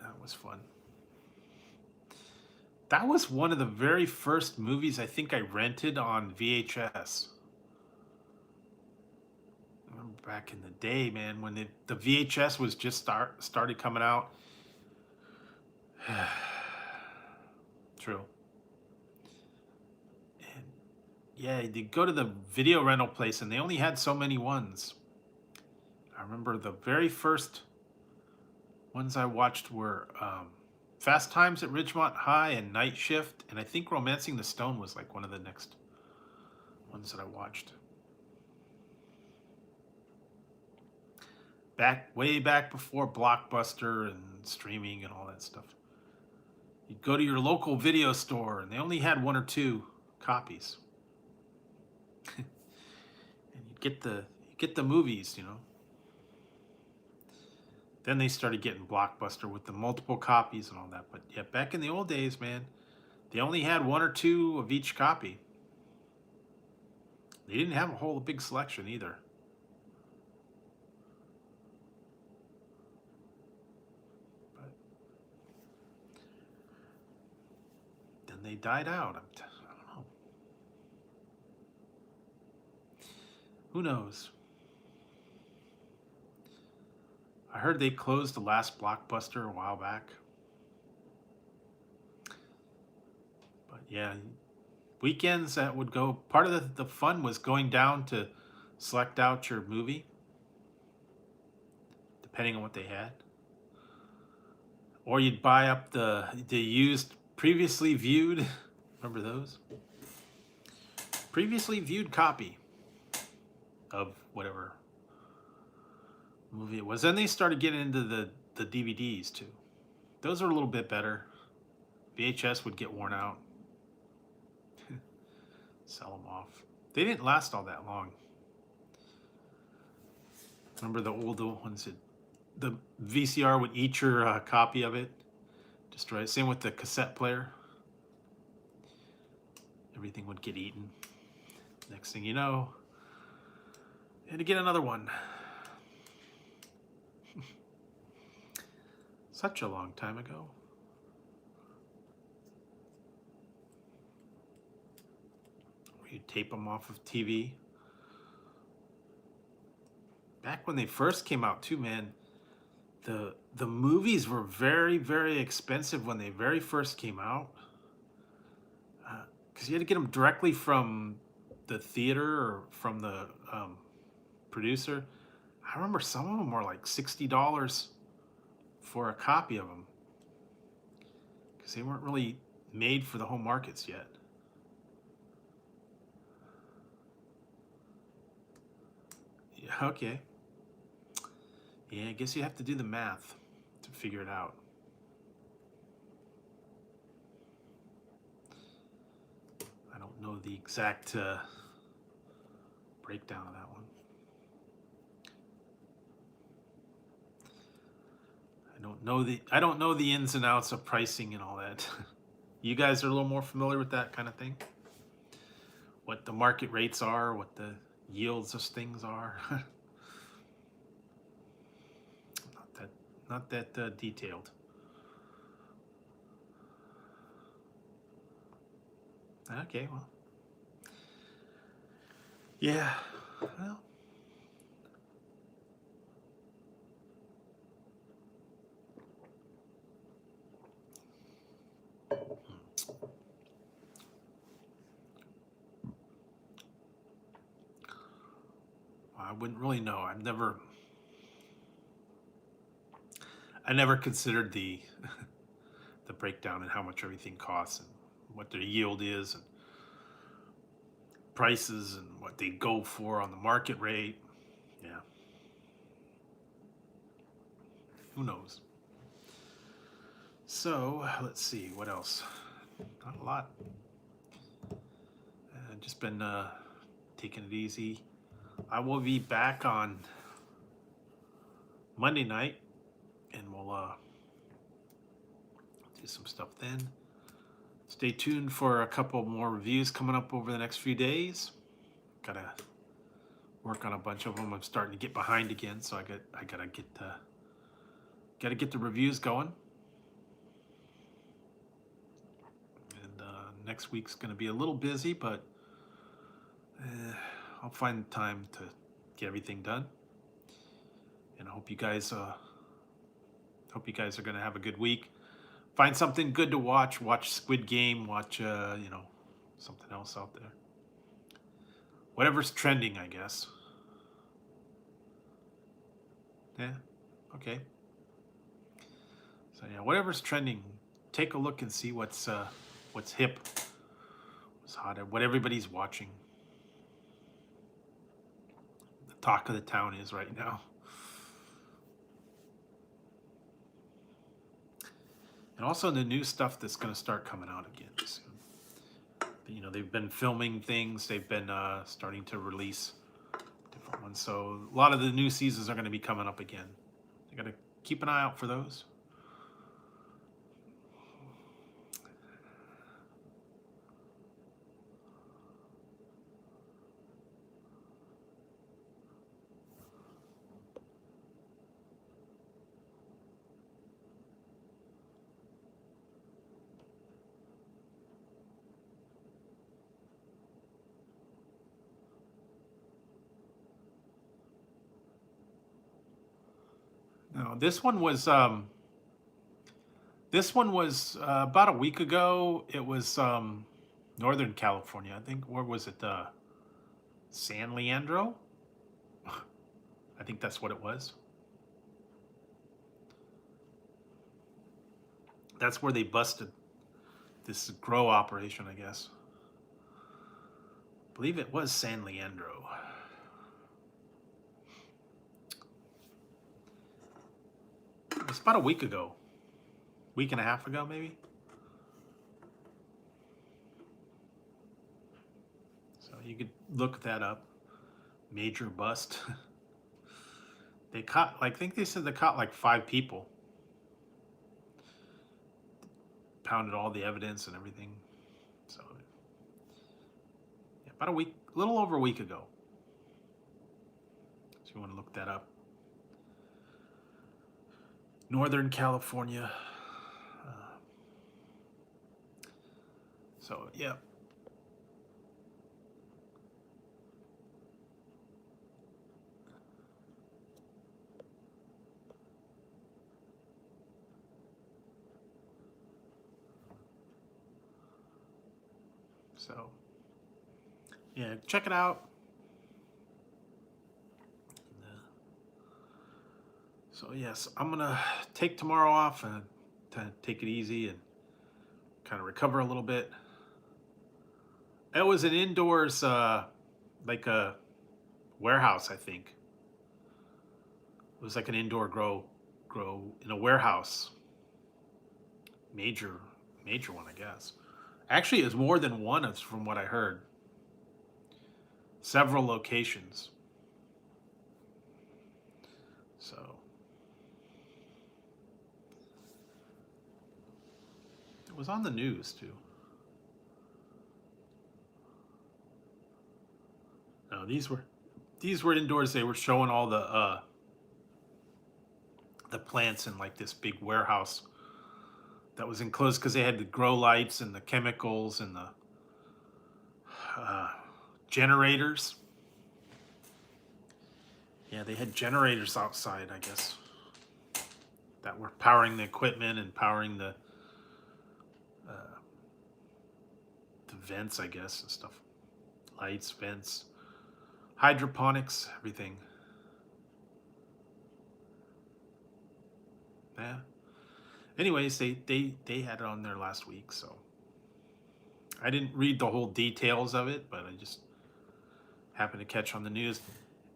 That was fun. That was one of the very first movies I think I rented on VHS. I remember back in the day, man, when the VHS was just started coming out. True. And yeah, you go to the video rental place and they only had so many ones. I remember the very first ones I watched were Fast Times at Ridgemont High and Night Shift, and I think Romancing the Stone was like one of the next ones that I watched. Way back before Blockbuster and streaming and all that stuff. You'd go to your local video store and they only had 1 or 2 copies. And you'd get the movies, Then they started getting Blockbuster with the multiple copies and all that. But yeah, back in the old days, man, they only had 1 or 2 of each copy. They didn't have a whole big selection either. But then they died out. I don't know. Who knows? I heard they closed the last Blockbuster a while back. But yeah, weekends that would go, part of the fun was going down to select out your movie, depending on what they had. Or you'd buy up the used previously viewed, remember those? Previously viewed copy of whatever movie it was. Then they started getting into the DVDs too. Those are a little bit better. VHS would get worn out. Sell them off. They didn't last all that long. Remember the old ones that the VCR would eat your copy of it, destroy it. Same with the cassette player. Everything would get eaten. Next thing you know, you had to get another one. Such a long time ago. Where you tape them off of TV. Back when they first came out too, man, the movies were very, very expensive when they very first came out. Because you had to get them directly from the theater or from the producer. I remember some of them were like $60 for a copy of them, because they weren't really made for the home markets yet. Yeah, okay. Yeah, I guess you have to do the math to figure it out. I don't know the exact breakdown of that one. I I don't know the ins and outs of pricing and all that. You guys are a little more familiar with that kind of thing? What the market rates are, what the yields of things are. not that detailed. Okay, well. Yeah. Well. I wouldn't really know. I never considered the the breakdown and how much everything costs and what their yield is and prices and what they go for on the market rate. Yeah. Who knows? So let's see what else. Not a lot. Just been taking it easy. I will be back on Monday night, and we'll do some stuff then. Stay tuned for a couple more reviews coming up over the next few days. Gotta work on a bunch of them. I'm starting to get behind again, so I gotta get the reviews going. And next week's gonna be a little busy, but I'll find time to get everything done. And I hope you guys are gonna have a good week. Find something good to watch. Watch Squid Game. Watch something else out there. Whatever's trending, I guess. Yeah. Okay. So yeah, whatever's trending, take a look and see what's hip, what's hot, what everybody's watching. The talk of the town is right now. And also the new stuff that's going to start coming out again soon. They've been filming things. They've been starting to release different ones. So a lot of the new seasons are going to be coming up again. You got to keep an eye out for those. No, this one was about a week ago. It was Northern California. I think, where was it? San Leandro? I think that's what it was. That's where they busted this grow operation, I guess. I believe it was San Leandro. It's about a week ago. Week and a half ago, maybe. So you could look that up. Major bust. They caught, I think they said they caught like 5 people. Pounded all the evidence and everything. So, yeah, about a week, a little over a week ago. So you want to look that up. Northern California. So, yeah. So, yeah, check it out. So, yes, I'm going to take tomorrow off and take it easy and kind of recover a little bit. It was an indoors, like a warehouse, I think. It was like an indoor grow in a warehouse. Major one, I guess. Actually, it was more than one, from what I heard. Several locations. So, It was on the news too. No, these were indoors. They were showing all the plants in like this big warehouse that was enclosed because they had the grow lights and the chemicals and the generators. Yeah, they had generators outside, I guess, that were powering the equipment and powering the vents, I guess, and stuff. Lights, vents, hydroponics, everything. Yeah. Anyways, they had it on there last week, so I didn't read the whole details of it, but I just happened to catch on the news.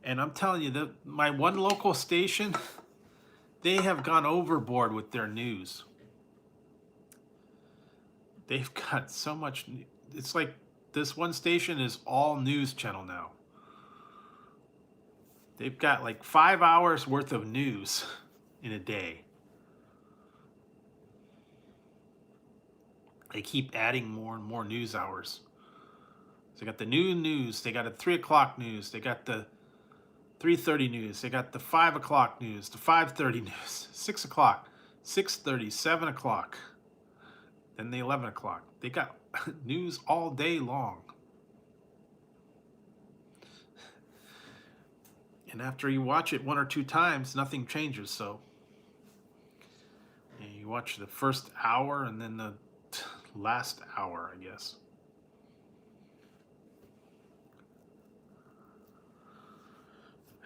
And I'm telling you, my one local station, they have gone overboard with their news. They've got so much. It's like this one station is all news channel now. They've got like 5 hours worth of news in a day. They keep adding more and more news hours. So they got the noon news, they got the 3 o'clock news, they got the 3:30 news, they got the 5 o'clock news, the 5:30 news, 6 o'clock, 6:30, 7 o'clock, then the 11 o'clock. They got news all day long. And after you watch it 1 or 2 times, nothing changes. So you watch the first hour and then the last hour, I guess.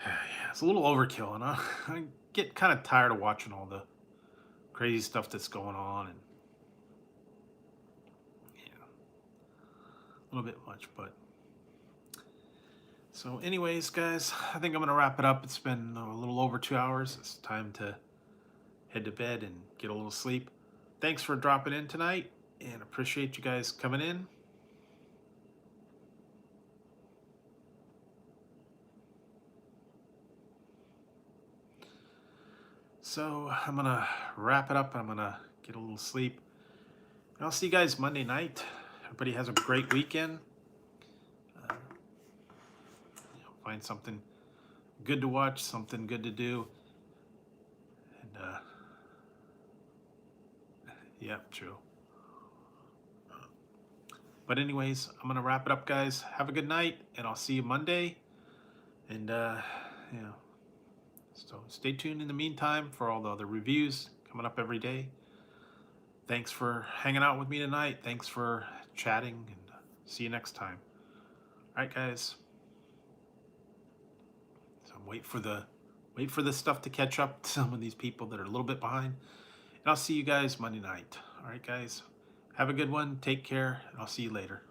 Yeah, it's a little overkill, and I get kind of tired of watching all the crazy stuff that's going on, and yeah, a little bit much. But so anyways, guys, I think I'm gonna wrap it up. It's been a little over 2 hours. It's time to head to bed and get a little sleep. Thanks for dropping in tonight, and appreciate you guys coming in. So I'm gonna wrap it up. I'm gonna get a little sleep. And I'll see you guys Monday night. Everybody has a great weekend. Find something good to watch, something good to do. And yeah, true. But anyways, I'm gonna wrap it up, guys. Have a good night, and I'll see you Monday. And yeah. So stay tuned in the meantime for all the other reviews coming up every day. Thanks for hanging out with me tonight. Thanks for chatting, and see you next time. All right, guys. So wait for the stuff to catch up to some of these people that are a little bit behind. And I'll see you guys Monday night. All right, guys. Have a good one. Take care, and I'll see you later.